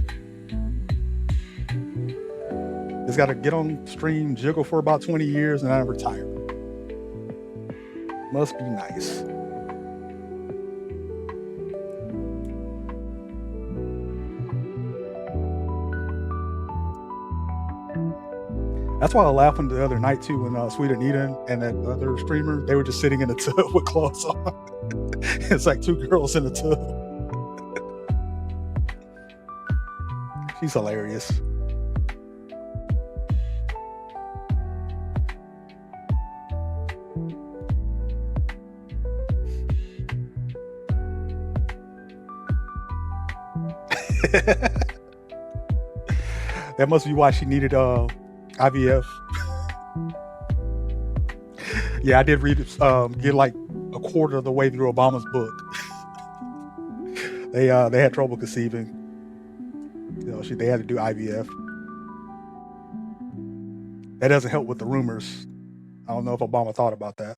Just gotta get on stream, jiggle for about 20 years, and then I retire. Must be nice. That's why I laughed the other night too when Sweet Anita and that other streamer, they were just sitting in a tub with clothes on. It's like 2 girls in a tub. She's hilarious. That must be why she needed IVF. Yeah, I did read get like a quarter of the way through Obama's book. They had trouble conceiving. They had to do IVF. That doesn't help with the rumors. I don't know if Obama thought about that.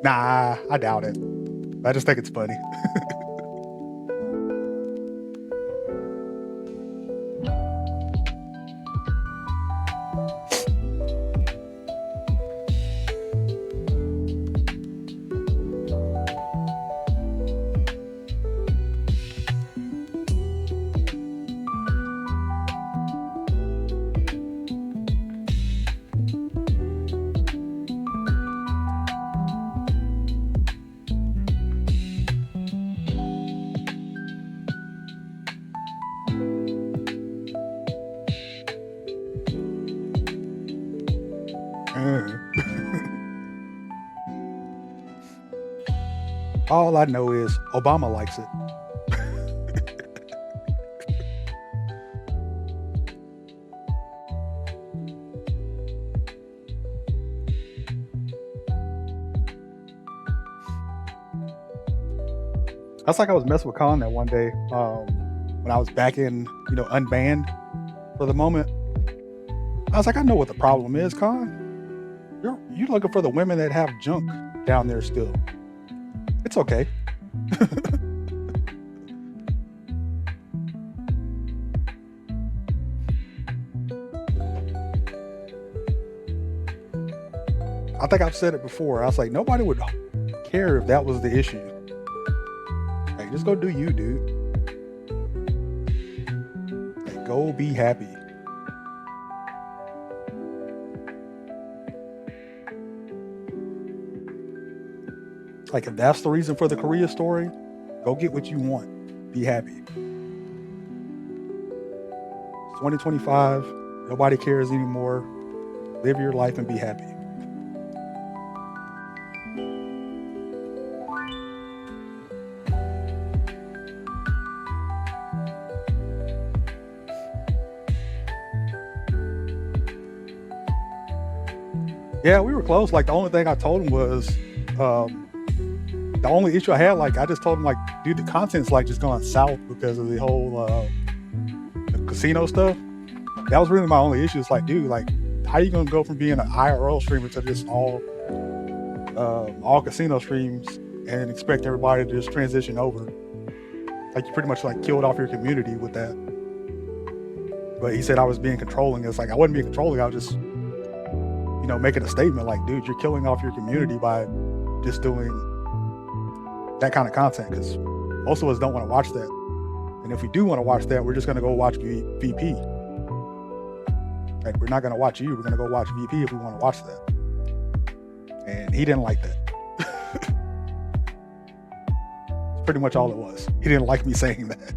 Nah, I doubt it. I just think it's funny. All I know is Obama likes it. That's like I was messing with Khan that one day when I was back in, unbanned for the moment. I was like, I know what the problem is, Khan. You're looking for the women that have junk down there still. It's okay. I think I've said it before. I was like, nobody would care if that was the issue. Like, just go do you, dude. Like, go be happy. Like, if that's the reason for the Korea story, go get what you want. Be happy. It's 2025. Nobody cares anymore. Live your life and be happy. Yeah, we were close. Like, the only thing I told him was, the only issue I had, like, I just told him, like, dude, the content's like just going south because of the whole the casino stuff. That was really my only issue. It's like, dude, like, how are you gonna go from being an IRL streamer to just all casino streams and expect everybody to just transition over? Like, you pretty much like killed off your community with that. But he said I was being controlling. It's like, I wasn't being controlling. I was just, making a statement like, dude, you're killing off your community by just doing that kind of content, because most of us don't want to watch that. And if we do want to watch that, we're just going to go watch VP. Like, we're not going to watch you. We're going to go watch VP if we want to watch that. And he didn't like that. It's pretty much all it was. He didn't like me saying that.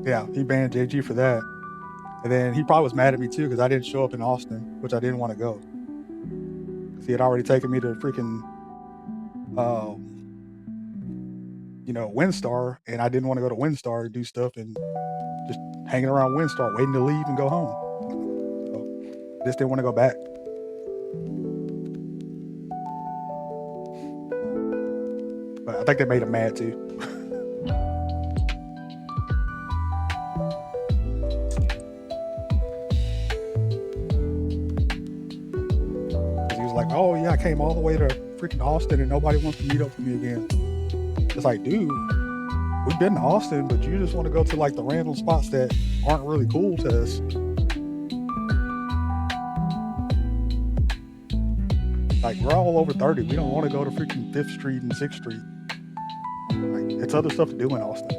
Yeah, he banned JG for that. And then he probably was mad at me too because I didn't show up in Austin, which I didn't want to go. He had already taken me to freaking, WinStar, and I didn't want to go to WinStar and do stuff and just hanging around WinStar, waiting to leave and go home. So I just didn't want to go back. But I think they made him mad too. Like, oh yeah, I came all the way to freaking Austin and nobody wants to meet up with me again. It's like, dude, we've been to Austin, but you just want to go to like the random spots that aren't really cool to us. Like, we're all over 30. We don't want to go to freaking 5th Street and 6th Street. Like, it's other stuff to do in Austin.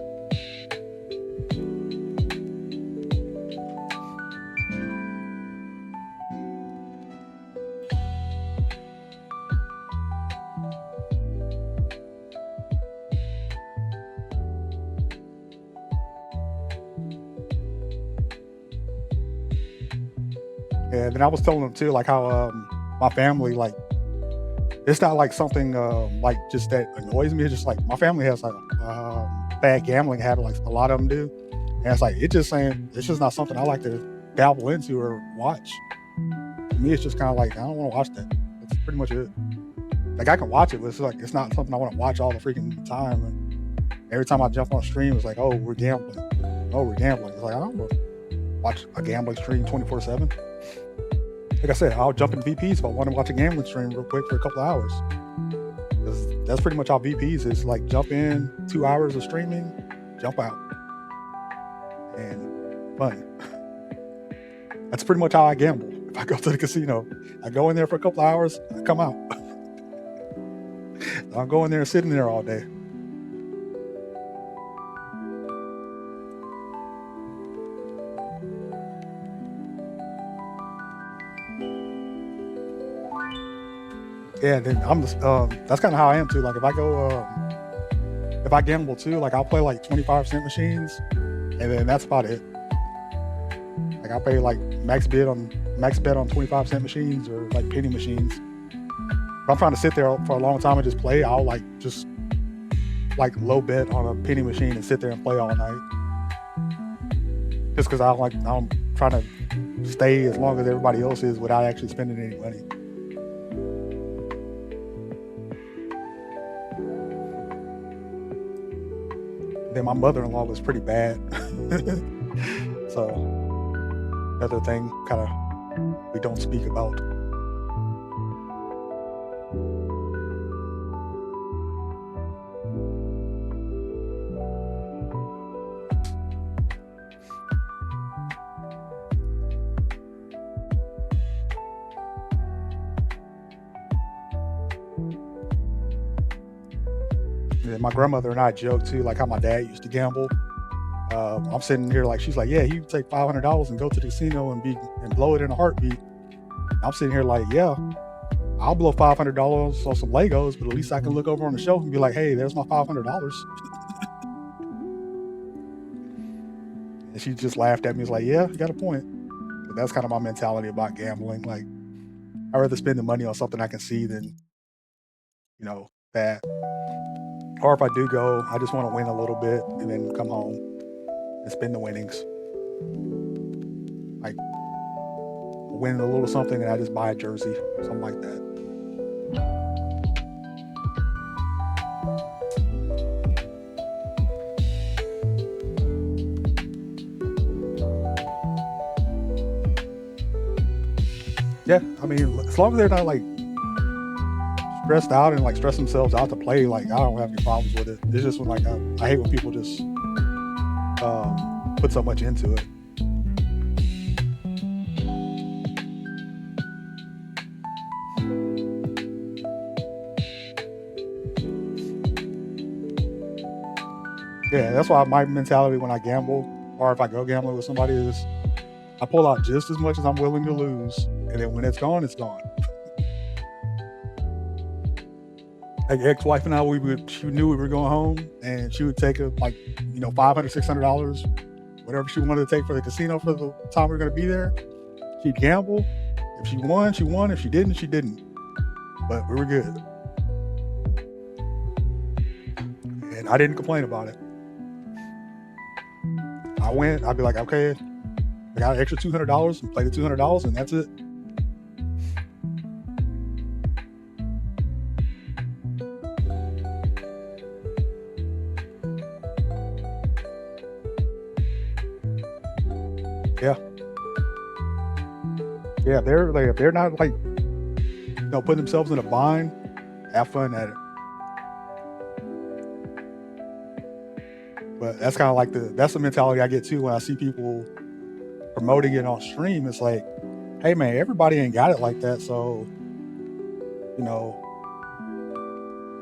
And then I was telling them too, like how my family, like, it's not like something like just that annoys me. It's just like my family has like bad gambling habit, like a lot of them do. And it's like it's just not something I like to dabble into or watch. To me, it's just kind of like I don't want to watch that. That's pretty much it. Like I can watch it, but it's like it's not something I want to watch all the freaking time. And every time I jump on a stream, it's like, oh, we're gambling. Oh, we're gambling. It's like I don't want to watch a gambling stream 24/7. Like I said, I'll jump in VPs if I want to watch a gambling stream real quick for a couple of hours. That's pretty much how VPs is. Like jump in 2 hours of streaming, jump out, and fun. That's pretty much how I gamble. If I go to the casino, I go in there for a couple of hours, I come out. I'm going there and sitting there all day. Yeah, then I'm just that's kind of how I am too. Like if I gamble too, like I'll play like 25-cent machines, and then that's about it. Like I'll pay like max bet on 25-cent machines or like penny machines. If I'm trying to sit there for a long time and just play, I'll like just like low bet on a penny machine and sit there and play all night. Just because I'm trying to stay as long as everybody else is without actually spending any money. Then my mother-in-law was pretty bad. So another thing kind of we don't speak about. And my grandmother and I joke too, like how my dad used to gamble. I'm sitting here like she's like, yeah, he would take $500 and go to the casino and blow it in a heartbeat. I'm sitting here like, yeah, I'll blow $500 on some Legos, but at least I can look over on the shelf and be like, hey, there's my $500. And she just laughed at me. It's like, yeah, you got a point. But that's kind of my mentality about gambling. Like, I'd rather spend the money on something I can see than, that. Or if I do go, I just want to win a little bit and then come home and spend the winnings. Like, win a little something and I just buy a jersey, something like that. Yeah, I mean, as long as they're not like stressed out and like stress themselves out to play, like I don't have any problems with it. It's just when like I hate when people just put so much into it. Yeah, that's why my mentality when I gamble or if I go gambling with somebody is I pull out just as much as I'm willing to lose, and then when it's gone, it's gone. Like ex-wife and I, she knew we were going home, and she would take like $500, $600, whatever she wanted to take for the casino for the time we were going to be there. She'd gamble. If she won, she won. If she didn't, she didn't. But we were good, and I didn't complain about it. I went. I'd be like, okay, I got an extra $200 and play the $200, and that's it. Yeah, if they're not like putting themselves in a bind, have fun at it. But that's kind of like that's the mentality I get too when I see people promoting it on stream. It's like, hey man, everybody ain't got it like that. So,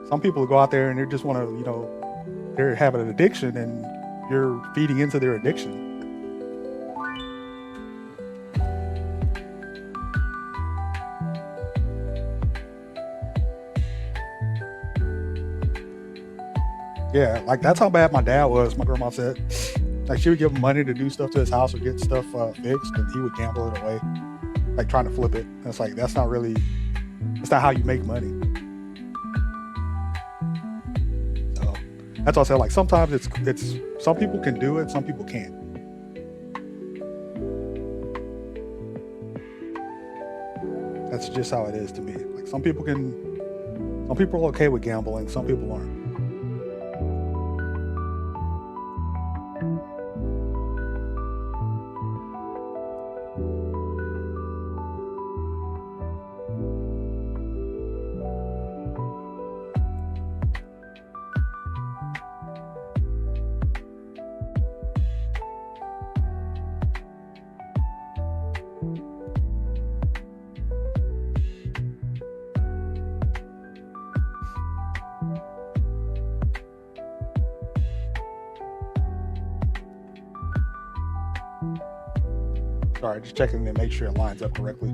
some people go out there and they just want to, they're having an addiction and you're feeding into their addiction. Yeah, like that's how bad my dad was. My grandma said, like she would give him money to do stuff to his house or get stuff fixed, and he would gamble it away. like trying to flip it. And it's like that's not really, it's not how you make money. So that's why I said, like, sometimes it's some people can do it, some people can't. That's just how it is to me. Like some people are okay with gambling, some people aren't. Sorry, just checking to make sure it lines up correctly.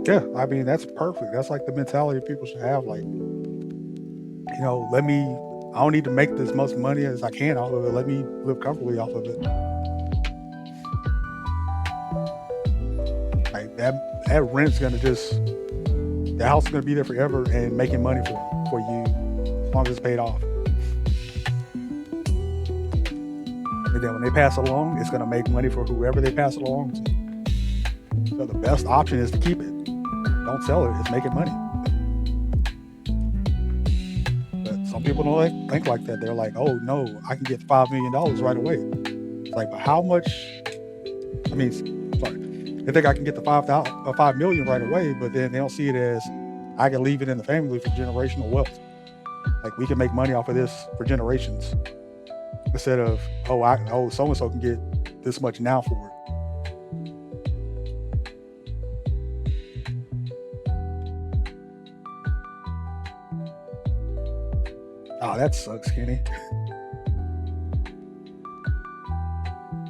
Yeah, I mean that's perfect. That's like the mentality people should have. Like, let me. I don't need to make as much money as I can off of it. Let me live comfortably off of it. Like that rent's gonna just the house is gonna be there forever and making money for you as long as it's paid off. And then when they pass it along, it's gonna make money for whoever they pass it along to. So the best option is to keep it. Don't sell it. It's making money. But some people don't think like that. They're like, oh no, I can get $5 million right away. It's like, but how much? I mean, sorry. They think I can get the 5 million right away, but then they don't see it as I can leave it in the family for generational wealth. Like we can make money off of this for generations instead of so and so can get this much now for it. Oh, that sucks, Kenny.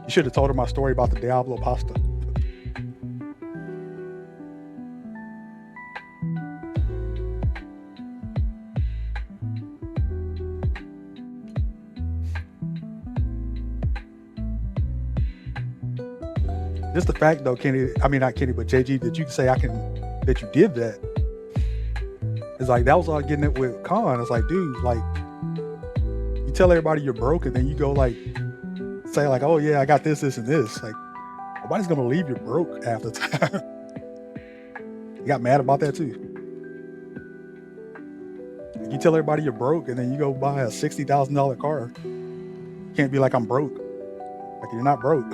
You should have told her my story about the Diablo pasta. Just the fact though, Kenny, I mean not Kenny, but JG, that you can say that you did that. It's like that was all getting it with Khan. It's like, dude, like you tell everybody you're broke and then you go like say like, oh yeah, I got this, and this. Like nobody's gonna believe you're broke half the time. You got mad about that too. You tell everybody you're broke and then you go buy a $60,000 car. You can't be like I'm broke. Like you're not broke.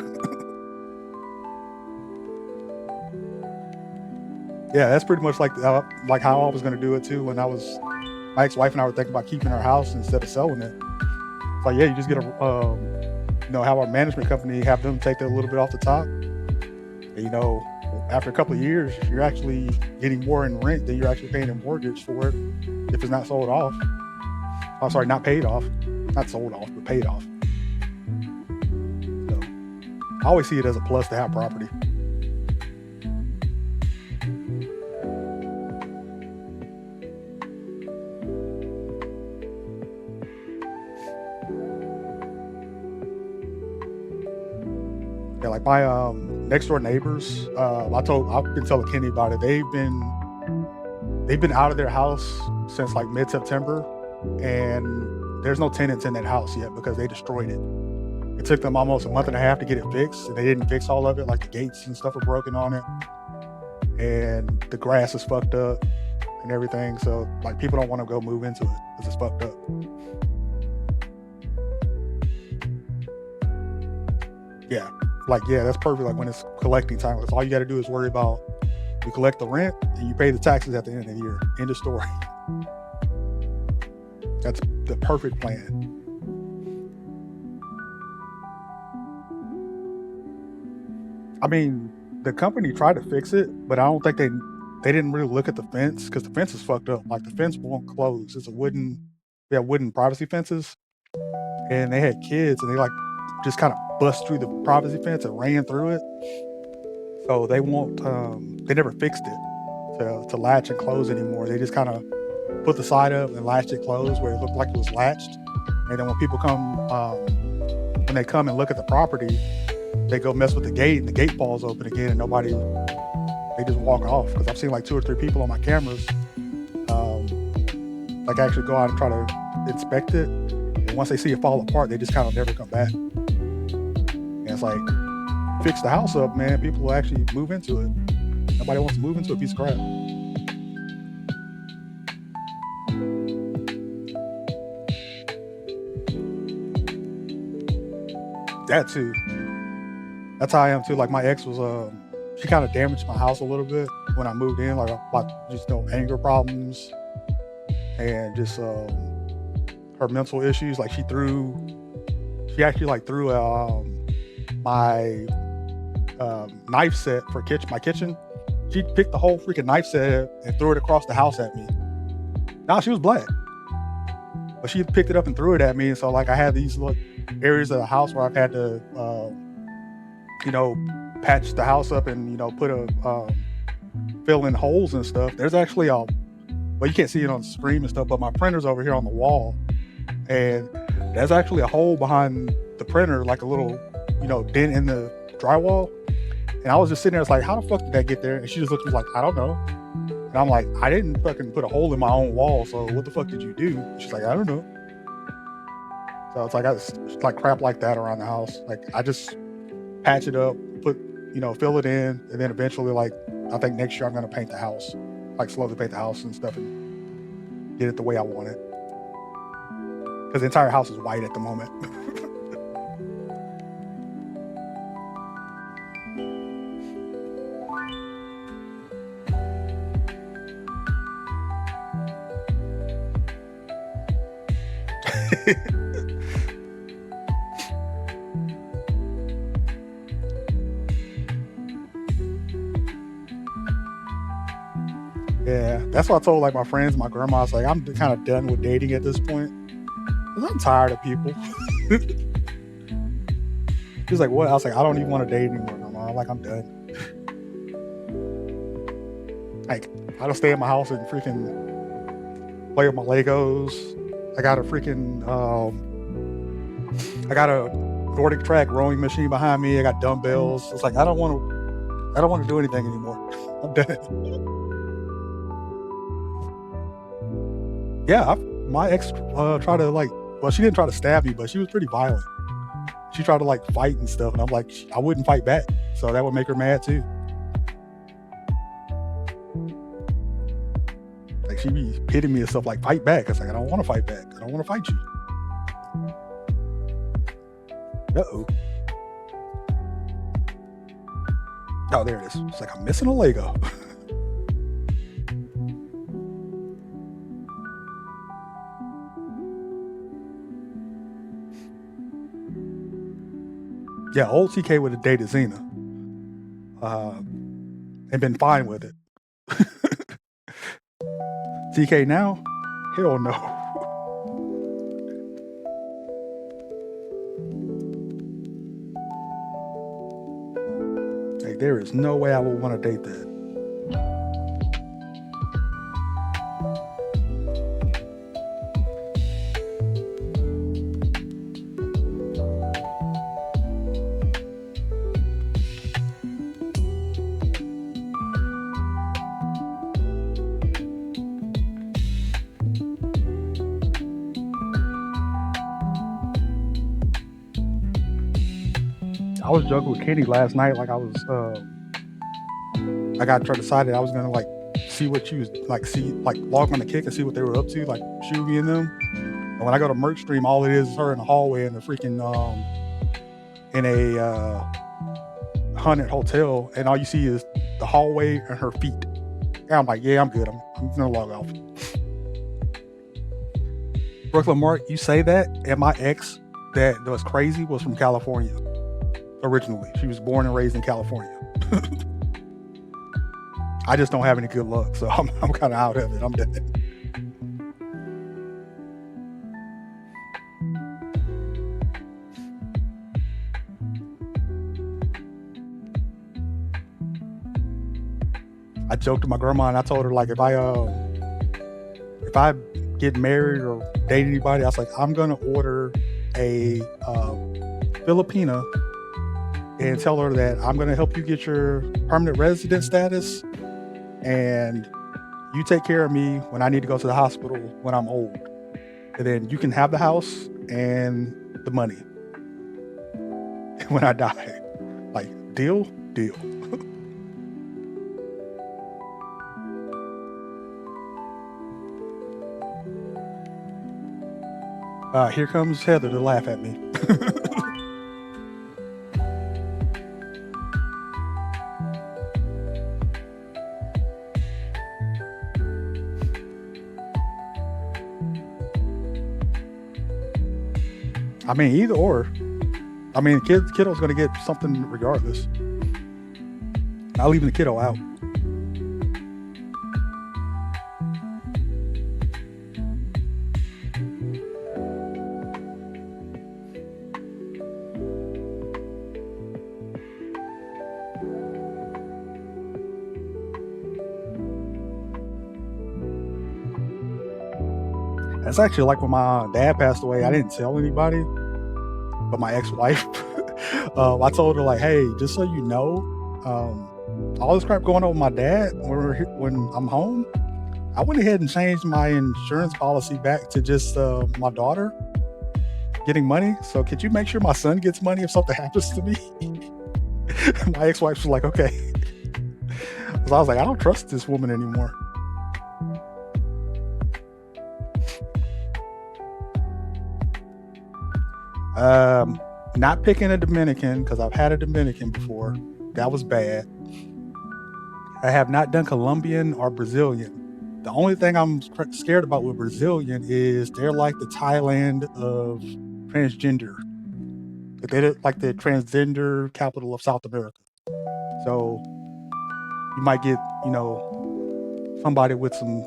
Yeah, that's pretty much like how I was gonna do it too. When my ex-wife and I were thinking about keeping our house instead of selling it. It's like, yeah, you just get have our management company, have them take a little bit off the top. And, after a couple of years, you're actually getting more in rent than you're actually paying a mortgage for it if it's not sold off. Oh, sorry, not paid off. Not sold off, but paid off. So I always see it as a plus to have property. Yeah, like my next door neighbors, I've been telling Kenny about it. They've been out of their house since like mid-September, and there's no tenants in that house yet because they destroyed it. It took them almost a month and a half to get it fixed, and they didn't fix all of it. Like the gates and stuff are broken on it, and the grass is fucked up and everything. So like people don't want to go move into it because it's fucked up. Yeah, that's perfect. Like when it's collecting time, that's all you got to do is worry about. You collect the rent and you pay the taxes at the end of the year. End of story. That's the perfect plan. I mean, the company tried to fix it, but I don't think they didn't really look at the fence because the fence is fucked up. Like the fence won't close. It's we have wooden privacy fences, and they had kids and they like just kind of bust through the privacy fence and ran through it. So they won't. They never fixed it to latch and close anymore. They just kind of put the side up and latched it closed where it looked like it was latched. And then when people come, when they come and look at the property, they go mess with the gate and the gate falls open again and nobody, they just walk off. Because I've seen like 2 or 3 people on my cameras, like actually go out and try to inspect it. And once they see it fall apart, they just kind of never come back. And it's like, fix the house up, man. People will actually move into it. Nobody wants to move into a piece of crap. That too. That's how I am too. Like my ex was, she kind of damaged my house a little bit when I moved in. Like just anger problems and just her mental issues. Like she actually like threw my knife set for my kitchen. She picked the whole freaking knife set and threw it across the house at me. Now she was black, but she picked it up and threw it at me. And so like I had these areas of the house where I've had to, patch the house up and put fill in holes and stuff. There's actually well, you can't see it on the screen and stuff, but my printer's over here on the wall, and there's actually a hole behind the printer, like a little dent in the drywall. And I was just sitting there, it's like, how the fuck did that get there? And she just looked at me like, I don't know. And I'm like, I didn't fucking put a hole in my own wall, so what the fuck did you do? And she's like, I don't know. So it's like, it's like crap like that around the house. Like I just patch it up, fill it in, and then eventually, like, I think next year I'm gonna paint the house, like slowly paint the house and stuff and get it the way I want it. Because the entire house is white at the moment. Yeah, that's what I told like my friends, my grandma. I was like, I'm kind of done with dating at this point. 'Cause I'm tired of people. She's like, what? I was like, I don't even want to date anymore, grandma. Like, I'm done. Like, I don't stay in my house and freaking play with my Legos. I got a freaking, I got a Nordic track rowing machine behind me. I got dumbbells. It's like, I don't want to do anything anymore. I'm done. Yeah, my ex tried to well, she didn't try to stab me, but she was pretty violent. She tried to like fight and stuff, and I'm like, I wouldn't fight back, so that would make her mad too. Like she'd be hitting me and stuff like, fight back. It's like, I don't want to fight back. I don't want to fight you. Uh-oh. Oh, there it is. It's like, I'm missing a Lego. Yeah, old TK would have dated Xena. And been fine with it. TK now? Hell no. Like, there is no way I would want to date that. I was joking with Kenny last night, like I got decided I was gonna like see what she was like, log on the Kick and see what they were up to, like Shuby and them. And when I go to Merch Stream, all it is her in the hallway in a freaking in a haunted hotel, and all you see is the hallway and her feet. And I'm like, yeah, I'm good. I'm gonna log off. Brooklyn Mark, you say that, and my ex that was crazy was from California. Originally, she was born and raised in California. I just don't have any good luck, so I'm kind of out of it. I'm dead. I joked to my grandma and I told her like if I get married or date anybody, I was like, I'm gonna order a Filipina and tell her that I'm gonna help you get your permanent resident status, and you take care of me when I need to go to the hospital when I'm old, and then you can have the house and the money when I die. Like, deal, deal. Here comes Heather to laugh at me. I mean, either or. I mean, kiddo's gonna get something regardless. Not leaving the kiddo out. That's actually like when my dad passed away. I didn't tell anybody, but my ex-wife. I told her like, "Hey, just so you know, all this crap going on with my dad when I'm home, I went ahead and changed my insurance policy back to just my daughter getting money. So could you make sure my son gets money if something happens to me?" My ex-wife was like, "Okay." So I was like, I don't trust this woman anymore. Not picking a Dominican because I've had a Dominican before. That was bad. I have not done Colombian or Brazilian. The only thing I'm scared about with Brazilian is they're like the Thailand of transgender. They're like the transgender capital of South America. So you might get, somebody with some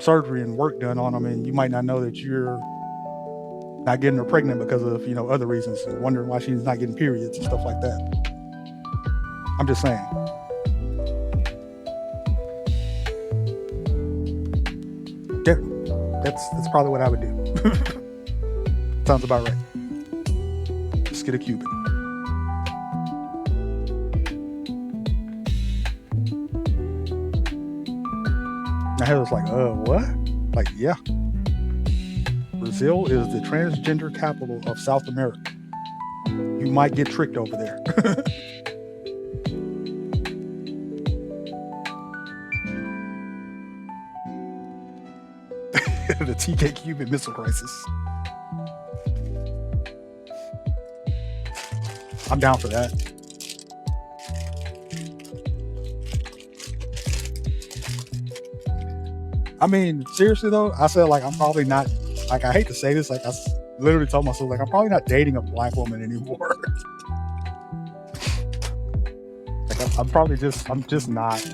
surgery and work done on them, and you might not know that you're not getting her pregnant because of other reasons, and wondering why she's not getting periods and stuff like that. I'm just saying. Yeah, that's probably what I would do. Sounds about right. Just get a Cuban. Now Heather's like, what? Like, yeah. Brazil is the transgender capital of South America. You might get tricked over there. The TK Cuban Missile Crisis. I'm down for that. I mean, seriously though, I said like I'm probably not, like, I hate to say this, like I literally told myself like I'm probably not dating a black woman anymore. Like I'm just not.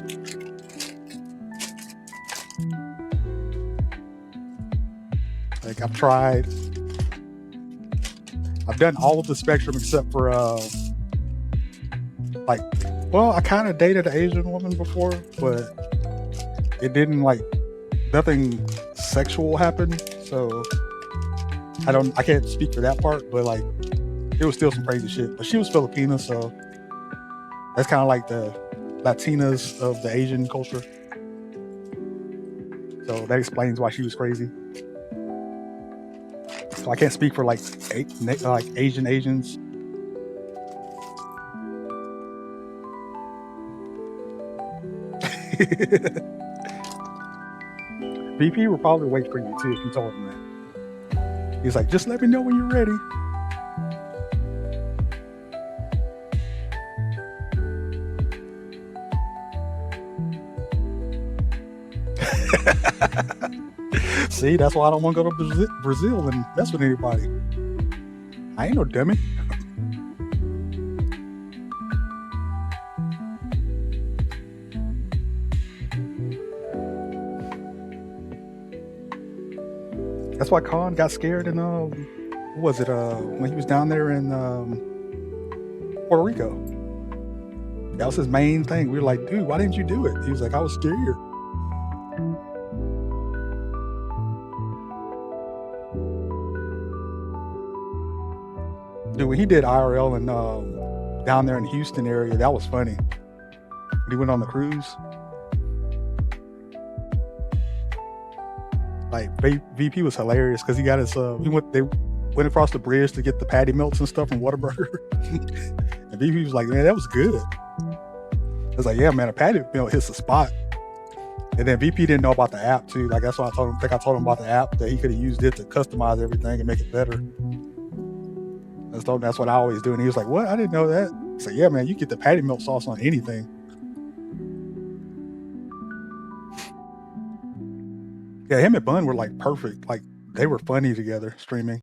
Like I've tried. I've done all of the spectrum except for I kind of dated an Asian woman before, but it didn't nothing sexual happened. So I can't speak for that part, but like it was still some crazy shit. But she was Filipina, so that's kind of like the Latinas of the Asian culture. So that explains why she was crazy. So I can't speak for like Asians. VP will probably wait for you too if you told him that. He's like, just let me know when you're ready. See, that's why I don't want to go to Brazil and mess with anybody. I ain't no dummy. That's why Khan got scared in when he was down there in Puerto Rico. That was his main thing. We were like, dude, why didn't you do it? He was like, I was scared. Dude, when he did IRL and down there in the Houston area, that was funny. When he went on the cruise, like VP was hilarious because he got his they went across the bridge to get the patty melts and stuff from Whataburger. And VP was like, man, that was good. I was like, yeah, man, a patty melt hits the spot. And then VP didn't know about the app too. Like that's what I told him. I think I told him about the app that he could have used it to customize everything and make it better. That's what I always do. And he was like, what? I didn't know that. I said, yeah, man, you get the patty melt sauce on anything. Yeah, him and Bun were like perfect. Like they were funny together streaming.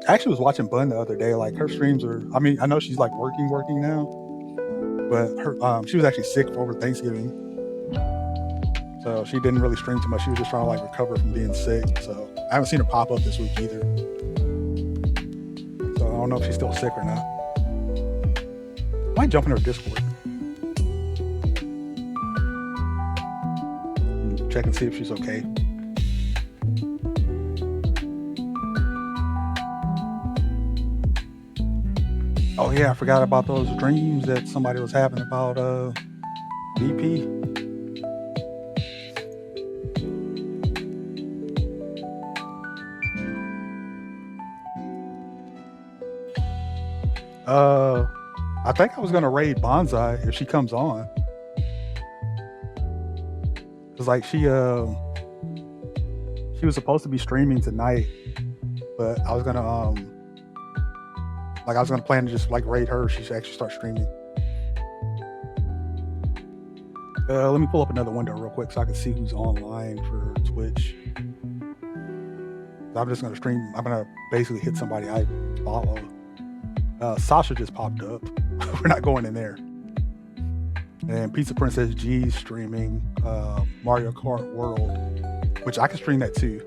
I actually was watching Bun the other day. Like her streams are, I mean, I know she's like working now, but her she was actually sick over Thanksgiving. So she didn't really stream too much. She was just trying to like recover from being sick. So I haven't seen her pop up this week either. So I don't know if she's still sick or not. I might jump in her Discord. Check and see if she's okay. Oh yeah, I forgot about those dreams that somebody was having about VP. I think I was gonna raid Bonsai if she comes on. Cause like she was supposed to be streaming tonight, but I was gonna plan to just like raid her. She should actually start streaming. Let me pull up another window real quick so I can see who's online for Twitch. I'm just gonna stream. I'm gonna basically hit somebody I follow. Sasha just popped up. We're not going in there. And Pizza Princess G's streaming Mario Kart World, which I can stream that too.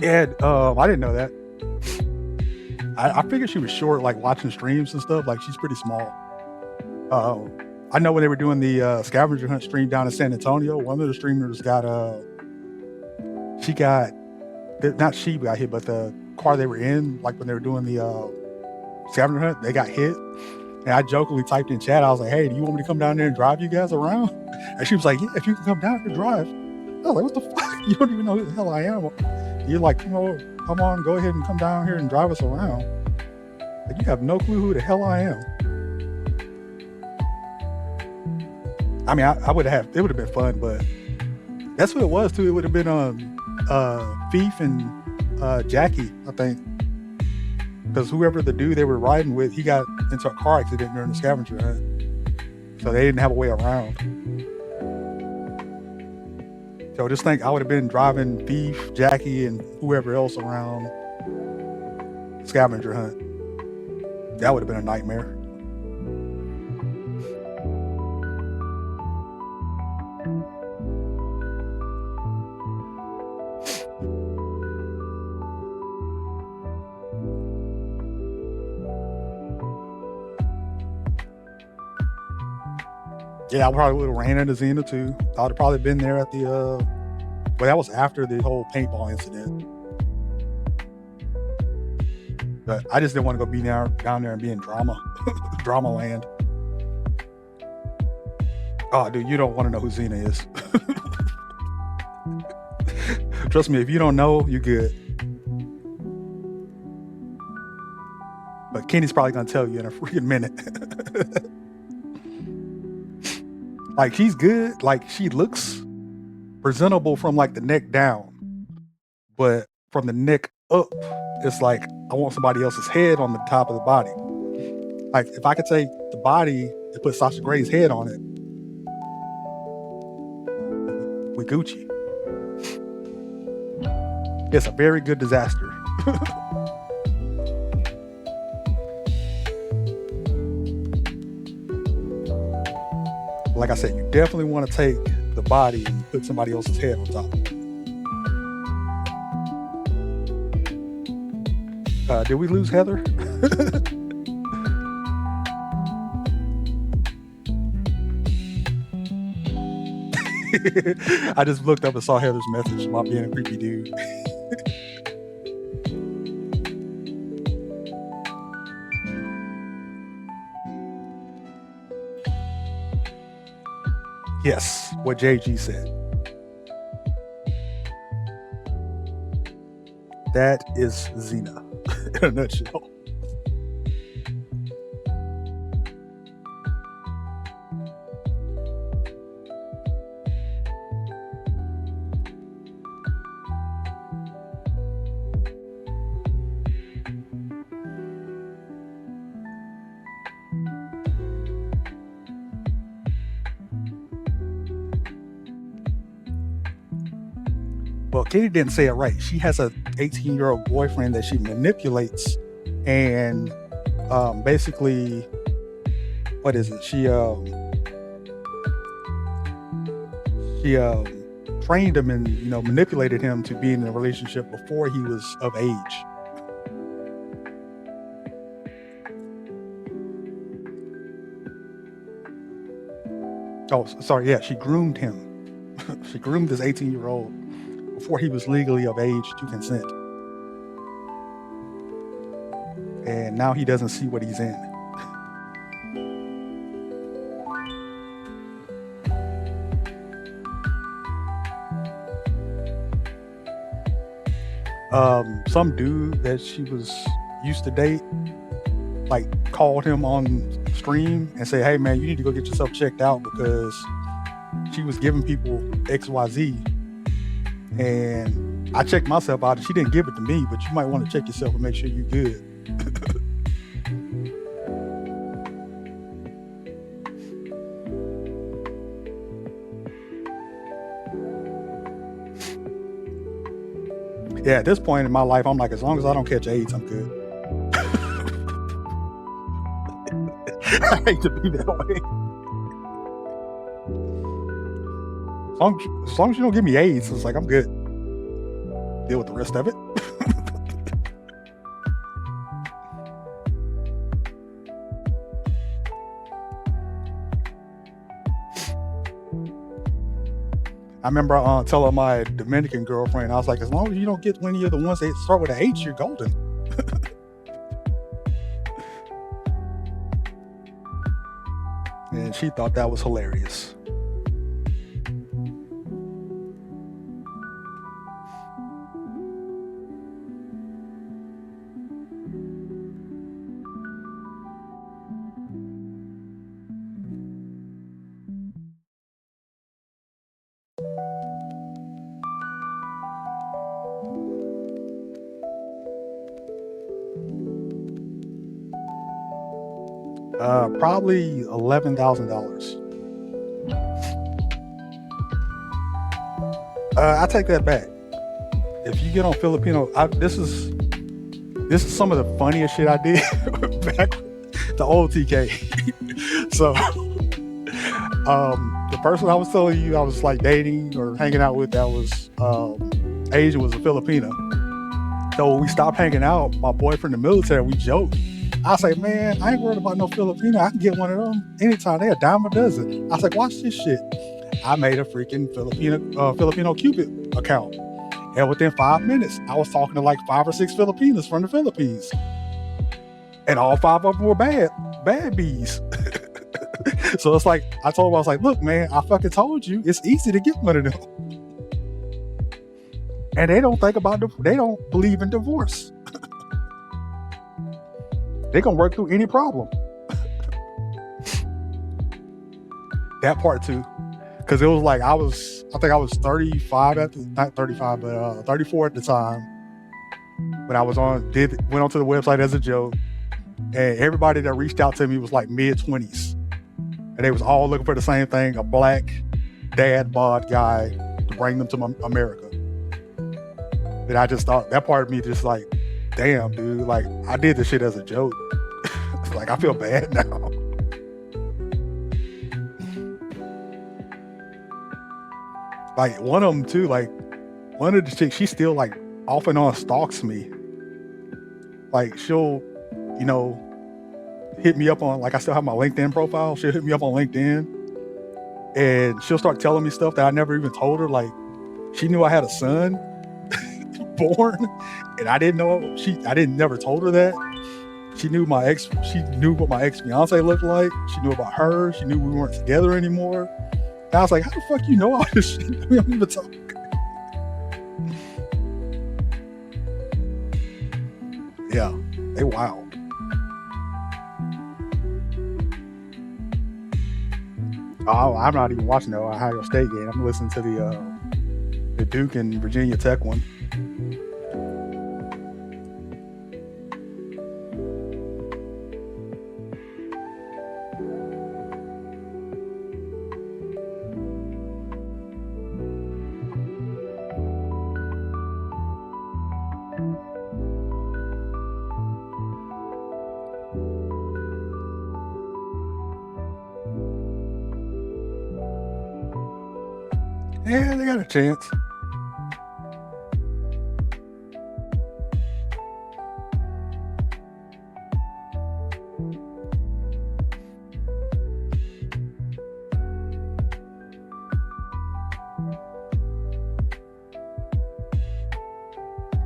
Yeah, I didn't know that. I figured she was short, like watching streams and stuff. Like she's pretty small. I know when they were doing the scavenger hunt stream down in San Antonio, one of the streamers got not she got hit, but the car they were in, like when they were doing the scavenger hunt, they got hit. And I jokingly typed in chat, I was like, hey, do you want me to come down there and drive you guys around? And she was like, yeah, if you can come down here and drive. I was like, what the fuck? You don't even know who the hell I am. You're like, come on, go ahead and come down here and drive us around. Like, you have no clue who the hell I am. I mean, it would have been fun, but that's what it was too. It would have been Thief and Jackie, I think, because whoever the dude they were riding with, he got into a car accident during the scavenger hunt, so they didn't have a way around. So just think, I would have been driving Thief, Jackie, and whoever else around scavenger hunt. That would have been a nightmare. Yeah, I probably would have ran into Xena too. I would have probably been there at the well, that was after the whole paintball incident. But I just didn't want to go be down there and be in drama land. Oh, dude, you don't want to know who Xena is. Trust me, if you don't know, you're good. But Kenny's probably gonna tell you in a freaking minute. Like, she's good. Like, she looks presentable from like the neck down, but from the neck up, it's like I want somebody else's head on the top of the body. Like, if I could take the body and put Sasha Gray's head on it with Gucci, it's a very good disaster. Like I said, you definitely want to take the body and put somebody else's head on top. Did we lose Heather? I just looked up and saw Heather's message about being a creepy dude. Yes, what JG said. That is Xena in a nutshell. Well, Katie didn't say it right. She has a 18-year-old boyfriend that she manipulates, and basically, what is it? She trained him and manipulated him to be in a relationship before he was of age. Oh, sorry. Yeah, she groomed him. She groomed this 18-year-old before he was legally of age to consent. And now he doesn't see what he's in. Some dude that she was used to date, like, called him on stream and said, "Hey man, you need to go get yourself checked out," because she was giving people XYZ. And I checked myself out, and she didn't give it to me, but you might want to check yourself and make sure you're good. Yeah, at this point in my life, I'm like, as long as I don't catch AIDS, I'm good. I hate to be that way. As long as you don't give me AIDS, it's like, I'm good. Deal with the rest of it. I remember telling my Dominican girlfriend, I was like, as long as you don't get any of the ones that start with an H, you're golden. And she thought that was hilarious. Probably $11,000. I take that back. If you get on Filipino, this is some of the funniest shit I did back the old TK. So, the person I was telling you I was like dating or hanging out with that was Asian was a Filipino. So when we stopped hanging out, my boyfriend in the military, we joked. I say, man, I ain't worried about no Filipino. I can get one of them anytime. They a dime a dozen. I was like, watch this shit. I made a freaking Filipino Cupid account. And within 5 minutes, I was talking to like 5 or 6 Filipinos from the Philippines. And all 5 of them were bad bees. So it's like, I told him, I was like, look, man, I fucking told you, it's easy to get one of them. And they don't believe in divorce. They gonna work through any problem. That part too. Cause it was like, I think I was 35 not 35, but 34 at the time. When I went onto the website as a joke. And everybody that reached out to me was like mid-20s. And they was all looking for the same thing, a black dad bod guy to bring them to America. And I just thought, that part of me just like, damn, dude, like, I did this shit as a joke. Like, I feel bad now. Like one of them too, like one of the chicks, she still like off and on stalks me. Like she'll, you know, hit me up on, like I still have my LinkedIn profile. She'll hit me up on LinkedIn and she'll start telling me stuff that I never even told her. Like she knew I had a son born and I didn't know. I didn't never told her that. She knew she knew what my ex-fiance looked like. She knew about her. She knew we weren't together anymore. And I was like, how the fuck you know all this shit? We don't even talk. Yeah, they wild. Oh, I'm not even watching the Ohio State game. I'm listening to the Duke and Virginia Tech one. Yeah, they got a chance.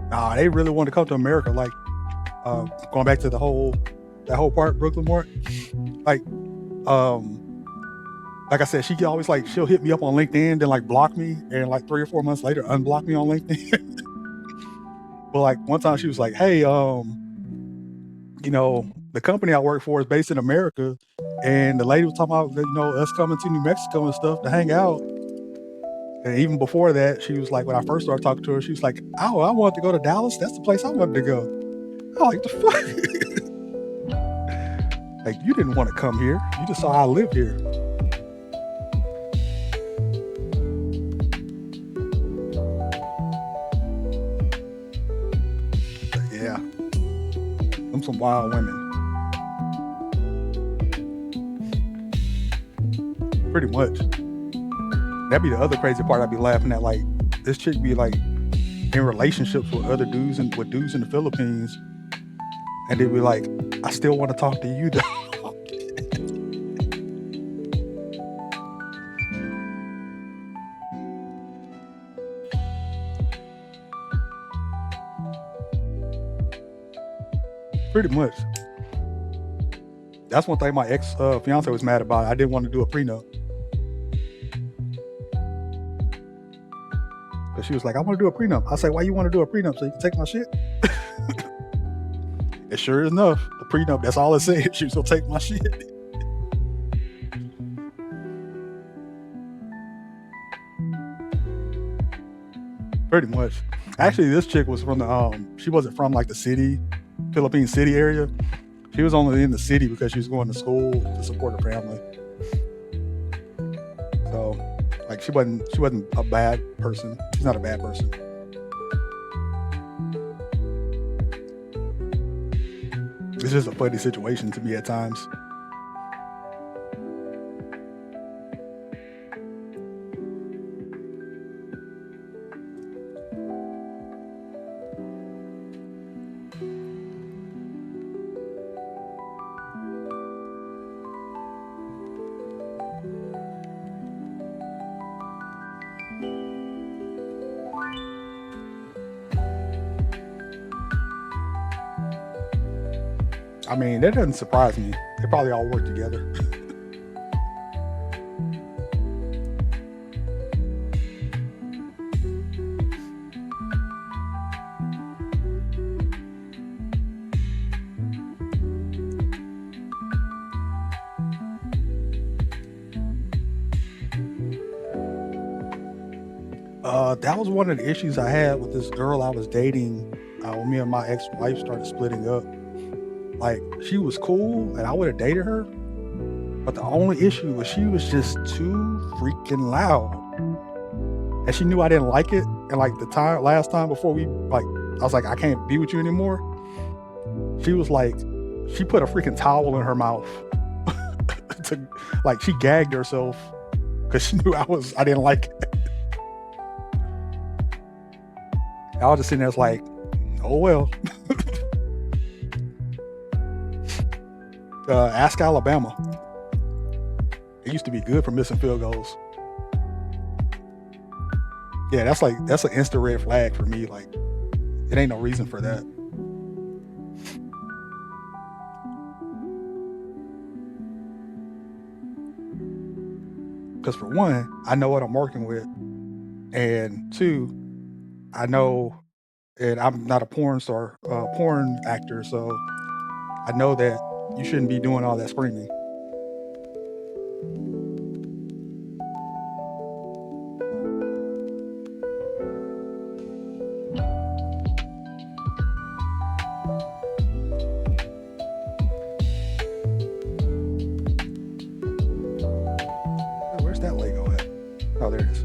Nah, they really want to come to America. Like, going back to that whole part, Brooklyn Mart. Like, like I said, she always like she'll hit me up on LinkedIn, then like block me, and like 3 or 4 months later unblock me on LinkedIn. But like one time she was like, "Hey, you know, the company I work for is based in America," and the lady was talking about, you know, us coming to New Mexico and stuff to hang out. And even before that, she was like, when I first started talking to her, she was like, "Oh, I wanted to go to Dallas. That's the place I wanted to go." I'm like, the fuck? Like, you didn't want to come here. You just saw I lived here. Yeah, I'm some wild women. Pretty much. That'd be the other crazy part. I'd be laughing at, like, this chick be like in relationships with other dudes and with dudes in the Philippines, and they'd be like, "I still want to talk to you, though." Pretty much. That's one thing my ex fiance was mad about. I didn't want to do a prenup. But she was like, "I want to do a prenup." I said, "Why you want to do a prenup? So you can take my shit?" And sure enough, the prenup, that's all it said. She was gonna take my shit. Pretty much. Actually, this chick was from the she wasn't from like the city, Philippine city area. She was only in the city because she was going to school to support her family. So, like, she wasn't a bad person. She's not a bad person. It's just a funny situation to me at times. I mean, that doesn't surprise me. They probably all work together. That was one of the issues I had with this girl I was dating when me and my ex-wife started splitting up. Like, she was cool and I would have dated her, but the only issue was she was just too freaking loud. And she knew I didn't like it. And like last time before I was like, "I can't be with you anymore." She was like, she put a freaking towel in her mouth. Like, she gagged herself because she knew I didn't like it. I was just sitting there, it's like, oh well. Ask Alabama. It used to be good for missing field goals. Yeah, that's an instant red flag for me. Like, it ain't no reason for that. Because for one, I know what I'm working with, and two, I know, and I'm not a porn actor, so I know that you shouldn't be doing all that screaming. Where's that Lego at? Oh, there it is.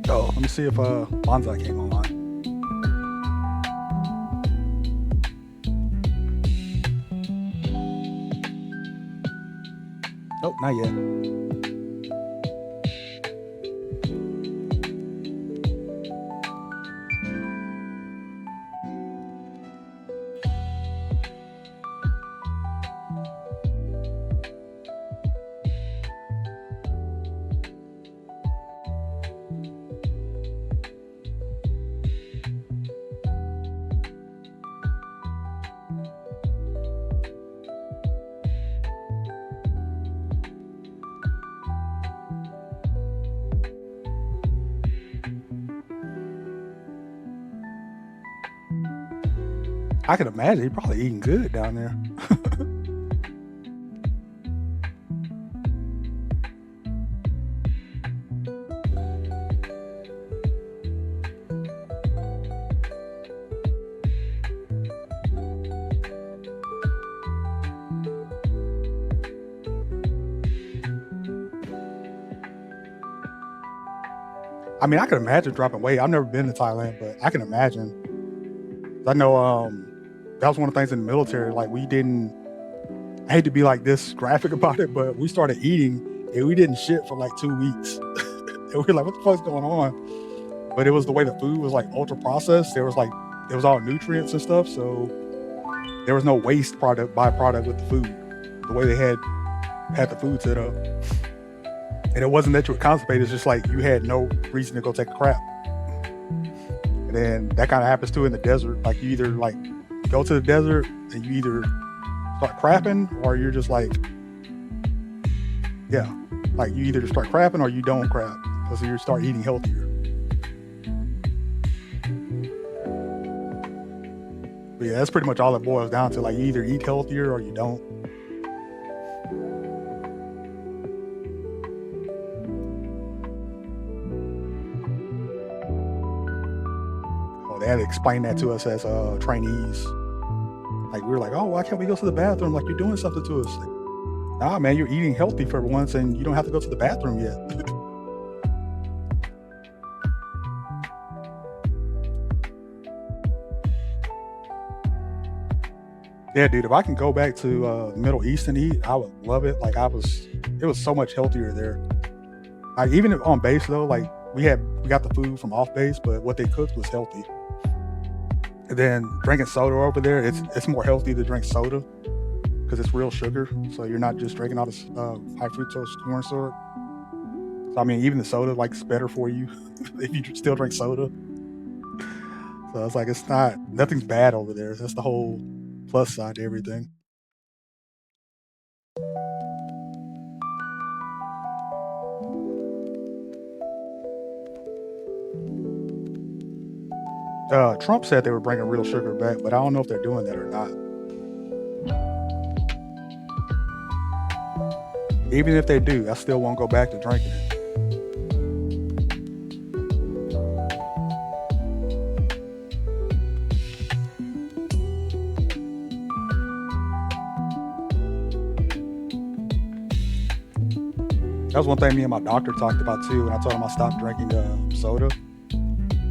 Oh, let me see if Bonsai came online. Nope, not yet. I can imagine he's probably eating good down there. I mean, I can imagine dropping weight. I've never been to Thailand, but I can imagine. I know that was one of the things in the military. Like, we didn't, I hate to be like this graphic about it, but we started eating and we didn't shit for like 2 weeks. And we were like, what the fuck's going on? But it was the way the food was like ultra processed. There was all nutrients and stuff. So there was no waste byproduct with the food. The way they had the food set up. And it wasn't that you were constipated, it's just like you had no reason to go take a crap. And then that kind of happens too in the desert. Like, you either like go to the desert and you either start crapping, or you're just like, yeah, like you either start crapping or you don't crap, because you start eating healthier. But yeah, that's pretty much all it boils down to. Like, you either eat healthier or you don't. They had to explain that to us as trainees. Like, we were like, oh, why can't we go to the bathroom? Like, you're doing something to us. Like, nah, man, you're eating healthy for once, and you don't have to go to the bathroom yet. Yeah, dude, if I can go back to the Middle East and eat, I would love it. Like, it was so much healthier there. Like, even on base though, like we got the food from off base, but what they cooked was healthy. And then drinking soda over there, it's more healthy to drink soda because it's real sugar. So you're not just drinking all this high fructose corn syrup. So I mean, even the soda like is better for you if you still drink soda. So it's like nothing's bad over there. That's the whole plus side to everything. Trump said they were bringing real sugar back, but I don't know if they're doing that or not. Even if they do, I still won't go back to drinking it. That was one thing me and my doctor talked about too. When I told him I stopped drinking soda,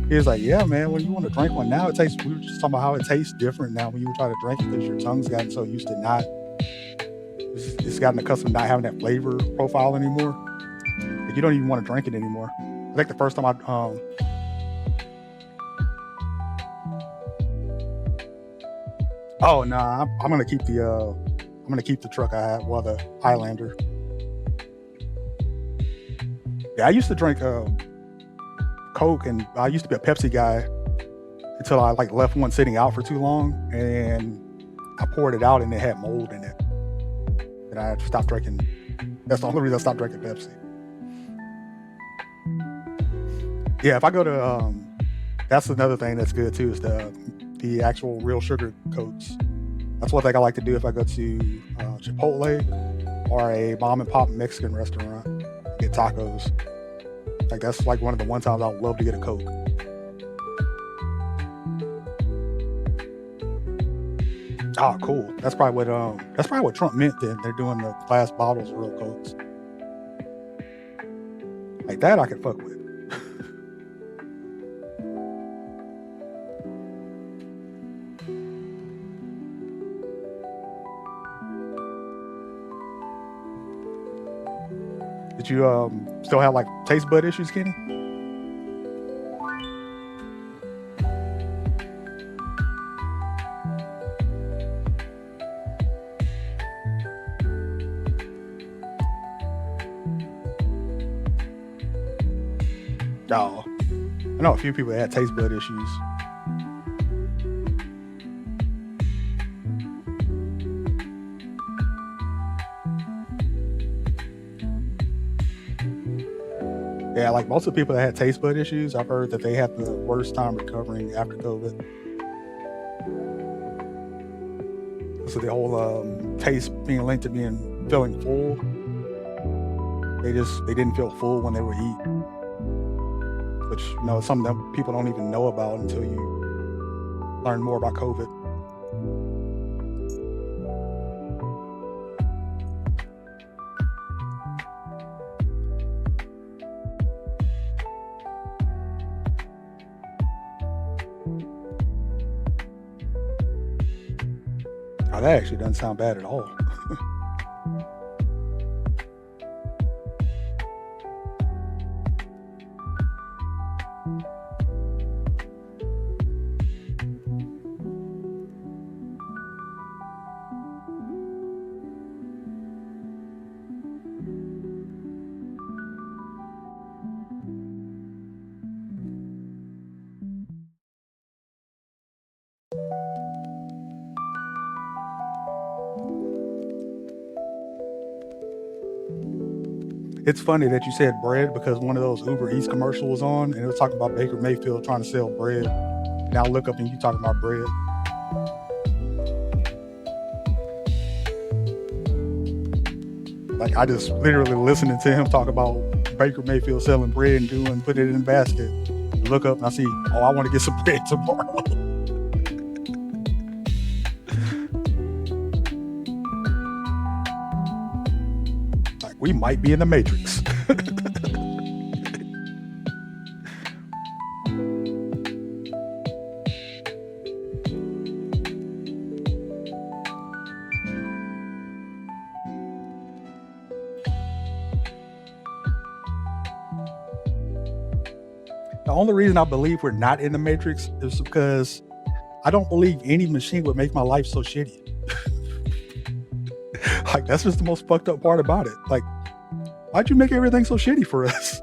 he was like, "Yeah, man. When you want to drink one now, it tastes." We were just talking about how it tastes different now when you try to drink it because your tongue's gotten so used to not. It's gotten accustomed to not having that flavor profile anymore. you don't even want to drink it anymore. I think the first time oh no, I'm gonna keep the truck I had, well, the Highlander. Yeah, I used to drink Coke, and I used to be a Pepsi guy until I like left one sitting out for too long, and I poured it out and it had mold in it, and I stopped drinking. That's the only reason I stopped drinking Pepsi. Yeah, if I go to that's another thing that's good too, is the actual real sugar Cokes. That's one thing I like to do if I go to Chipotle or a mom and pop Mexican restaurant, get tacos. Like that's like one of the one times I would love to get a Coke. Oh, cool. That's probably what Trump meant then. They're doing the glass bottles of real Cokes. Like that I can fuck with. Did you still have like taste bud issues, Kenny? No. I know a few people that had taste bud issues. Yeah, like most of the people that had taste bud issues, I've heard that they had the worst time recovering after COVID. So the whole taste being linked to feeling full, they didn't feel full when they would eat, which is something that people don't even know about until you learn more about COVID. Oh, that actually doesn't sound bad at all. It's funny that you said bread because one of those Uber Eats commercials was on, and it was talking about Baker Mayfield trying to sell bread. And I look up and you talking about bread. Like I just literally listening to him talk about Baker Mayfield selling bread and put it in a basket. Look up and I see, oh, I want to get some bread tomorrow. Like we might be in the Matrix. The only reason I believe we're not in the Matrix is because I don't believe any machine would make my life so shitty. Like that's just the most fucked up part about it. Like, why'd you make everything so shitty for us?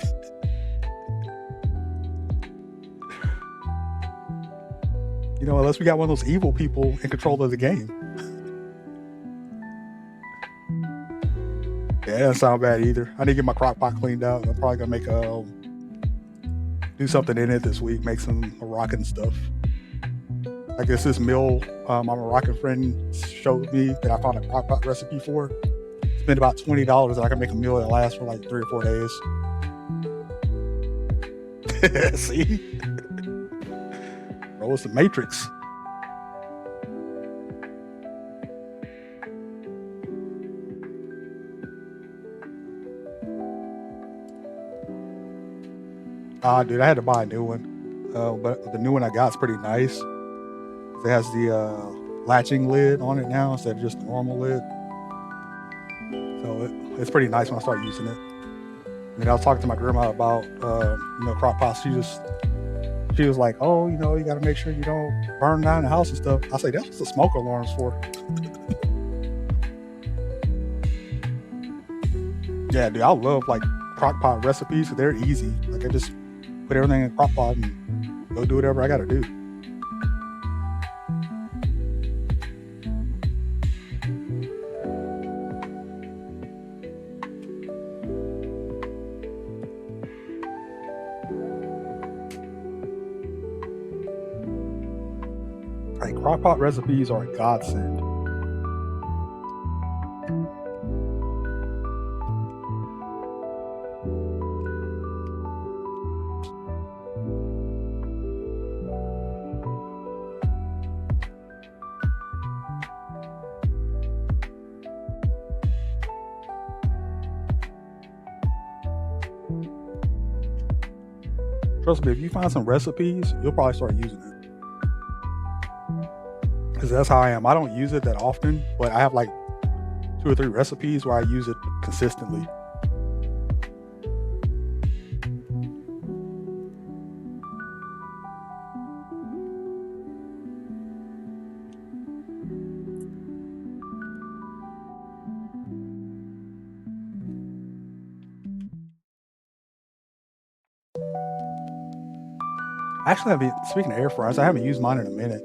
Unless we got one of those evil people in control of the game. Yeah, that doesn't sound bad either. I need to get my crock pot cleaned out. I'm probably gonna do something in it this week, make some Moroccan stuff. I guess this meal my Moroccan friend showed me that I found a crock pot recipe for. Spend about $20 and I can make a meal that lasts for like 3 or 4 days. See? Bro, it's the Matrix. Dude, I had to buy a new one. But the new one I got is pretty nice. It has the latching lid on it now instead of just the normal lid. So it's pretty nice when I start using it. And I was talking to my grandma about crock pots. She was like, "Oh, you got to make sure you don't burn down the house and stuff." I say, "That's what the smoke alarm's for." Yeah, dude, I love like crock pot recipes. They're easy. Like I just put everything in a crock pot and go do whatever I got to do. Like crock pot recipes are a godsend. Trust me, if you find some recipes, you'll probably start using it. Because that's how I am. I don't use it that often, but I have like 2 or 3 recipes where I use it consistently. Actually, speaking of air fryers, I haven't used mine in a minute,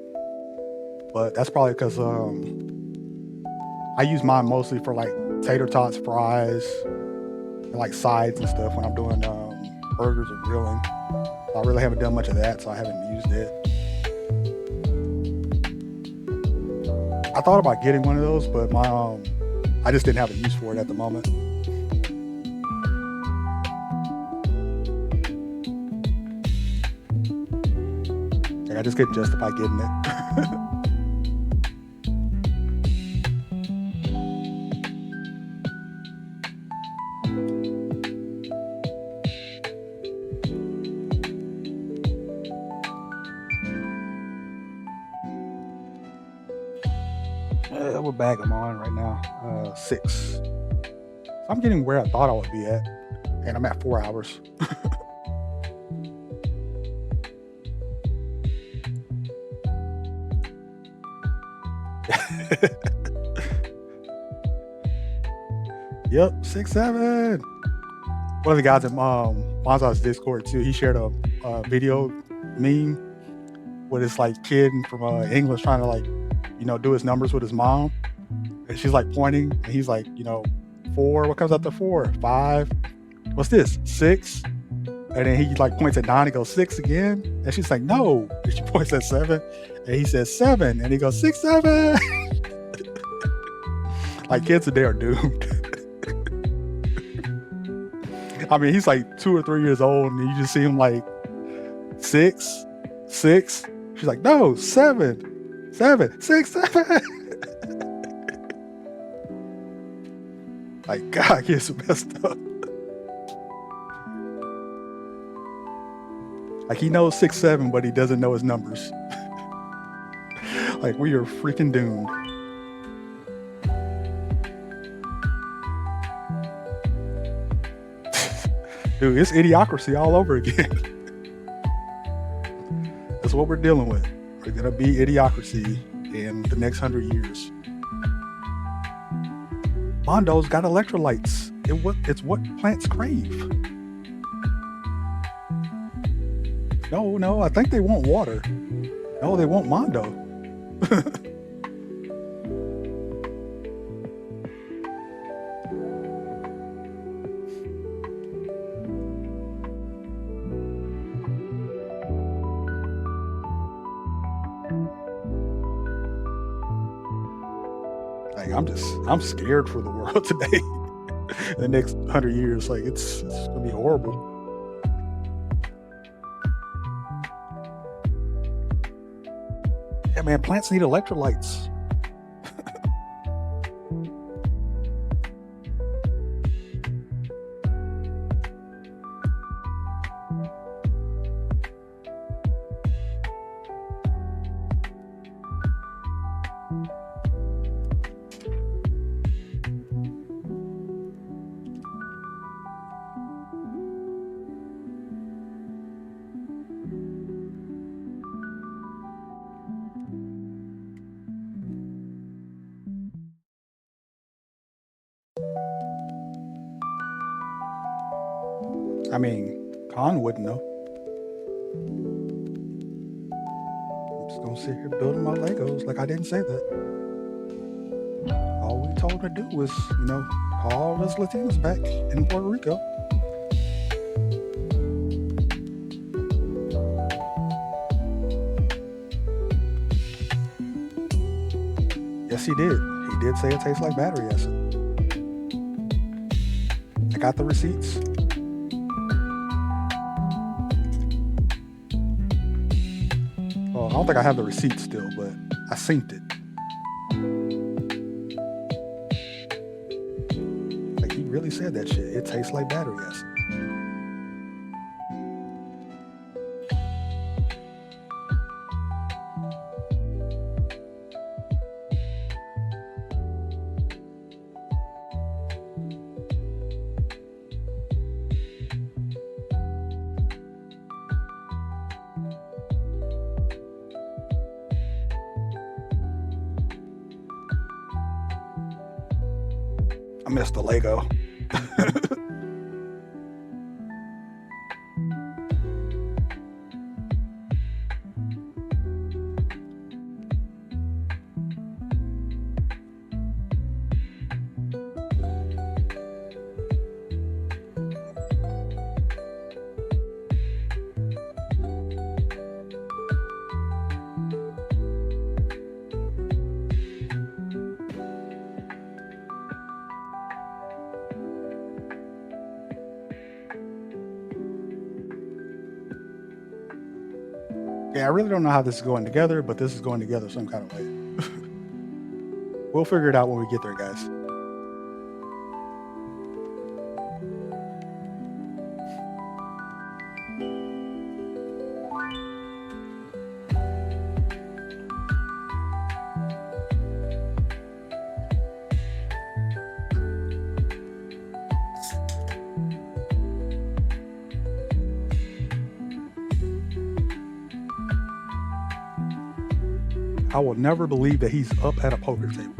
but that's probably because I use mine mostly for like tater tots, fries, and like sides and stuff when I'm doing burgers or grilling. I really haven't done much of that, so I haven't used it. I thought about getting one of those, but I just didn't have a use for it at the moment. Like, I just couldn't justify getting it. What bag I'm on right now? 6. So I'm getting where I thought I would be at, and I'm at 4 hours. Yep, 6, 7. One of the guys in Bonzai's Discord too, he shared a video meme with this like kid from English trying to like, do his numbers with his mom. And she's like pointing, and he's like, 4. What comes after 4? 5. What's this? 6. And then he like points at 9 and goes 6 again. And she's like, no. And she points at 7. And he says 7. And he goes 6, 7. Like kids today are doomed. I mean, he's like 2 or 3 years old, and you just see him like 6, 6. She's like, no, 7, 7, 6, 7. Like, God, kids are messed up. Like, he knows 6, 7, but he doesn't know his numbers. Like, we are freaking doomed. Dude, it's idiocracy all over again. That's what we're dealing with. We're going to be idiocracy in the next 100 years. Mondo's got electrolytes. It's what plants crave. No, I think they want water. No, they want Mondo. Like, I'm scared for the world today. The next 100 years, like it's gonna be horrible. Yeah, man, plants need electrolytes. I mean, Khan wouldn't know. I'm just gonna sit here building my Legos like I didn't say that. All we told her to do was, call us Latinos back in Puerto Rico. Yes, he did. He did say it tastes like battery acid. I got the receipts. Well, I don't think I have the receipts still, but I synced it. Like, he really said that shit. It tastes like battery acid. I missed the Lego. Yeah, I really don't know how this is going together, but this is going together some kind of way. We'll figure it out when we get there, guys. I will never believe that he's up at a poker table.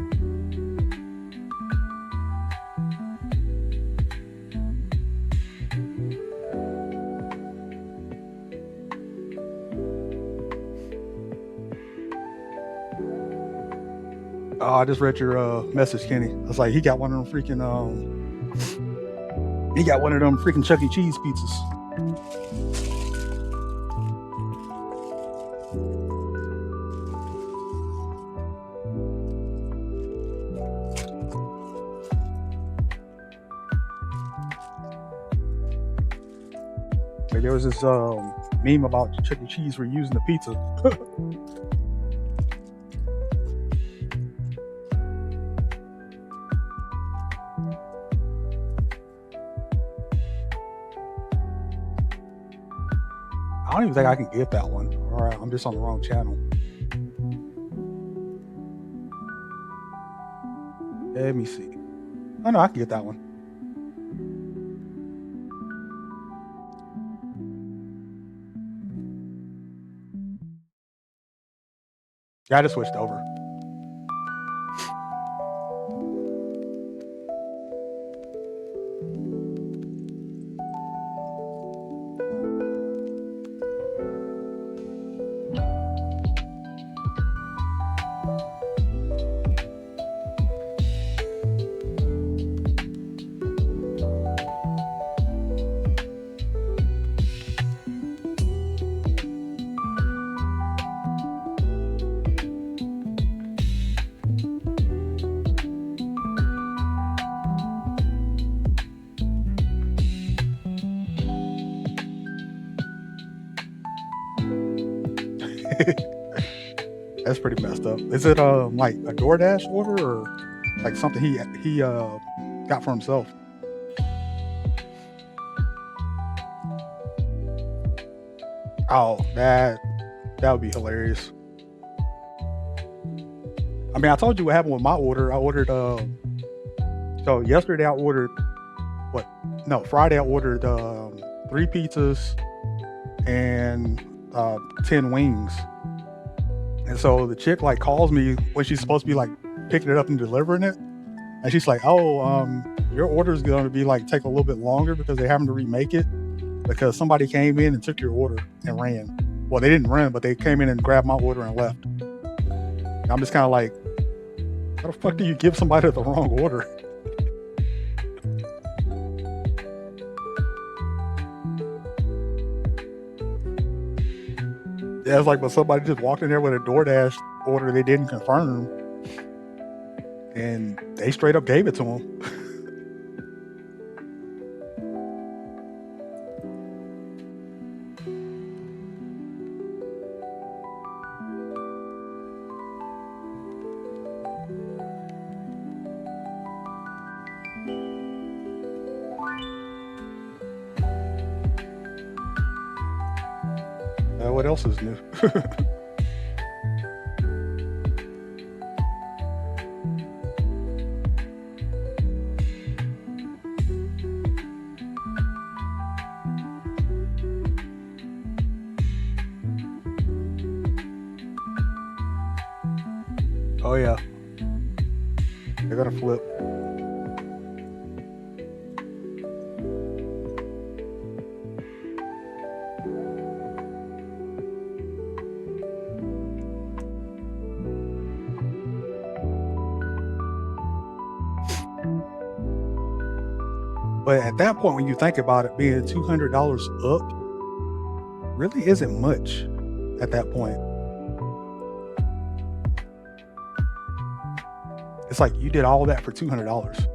Oh, I just read your message, Kenny. I was like, he got one of them freaking Chuck E. Cheese pizzas. Like, there was this meme about Chuck E. Cheese reusing the pizza. I don't even think I can get that one. All right, I'm just on the wrong channel. Let me see. Oh no, I can get that one. Yeah, I just switched over. That's pretty messed up. Is it like a DoorDash order or like something he got for himself? Oh, that would be hilarious. I mean, I told you what happened with my order. I ordered so yesterday I ordered Friday I ordered 3 pizzas and 10 wings. And so the chick like calls me when she's supposed to be like picking it up and delivering it. And she's like, "Oh, your order is going to be like take a little bit longer because they're having to remake it." because somebody came in and took your order and ran. Well, they didn't run, but they came in and grabbed my order and left. And I'm just kind of like, how the fuck do you give somebody the wrong order? Yeah, it's like, but somebody just walked in there with a DoorDash order they didn't confirm, and they straight up gave it to them. What else is new? Oh yeah, they're gonna flip. But at that point, when you think about it, being $200 up really isn't much at that point. It's like you did all that for $200.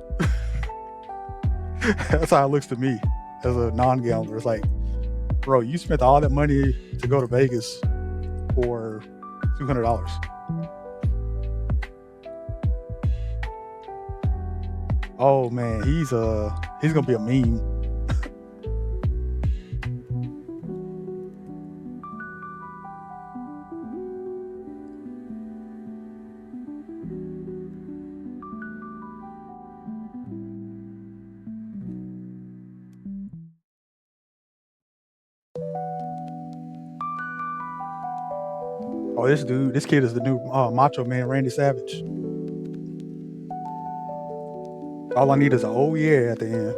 That's how it looks to me as a non-gambler. It's like, bro, you spent all that money to go to Vegas for $200. Oh man, he's gonna be a meme. Oh, this kid is the new Macho Man, Randy Savage. All I need is a oh yeah at the end.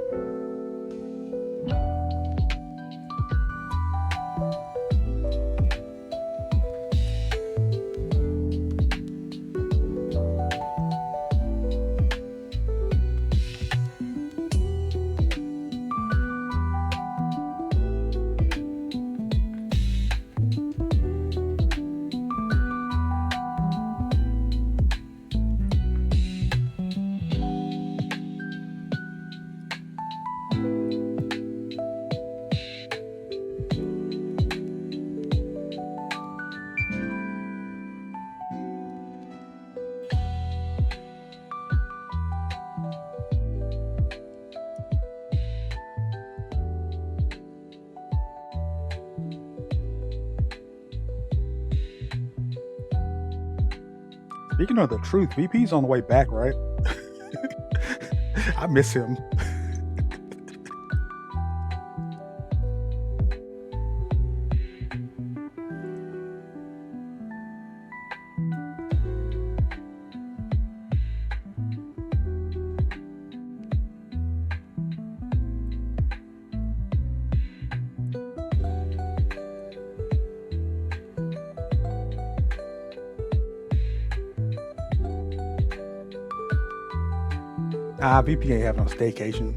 Speaking of the truth, VP's on the way back, right? I miss him. VP ain't having a staycation.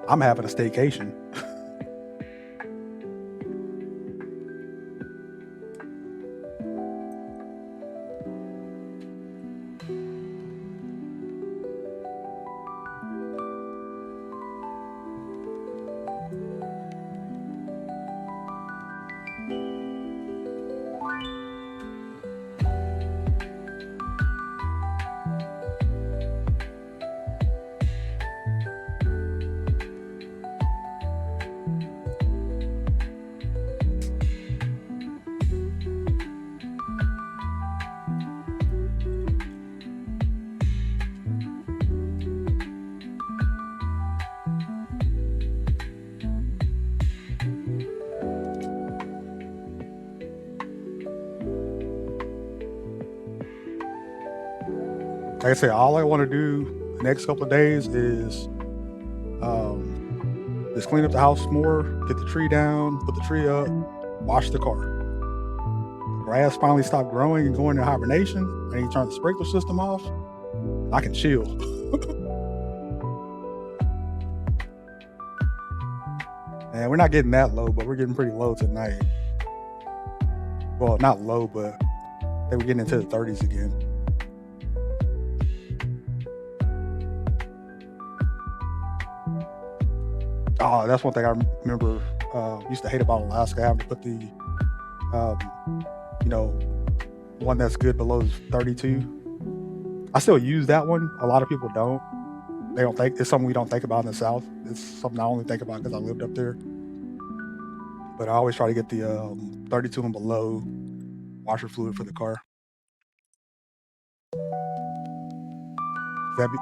I'm having a staycation. Like I said, all I want to do next couple of days is just clean up the house more, get the tree down, put the tree up, wash the car. The grass finally stopped growing and going into hibernation. I need to turn the sprinkler system off. I can chill. And we're not getting that low, but we're getting pretty low tonight. Well, not low, but they were getting into the 30s again. Oh, that's one thing I remember. Used to hate about Alaska, having to put the, one that's good below 32. I still use that one. A lot of people don't. They don't think it's something we don't think about in the South. It's something I only think about because I lived up there. But I always try to get the 32 and below washer fluid for the car.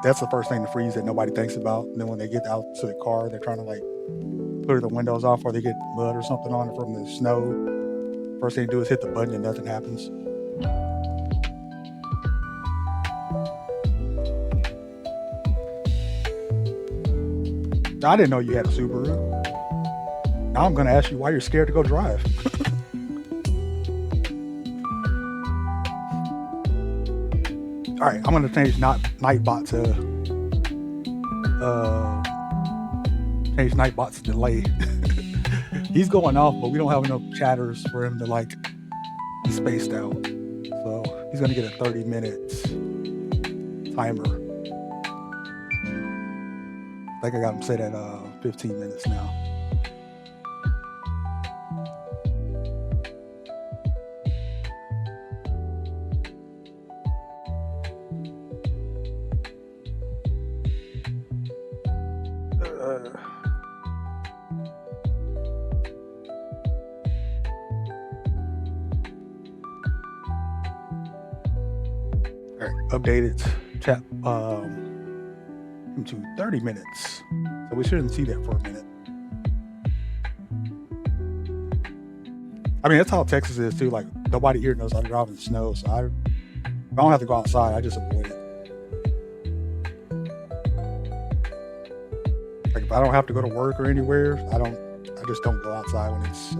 That's the first thing to freeze that nobody thinks about. And then when they get out to the car, they're trying to like clear the windows off, or they get mud or something on it from the snow. First thing to do is hit the button and nothing happens. I didn't know you had a Subaru. Now I'm going to ask you why you're scared to go drive. All right, I'm going to change Nightbot to delay. He's going off, but we don't have enough chatters for him to like be spaced out. So he's going to get a 30 minutes timer. I think I got him set at 15 minutes now. All right, updated chat to 30 minutes. So we shouldn't see that for a minute. I mean, that's how Texas is too. Like nobody here knows how to drive in the snow, so I don't have to go outside. I just avoid it. Like if I don't have to go to work or anywhere, I just don't go outside when it's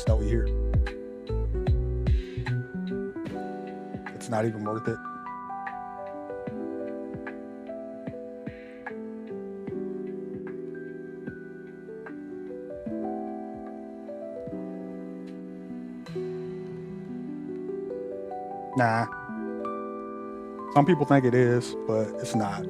snowy here. It's not even worth it. Nah. Some people think it is, but it's not.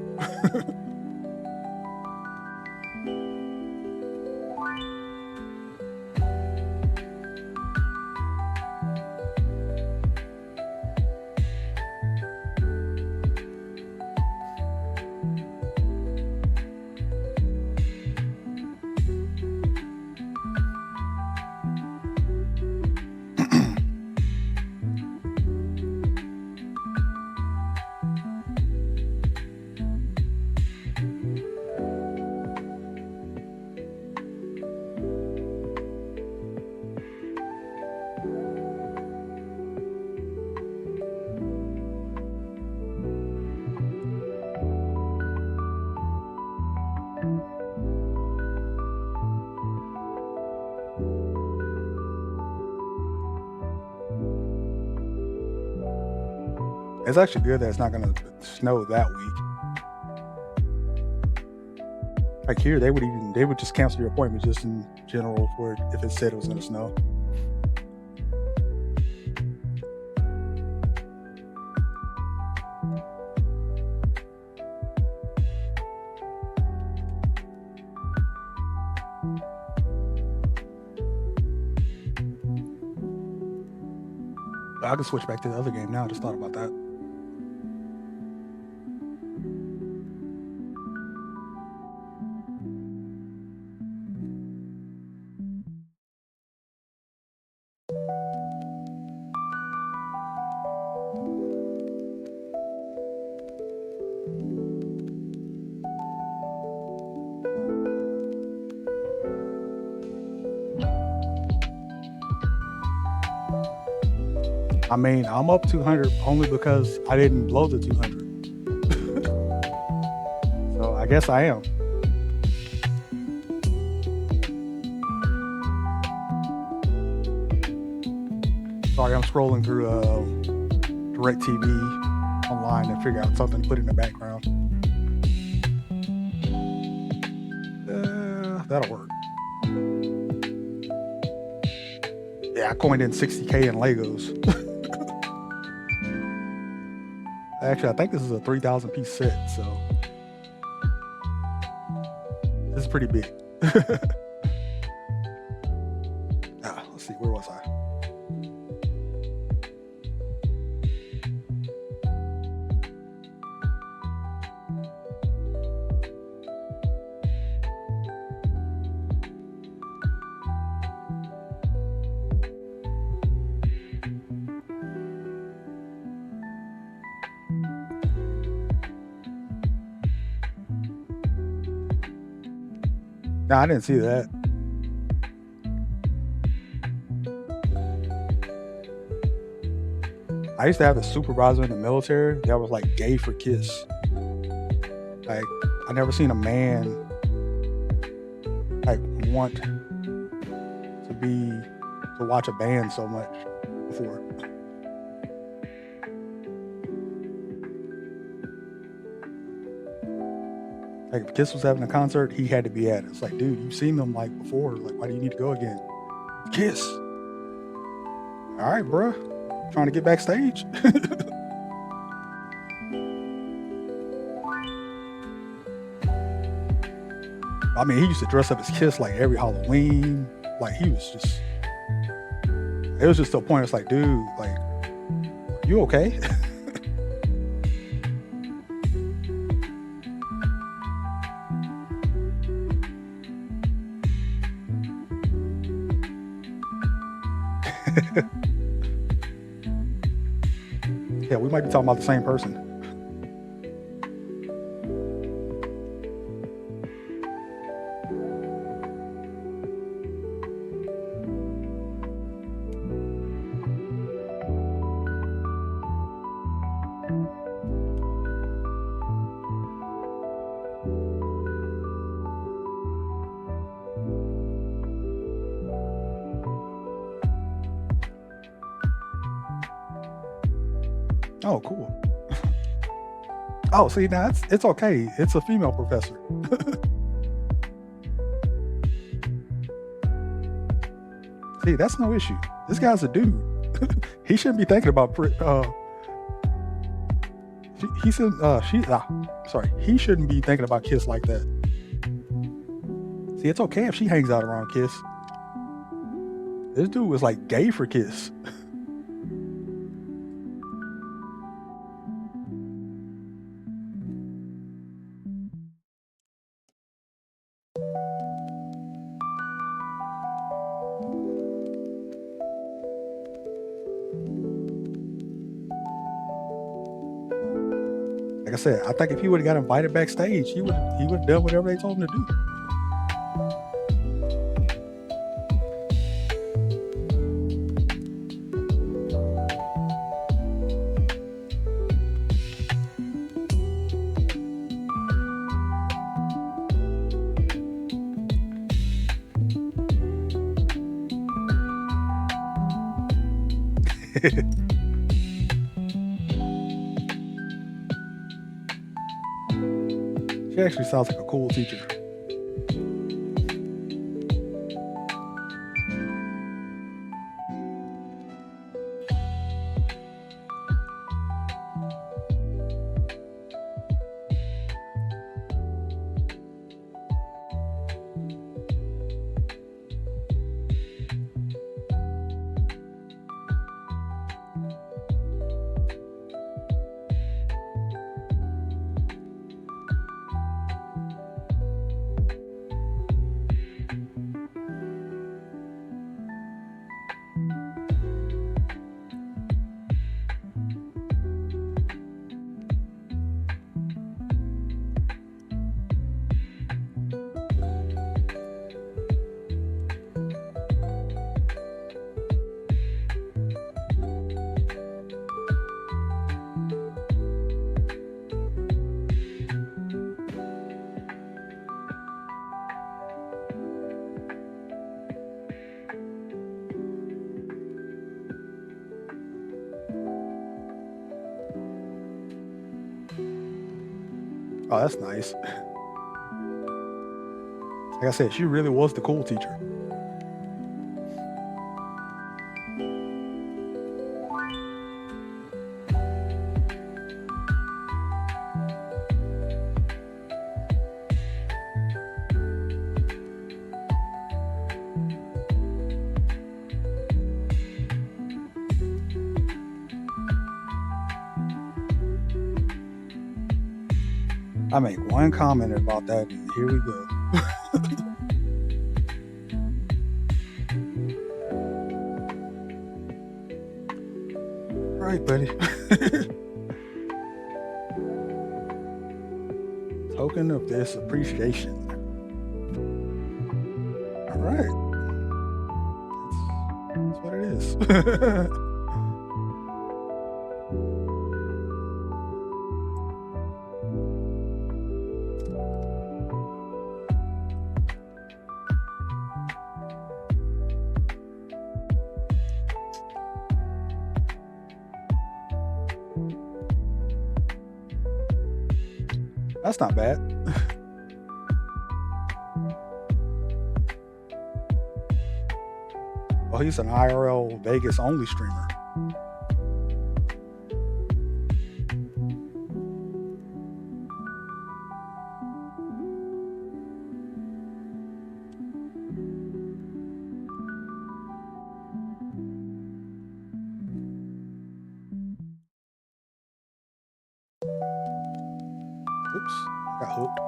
It's actually good that it's not going to snow that week. Like here, they would just cancel your appointment just in general for if it said it was going to snow. I can switch back to the other game now. I just thought about that. I mean, I'm up 200 only because I didn't blow the 200. I guess I am. Sorry, I'm scrolling through DirecTV online to figure out something to put in the background. That'll work. Yeah, I coined in 60K in Legos. Actually, I think this is a 3,000 piece set, so this is pretty big. Let's see, where was I? No, I didn't see that. I used to have a supervisor in the military that was like gay for Kiss. Like, I never seen a man like want to watch a band so much before. Like, if Kiss was having a concert, he had to be at it. It's like, dude, you've seen them like before. Like, why do you need to go again? Kiss. All right, bro. Trying to get backstage. I mean, he used to dress up as Kiss like every Halloween. Like, he was just. It was just to a point. It's like, dude, like, you okay? Yeah, we might be talking about the same person. Oh, cool. Oh, see, now it's okay. It's a female professor. See, that's no issue. This guy's a dude. He shouldn't be thinking about. He said sorry. He shouldn't be thinking about Kiss like that. See, it's okay if she hangs out around Kiss. This dude was like gay for Kiss. Like I said, I think if he would have got invited backstage, he would have done whatever they told him to do. She actually sounds like a cool teacher. Oh, that's nice. Like I said, she really was the cool teacher. I make one comment about that, and here we go. All right, buddy. Token of this appreciation. All right. That's what it is. That's not bad. Well, he's an IRL Vegas only streamer. Oops, got hooked.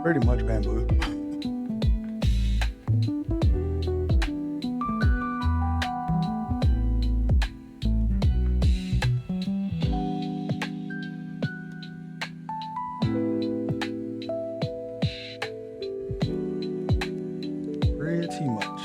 Pretty much bamboo. Pretty much.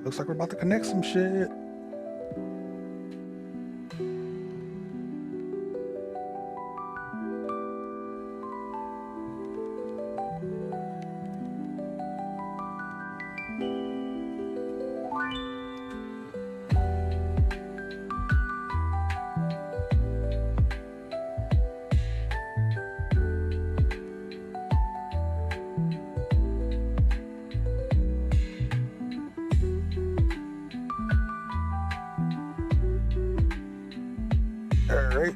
Looks like we're about to connect some shit. All right,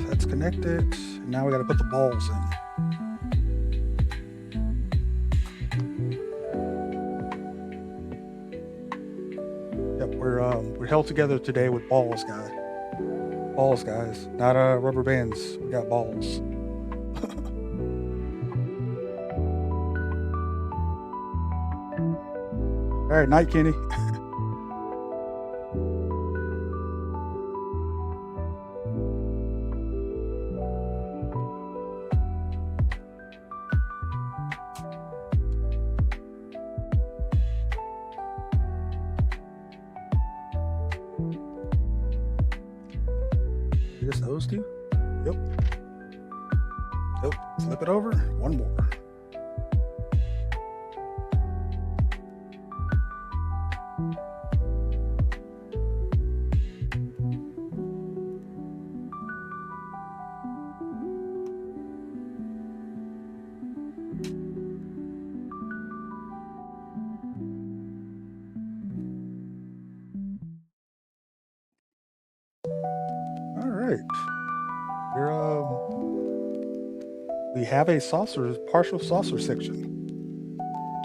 that's connected. Now we got to put the balls in. Yep, we're held together today with balls, guys. Balls, guys, not rubber bands. We got balls. All right, night, Kenny. Just those two? Yep. Yep. Flip it over. One more. We have a partial saucer section.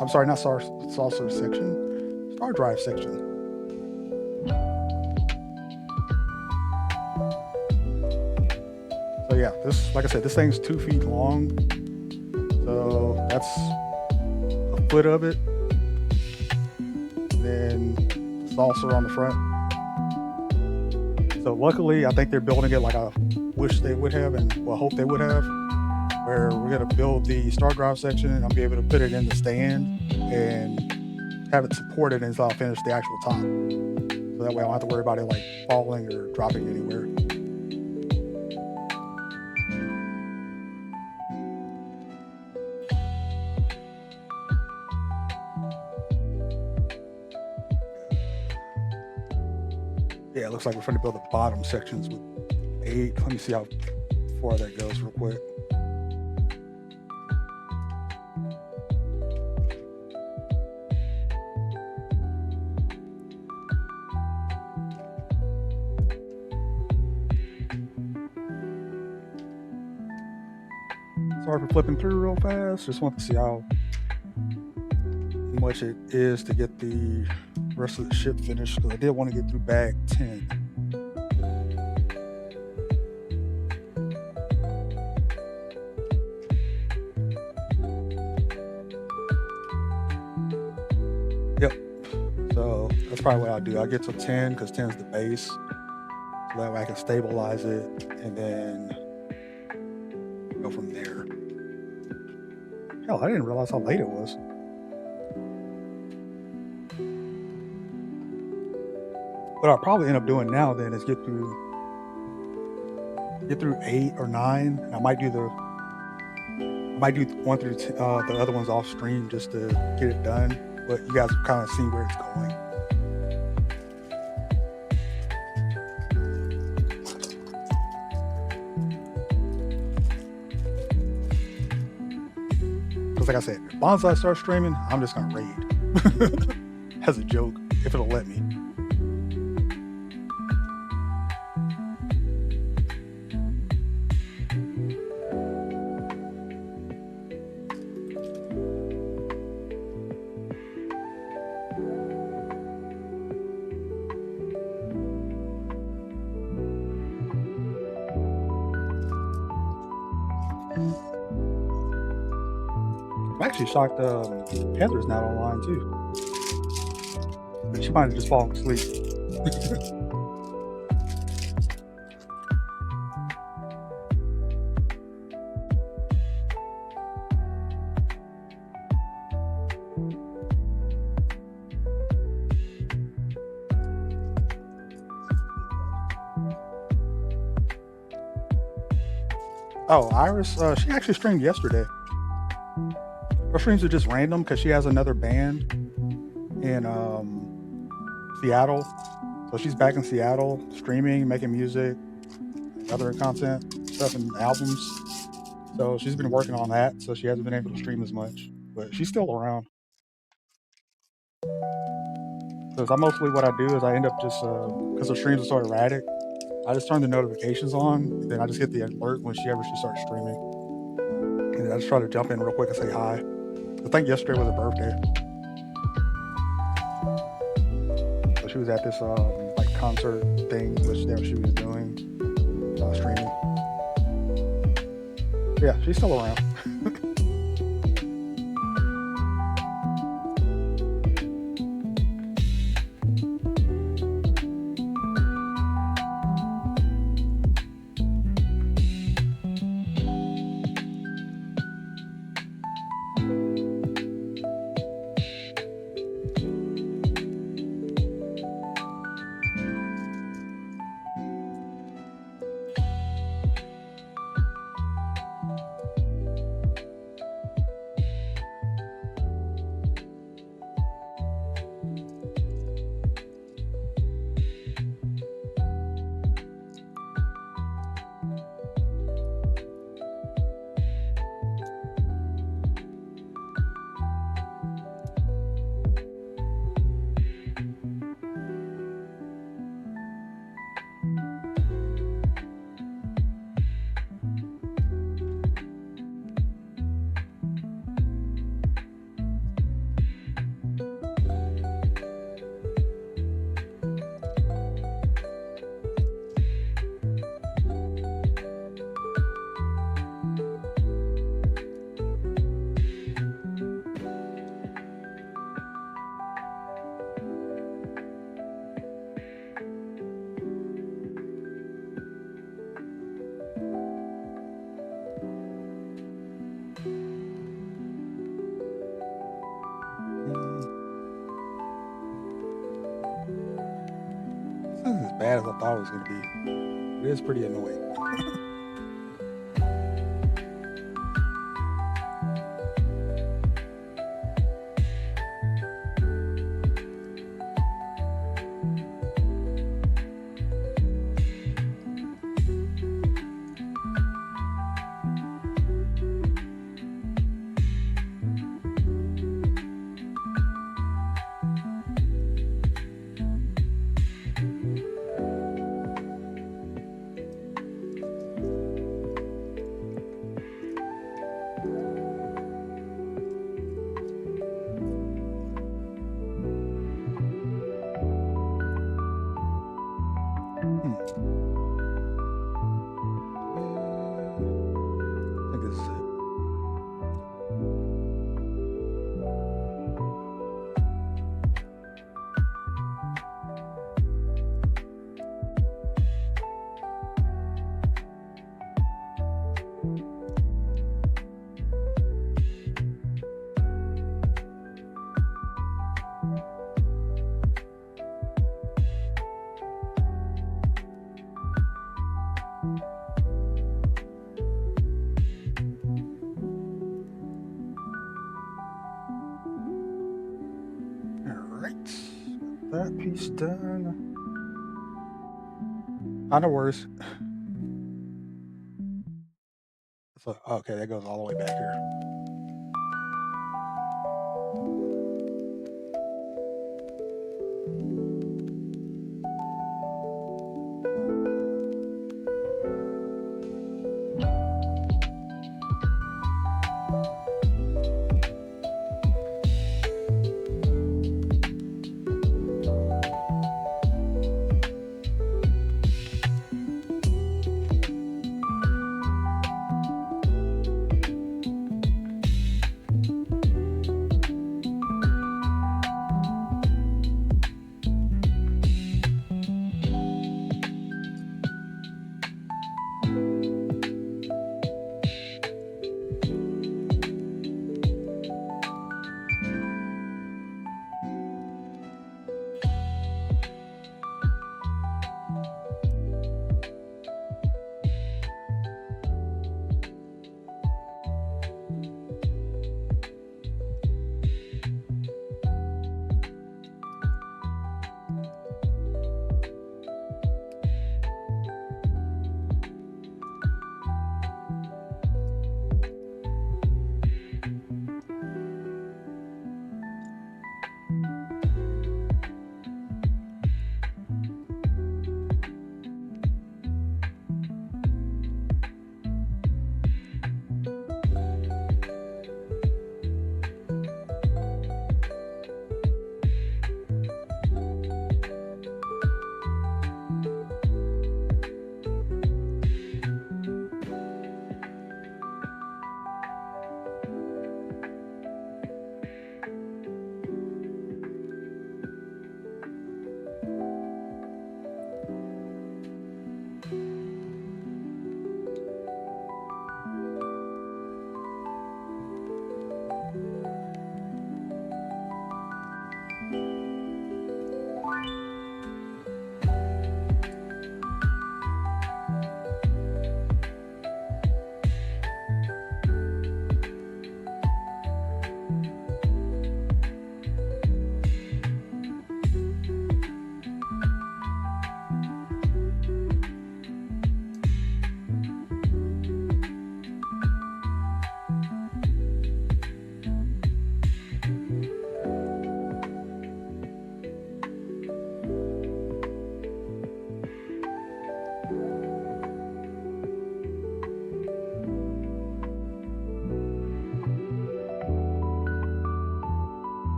I'm sorry, not saucer section, star drive section. So yeah, like I said, this thing's 2 feet long. So that's a foot of it. Then the saucer on the front. So luckily, I think they're building it like I wish they would have, and hope they would have, where we're gonna build the star drive section, and I'll be able to put it in the stand and have it supported until I finish the actual top. So that way I don't have to worry about it like falling or dropping anywhere. Yeah, it looks like we're trying to build the bottom sections with 8. Let me see how far that goes real quick. Sorry for flipping through real fast. Just want to see how much it is to get the rest of the ship finished, because I did want to get through bag 10. Yep. So that's probably what I'll do. I'll get to 10 because 10 is the base. So that way I can stabilize it and then go from there. Hell, I didn't realize how late it was. What I'll probably end up doing now then is get through 8 or 9, and I might do 1 through 10, the other ones off stream just to get it done. But you guys kind of see where it's going. Because like I said, if Bonsai starts streaming, I'm just gonna raid as a joke if it'll let me. I'm actually shocked Heather's not online too. She might have just fallen asleep. Oh, Iris, she actually streamed yesterday. Her streams are just random because she has another band in Seattle. So she's back in Seattle streaming, making music, other content, stuff, and albums. So she's been working on that. So she hasn't been able to stream as much, but she's still around. Because what I do is I end up just, because her streams are so erratic, I just turn the notifications on, and then I just get the alert when she starts streaming. And I just try to jump in real quick and say hi. I think yesterday was her birthday. So she was at this like concert thing, which she was doing, streaming. Yeah, she's still around. bad as I thought it was going to be. It is pretty annoying. I think this is it. That piece done. I know worse. So, okay, that goes all the way back here.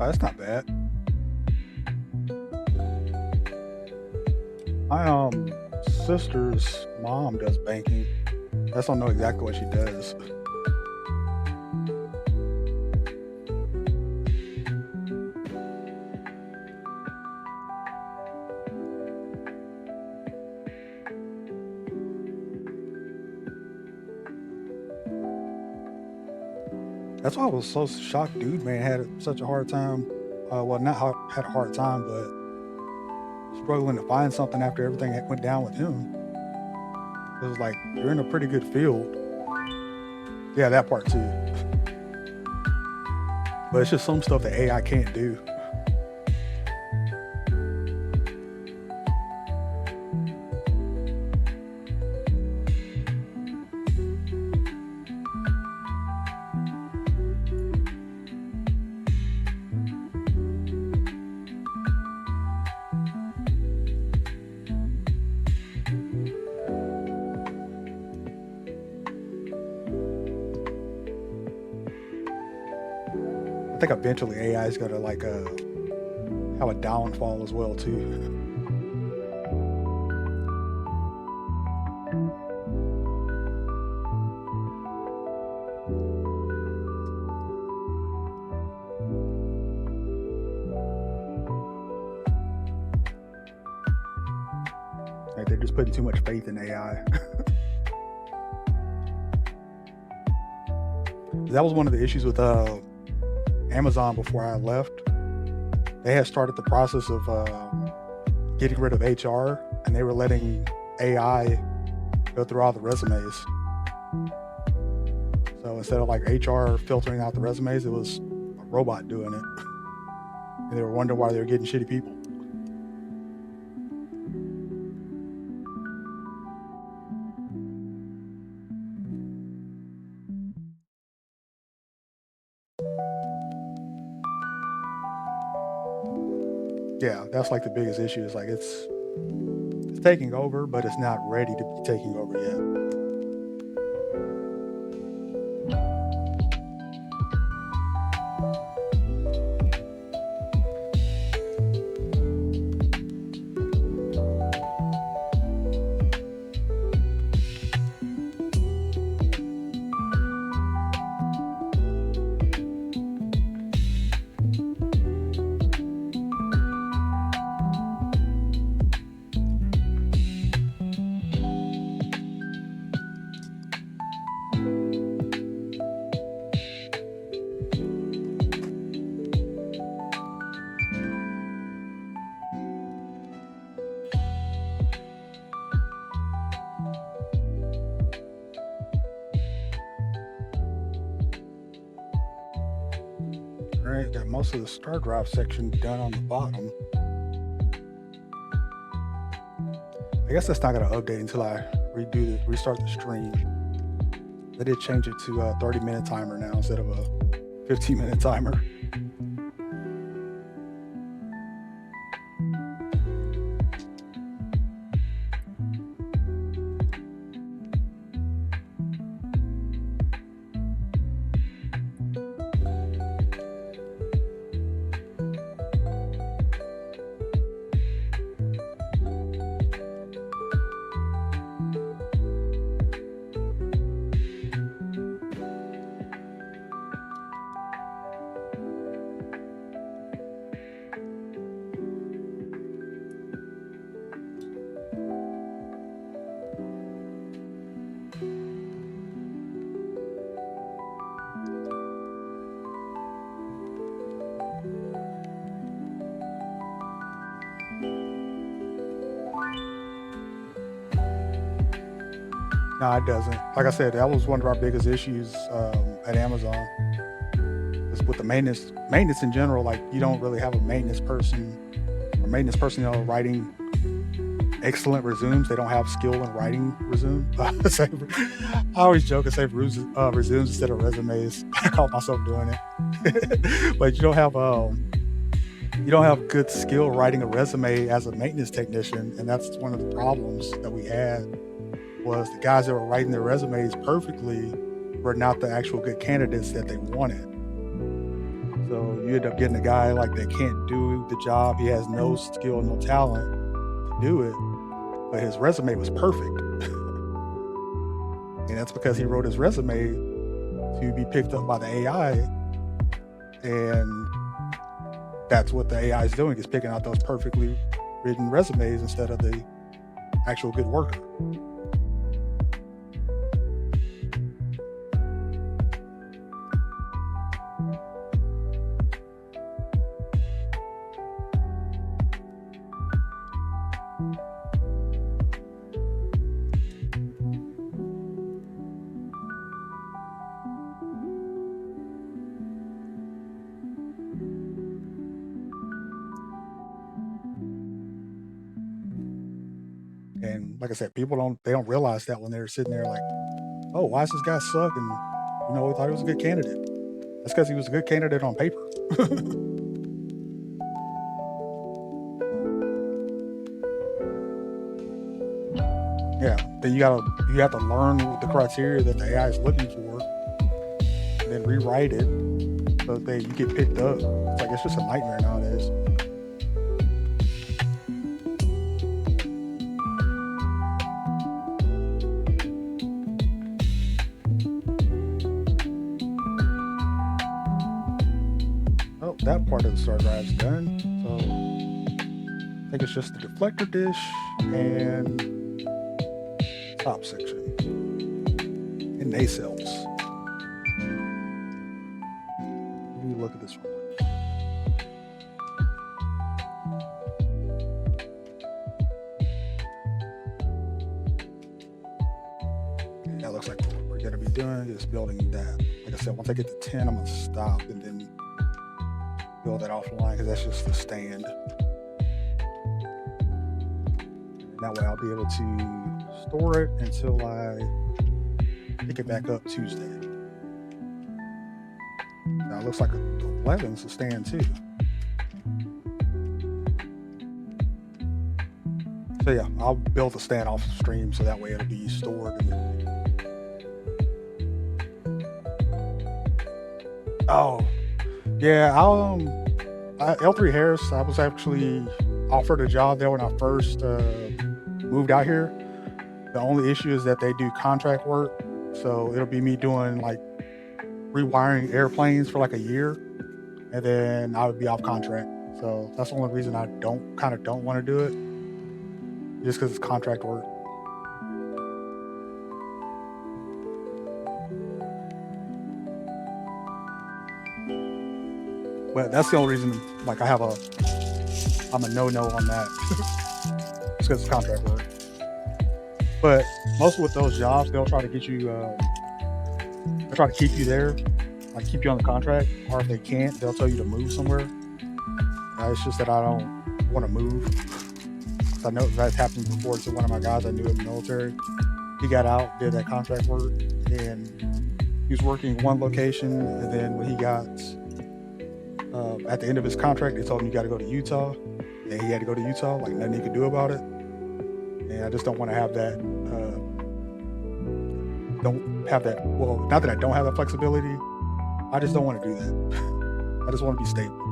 Oh, that's not bad. My sister's mom does banking. I just don't know exactly what she does. That's why I was so shocked. Dude, man, had such a hard time. Well, not had a hard time, but struggling to find something after everything that went down with him. It was like you're in a pretty good field. Yeah, that part too. But it's just some stuff that AI can't do. I think eventually AI is gonna like have a downfall as well too. Like they're just putting too much faith in AI. That was one of the issues with Amazon before I left. They had started the process of getting rid of HR, and they were letting AI go through all the resumes. So instead of like HR filtering out the resumes, it was a robot doing it. And they were wondering why they were getting shitty people. Yeah, that's like the biggest issue. Is like it's taking over, but it's not ready to be taking over yet. All right, got most of the star drive section done on the bottom. I guess that's not gonna update until I restart the stream. They did change it to a 30-minute timer now instead of a 15-minute timer. No, it doesn't. Like I said, that was one of our biggest issues at Amazon. Is with the maintenance in general. Like you don't really have a maintenance person or maintenance personnel writing excellent resumes. They don't have skill in writing resume. I always joke and say resumes instead of resumes. I caught myself doing it, but you don't have good skill writing a resume as a maintenance technician, and that's one of the problems that we had. Was the guys that were writing their resumes perfectly were not the actual good candidates that they wanted. So you end up getting a guy like that can't do the job. He has no skill, no talent to do it, but his resume was perfect. And that's because he wrote his resume to be picked up by the AI. And that's what the AI is doing, is picking out those perfectly written resumes instead of the actual good worker. And like I said, people don't realize that when they're sitting there like, oh, why does this guy suck? And we thought he was a good candidate. That's because he was a good candidate on paper. Yeah. Then you have to learn the criteria that the AI is looking for, and then rewrite it so that you get picked up. It's just a nightmare nowadays. Oh, that part of the star drive's done. So I think it's just the deflector dish and top section and nacelles. Let me look at this one. That looks like what we're going to be doing is building that. Like I said, once I get to 10, I'm going to stop and then build that offline because that's just the stand. And that way I'll be able to store it until I pick it back up Tuesday. Now it looks like 11's a stand too. So yeah, I'll build the stand off stream so that way it'll be stored. Oh, yeah, L3 Harris, I was actually offered a job there when I first moved out here. The only issue is that they do contract work, so it'll be me doing like rewiring airplanes for like a year, and then I would be off contract. So that's the only reason I don't want to do it, just because it's contract work. But that's the only reason, like I'm a no-no on that. It's because it's contract work. But most with those jobs, they'll try to get you, they'll try to keep you there, like keep you on the contract, or if they can't, they'll tell you to move somewhere. It's just that I don't want to move. I know that's happened before to one of my guys I knew in the military. He got out, did that contract work, and he was working in one location, and then when he got at the end of his contract, they told him you got to go to Utah, and he had to go to Utah, like nothing he could do about it. And I just don't want to have that. Well, not that I don't have that flexibility. I just don't want to do that. I just want to be stable.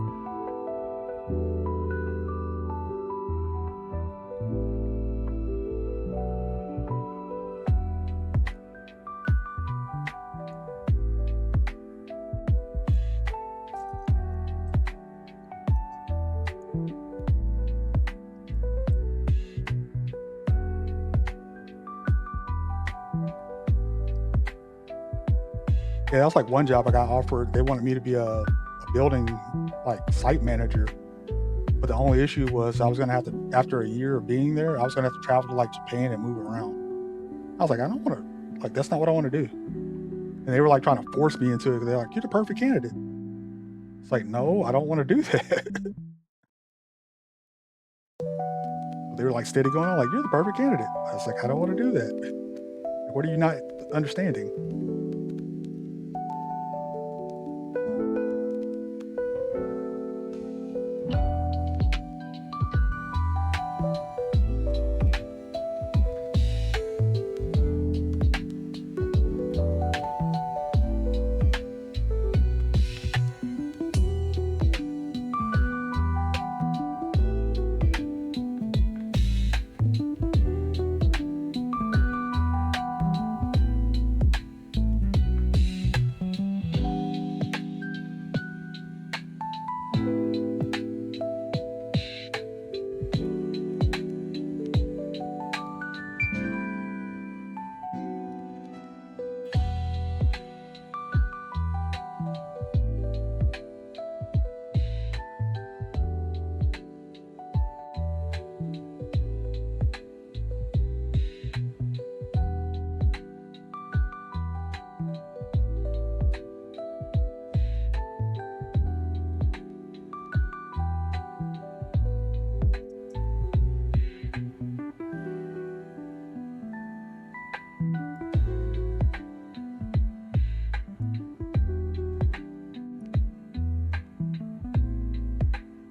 Yeah, that was like one job I got offered. They wanted me to be a building like site manager, but the only issue was I was gonna have to, after a year of being there, I was gonna have to travel to like Japan and move around. I was like, I don't want to, like that's not what I want to do. And they were like trying to force me into it. They're like, you're the perfect candidate. It's like, no, I don't want to do that. They were like steady going on, like, you're the perfect candidate. I was like, I don't want to do that. What are you not understanding?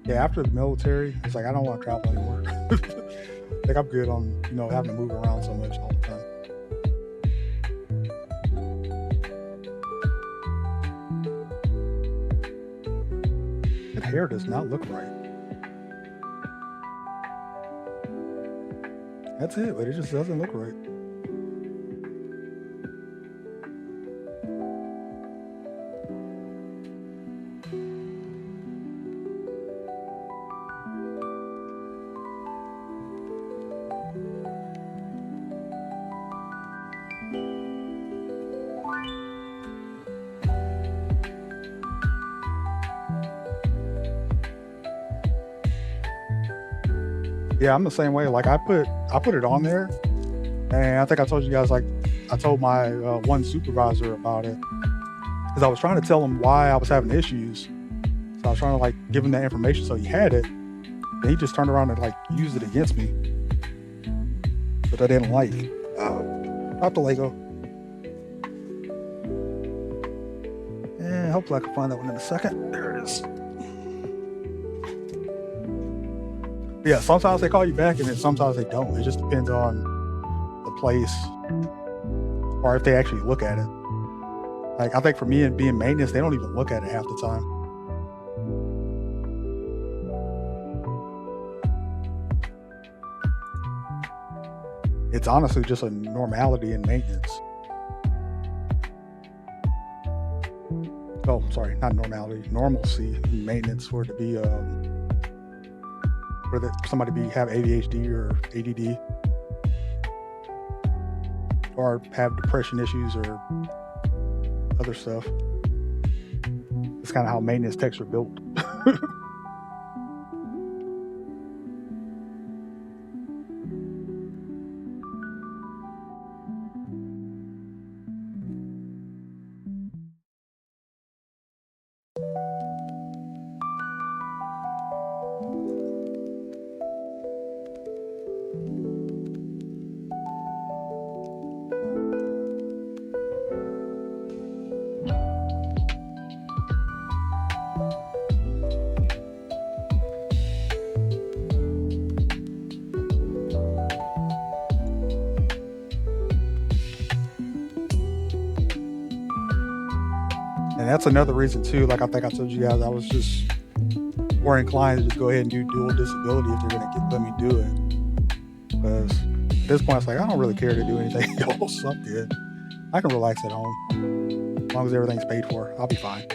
Yeah, after the military, it's like I don't want to travel anymore. Like I'm good on having to move around so much all the time. That hair does not look right. That's it, but it just doesn't look right. Yeah, I'm the same way. Like I put it on there, and I think I told you guys like I told my one supervisor about it because I was trying to tell him why I was having issues. So I was trying to like give him that information so he had it, and he just turned around and like used it against me, which I didn't like. Not the Lego. And hopefully I can find that one in a second. There it is. Yeah, sometimes they call you back and then sometimes they don't. It just depends on the place or if they actually look at it. Like I think for me and being maintenance, they don't even look at it half the time. It's honestly just a normality in maintenance. Oh, sorry, not normality, normalcy in maintenance for it to be for somebody to have ADHD or ADD or have depression issues or other stuff. It's kind of how maintenance techs are built. And that's another reason too. Like I think I told you guys, I was just more inclined to just go ahead and do dual disability if they're gonna let me do it. Because at this point, it's like I don't really care to do anything else. I'm good. I can relax at home as long as everything's paid for. I'll be fine.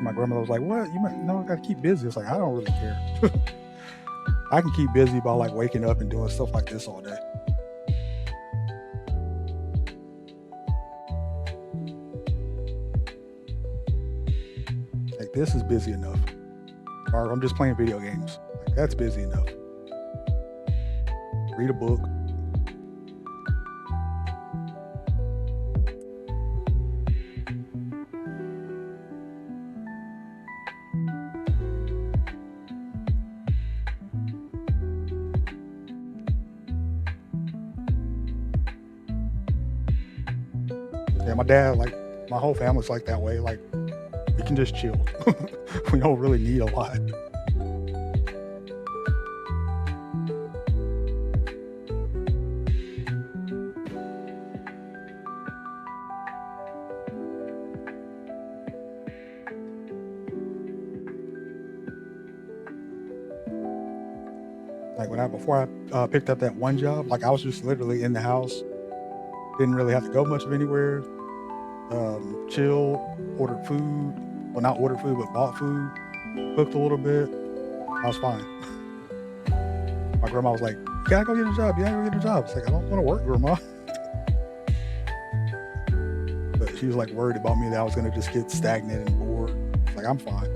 My grandmother was like, "What? You might no, I gotta keep busy." It's like I don't really care. I can keep busy by like waking up and doing stuff like this all day. Like this is busy enough. Or I'm just playing video games. Like that's busy enough. Read a book. Yeah, my dad, like my whole family's like that way. Like we can just chill. We don't really need a lot. Like before I picked up that one job, like I was just literally in the house, didn't really have to go much of anywhere. Chill, ordered food. Well, not ordered food, but bought food. Cooked a little bit. I was fine. My grandma was like, "You gotta go get a job. You gotta go get a job." It's like I don't want to work, grandma. But she was like worried about me that I was gonna just get stagnant and bored. It's like I'm fine.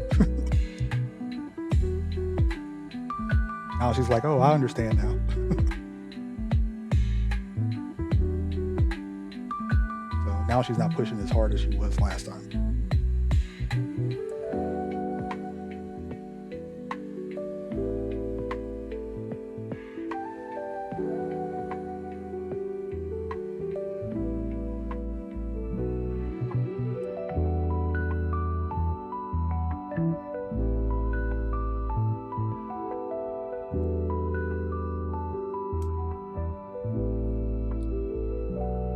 Now she's like, "Oh, I understand now." So now she's not pushing as hard as she was last time.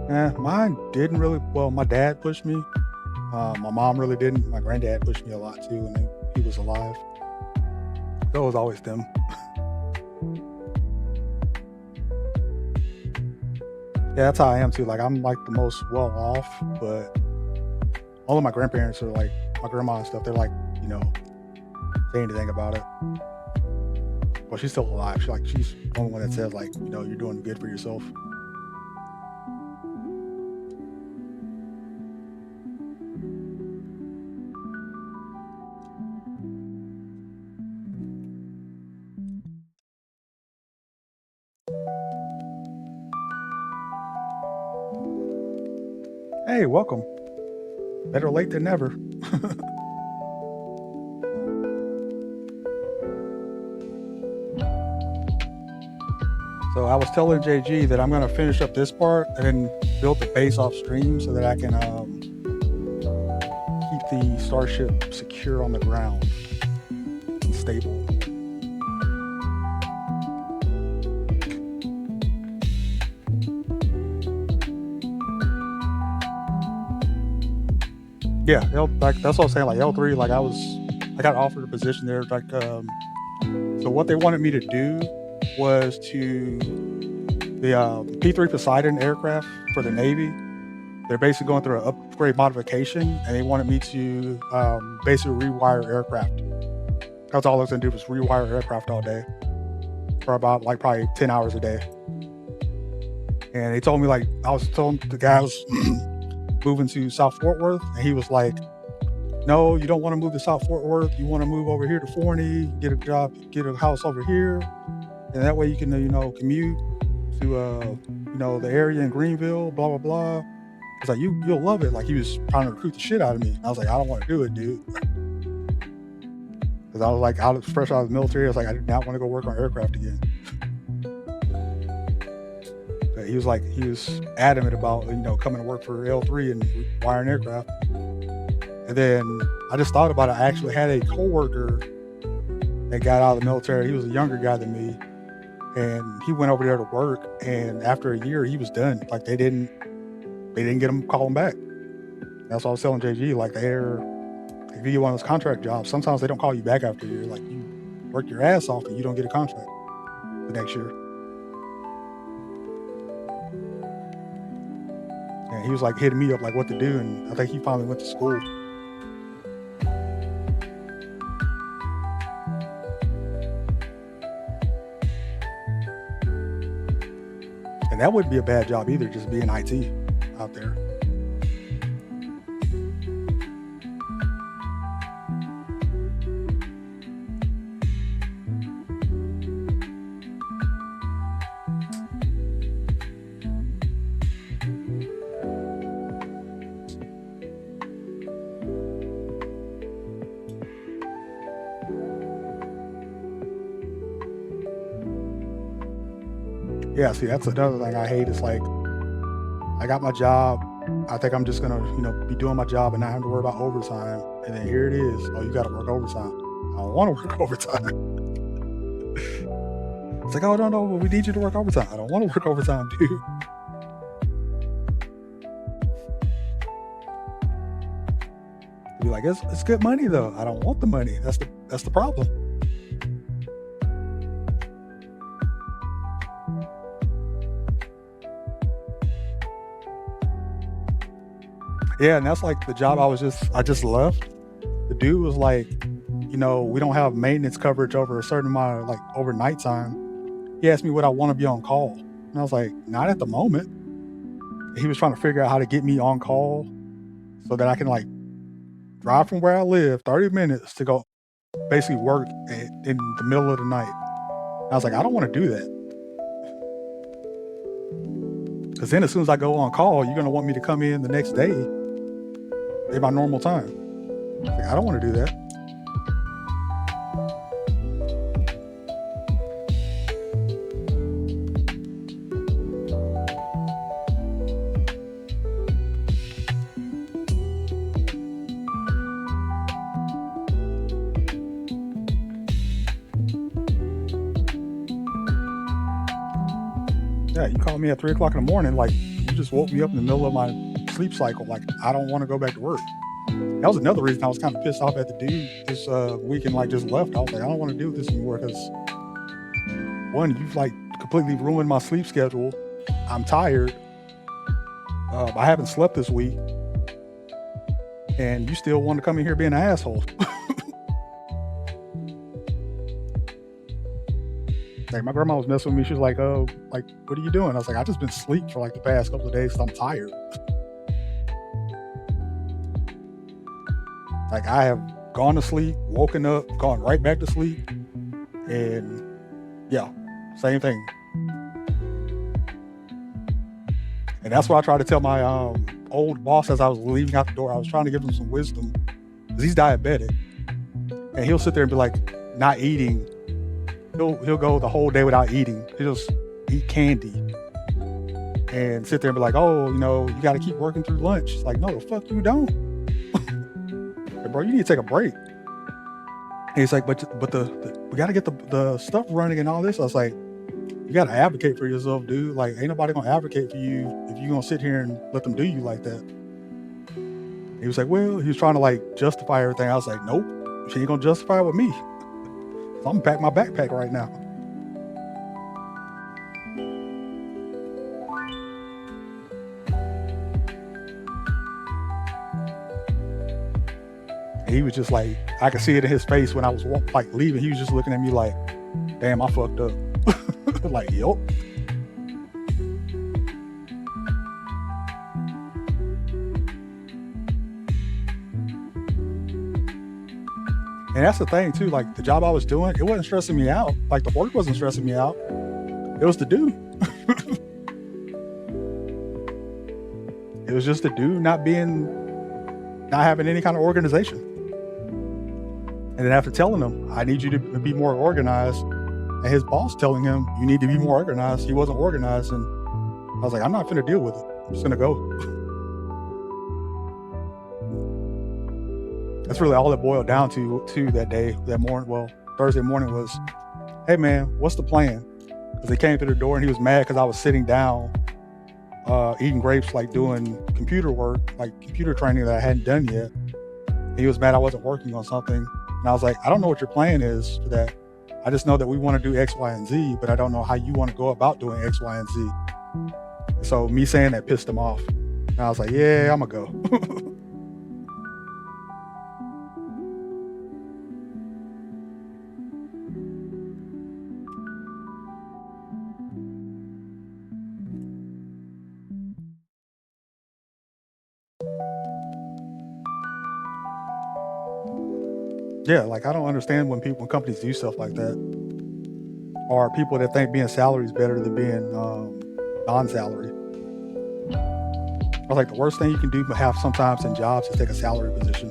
Mine didn't really. Well, my dad pushed me. My mom really didn't. My granddad pushed me a lot too when he was alive. So it was always them. Yeah, that's how I am too. Like I'm like the most well off, but all of my grandparents are like my grandma and stuff. They're like, say anything about it. Well, she's still alive. She's the only one that says like, you're doing good for yourself. Hey, welcome. Better late than never. So I was telling JG that I'm gonna finish up this part and then build the base off stream so that I can keep the starship secure on the ground and stable. Yeah, like that's what I'm saying. Like L3, like I got offered a position there. Like, so what they wanted me to do was to the P3 Poseidon aircraft for the Navy. They're basically going through an upgrade modification, and they wanted me to basically rewire aircraft. That's all I was gonna do was rewire aircraft all day for about like probably 10 hours a day. And they told me like I was telling the guy I was moving to South Fort Worth, and he was like, "No, you don't want to move to South Fort Worth. You want to move over here to Forney, get a job, get a house over here, and that way you can commute to the area in Greenville, blah blah blah." It's like you'll love it. Like he was trying to recruit the shit out of me. I was like, I don't want to do it, dude. Because I was like fresh out of the military. I was like, I did not want to go work on aircraft again. But he was adamant about coming to work for L3 and wiring aircraft. And then I just thought about it. I actually had a coworker that got out of the military. He was a younger guy than me, and he went over there to work. And after a year, he was done. Like they didn't get him calling back. That's what I was telling JG. Like if you get one of those contract jobs, sometimes they don't call you back after a year. Like you work your ass off and you don't get a contract the next year. And he was like hitting me up like what to do, and I think he finally went to school. And that wouldn't be a bad job either, just being IT out there. Yeah, see, that's another thing I hate. Is like, I got my job. I think I'm just gonna, be doing my job and not have to worry about overtime. And then here it is. Oh, you got to work overtime. I don't want to work overtime. It's like, oh no, we need you to work overtime. I don't want to work overtime, dude. Be like, it's good money though. I don't want the money. That's the problem. Yeah, and that's like the job I just left. The dude was like, we don't have maintenance coverage over a certain amount of like overnight time. He asked me would I want to be on call. And I was like, not at the moment. He was trying to figure out how to get me on call so that I can like drive from where I live 30 minutes to go basically work in the middle of the night. I was like, I don't want to do that. Because then as soon as I go on call, you're going to want me to come in the next day at my normal time. Like, I don't want to do that. Yeah, you call me at 3 o'clock in the morning, like you just woke me up in the middle of my sleep cycle. Like, I don't want to go back to work. That was another reason I was kind of pissed off at the dude this week and like just left. I was like, I don't want to do this anymore because one, you've like completely ruined my sleep schedule. I'm tired. I haven't slept this week, and you still want to come in here being an asshole. Like, my grandma was messing with me. She was like, "Oh, like, what are you doing?" I was like, "I just been asleep for like the past couple of days because I'm tired." Like, I have gone to sleep, woken up, gone right back to sleep, and yeah, same thing. And that's what I tried to tell my old boss as I was leaving out the door. I was trying to give him some wisdom because he's diabetic, and he'll sit there and be like, not eating. He'll go the whole day without eating. He'll just eat candy and sit there and be like, "Oh, you got to keep working through lunch." It's like, no, the fuck you don't. Like, bro, you need to take a break. And he's like, but we got to get the stuff running and all this. I was like, you got to advocate for yourself, dude. Like, ain't nobody gonna advocate for you if you gonna sit here and let them do you like that. He was like, well, he was trying to like justify everything. I was like, nope, she ain't gonna justify it with me. So I'm gonna pack my backpack right now. And he was just like, I could see it in his face when I was like leaving. He was just looking at me like, damn, I fucked up. Like, yep. And that's the thing too, like the job I was doing, it wasn't stressing me out. Like, the work wasn't stressing me out. It was the dude. It was just the dude not having any kind of organization. And then after telling him, I need you to be more organized, and his boss telling him, you need to be more organized, he wasn't organized. And I was like, I'm not gonna deal with it. I'm just gonna go. That's really all it boiled down to that day, that morning. Well, Thursday morning was, hey man, what's the plan? Because he came through the door and he was mad because I was sitting down, eating grapes, like doing computer work, like computer training that I hadn't done yet. And he was mad I wasn't working on something. And I was like, I don't know what your plan is for that. I just know that we want to do X, Y, and Z, but I don't know how you want to go about doing X, Y, and Z. So me saying that pissed him off. And I was like, yeah, I'm gonna go. Yeah, like, I don't understand when companies do stuff like that, or people that think being salary is better than being non-salary. I was like, the worst thing you can do have sometimes in jobs is take a salary position,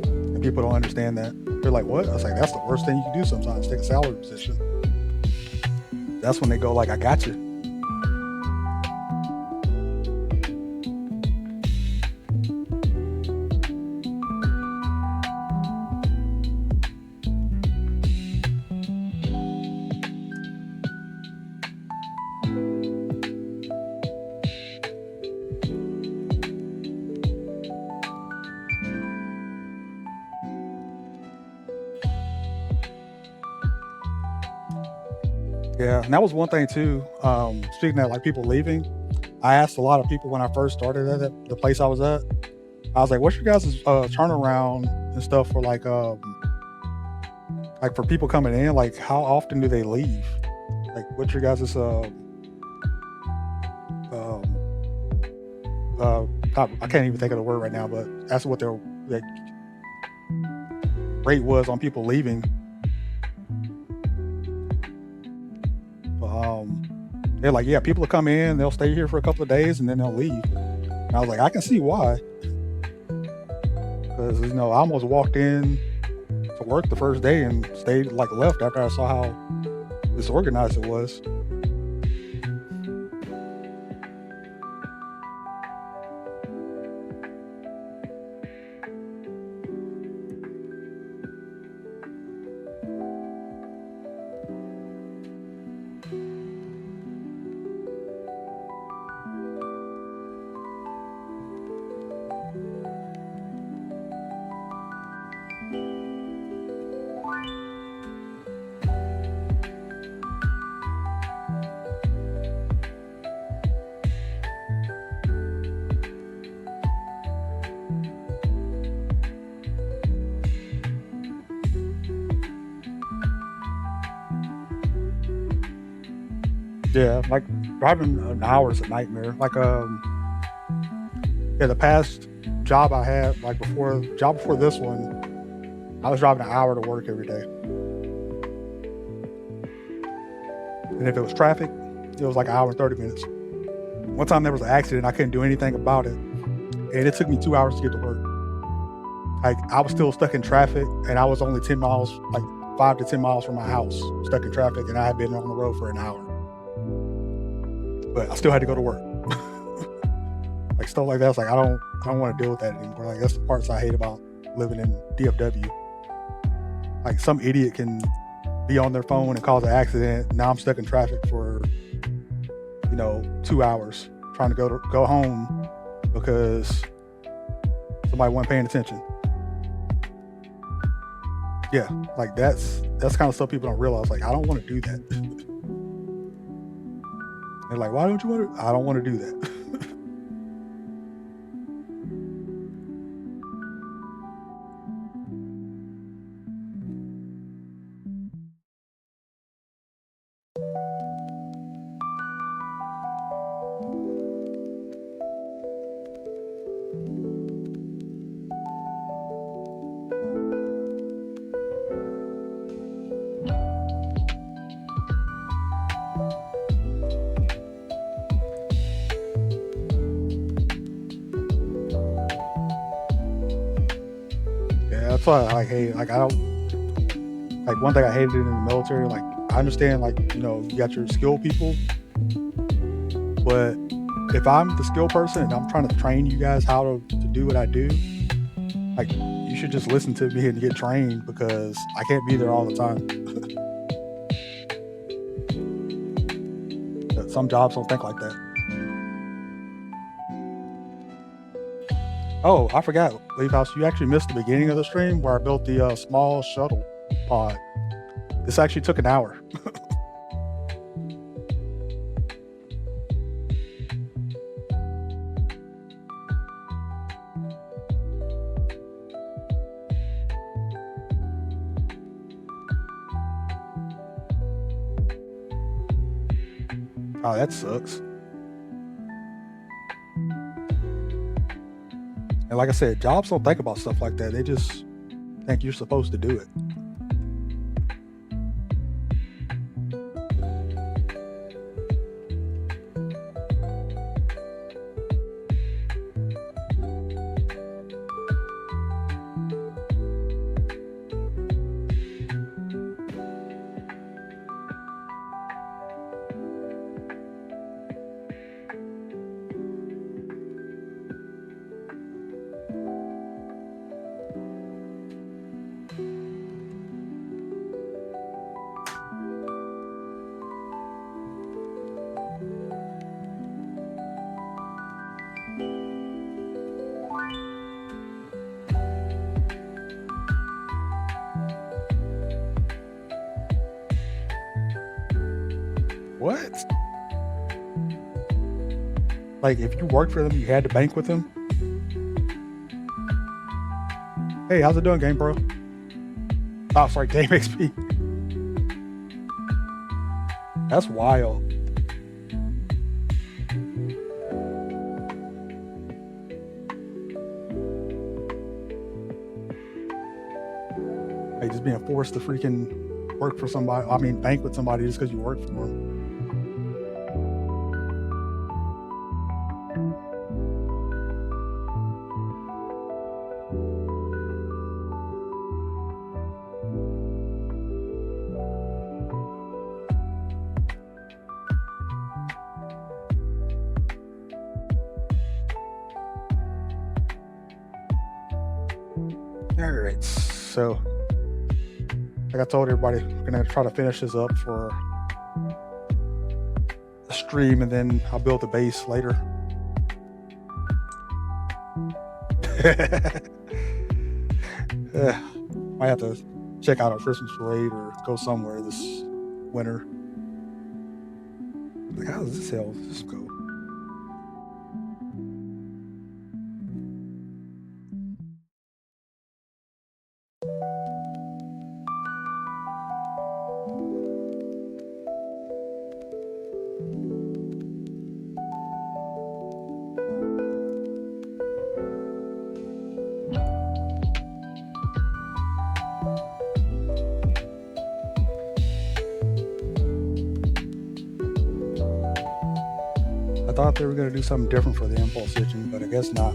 and people don't understand that. They're like, what? I was like, that's the worst thing you can do sometimes, take a salary position. That's when they go like, I got you. Yeah, and that was one thing too. Speaking of like people leaving, I asked a lot of people when I first started at the place I was at. I was like, "What's your guys' turnaround and stuff for like for people coming in? Like, how often do they leave? Like, what's your guys' um I can't even think of the word right now, but that's what their like, rate was on people leaving." They're like, yeah, people will come in, they'll stay here for a couple of days, and then they'll leave. And I was like, I can see why. Because, I almost walked in to work the first day and stayed, like, left after I saw how disorganized it was. Yeah, like driving an hour is a nightmare. Like yeah, the past job I had, like before this one, I was driving an hour to work every day. And if it was traffic, it was like an hour and 30 minutes. One time there was an accident, I couldn't do anything about it. And it took me 2 hours to get to work. Like I was still stuck in traffic and I was only 10 miles, like 5 to 10 miles from my house, stuck in traffic, and I had been on the road for an hour. But I still had to go to work. Like stuff like that. It's like I don't want to deal with that anymore. Like that's the parts I hate about living in DFW. Like some idiot can be on their phone and cause an accident. Now I'm stuck in traffic for 2 hours trying to go home because somebody wasn't paying attention. Yeah, like that's kind of stuff people don't realize. Like I don't want to do that. They're like, why don't you want to? I don't want to do that. Yeah, that's why I hate. Like I don't like one thing I hated in the military. Like I understand, like you got your skilled people, but if I'm the skilled person and I'm trying to train you guys how to do what I do, like you should just listen to me and get trained because I can't be there all the time. But some jobs don't think like that. Oh, I forgot, Leaf House. You actually missed the beginning of the stream where I built the small shuttle pod. This actually took an hour. Oh, that sucks. And like I said, jobs don't think about stuff like that. They just think you're supposed to do it. What? Like if you worked for them, you had to bank with them. Hey, how's it doing, Game Pro? Oh, sorry, Game XP. That's wild. Like just being forced to freaking work for somebody. I mean, bank with somebody just because you work for them. All right, so like I told everybody, we're gonna try to finish this up for the stream, and then I'll build the base later. Might have to check out our Christmas parade or go somewhere this winter. Like, how does this go? I thought they were going to do something different for the impulse stitching, but I guess not.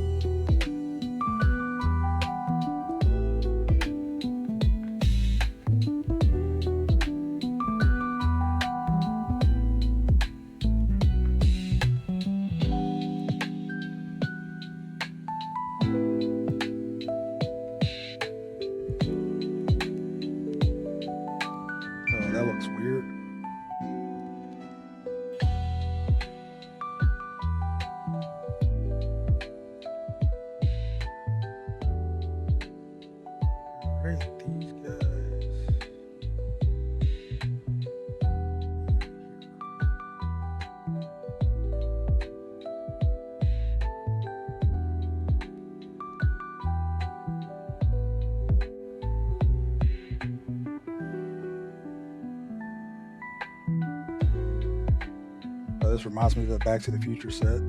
Oh, that looks weird. Where's these guys? Oh, this reminds me of the Back to the Future set.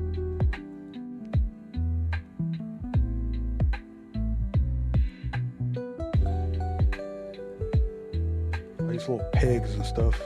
These little pegs and stuff.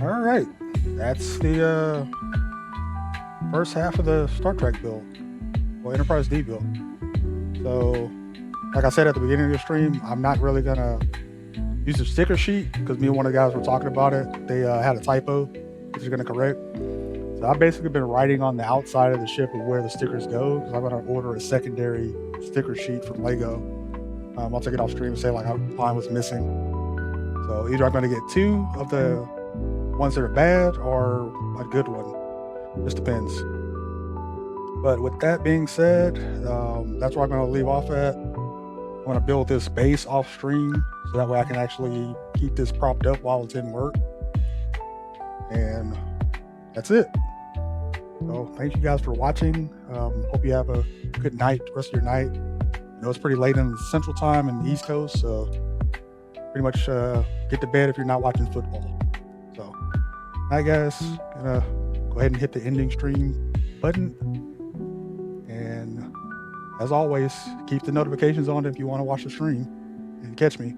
All right, that's the first half of the Star Trek build, or Enterprise D build. So, like I said at the beginning of the stream, I'm not really gonna use the sticker sheet because me and one of the guys were talking about it. They had a typo, which is gonna correct. So I've basically been writing on the outside of the ship of where the stickers go because I'm gonna order a secondary sticker sheet from Lego. I'll take it off stream and say like mine was missing. So either I'm gonna get 2 of the ones that are bad or a good one. Just depends. But with that being said, that's where I'm going to leave off at. I'm going to build this base off stream so that way I can actually keep this propped up while it's in work. And that's it. So thank you guys for watching. Hope you have a good night, rest of your night. I know it's pretty late in the Central Time in the East Coast, so pretty much get to bed if you're not watching football. So, alright guys, gonna go ahead and hit the ending stream button. And as always, keep the notifications on if you want to watch the stream and catch me.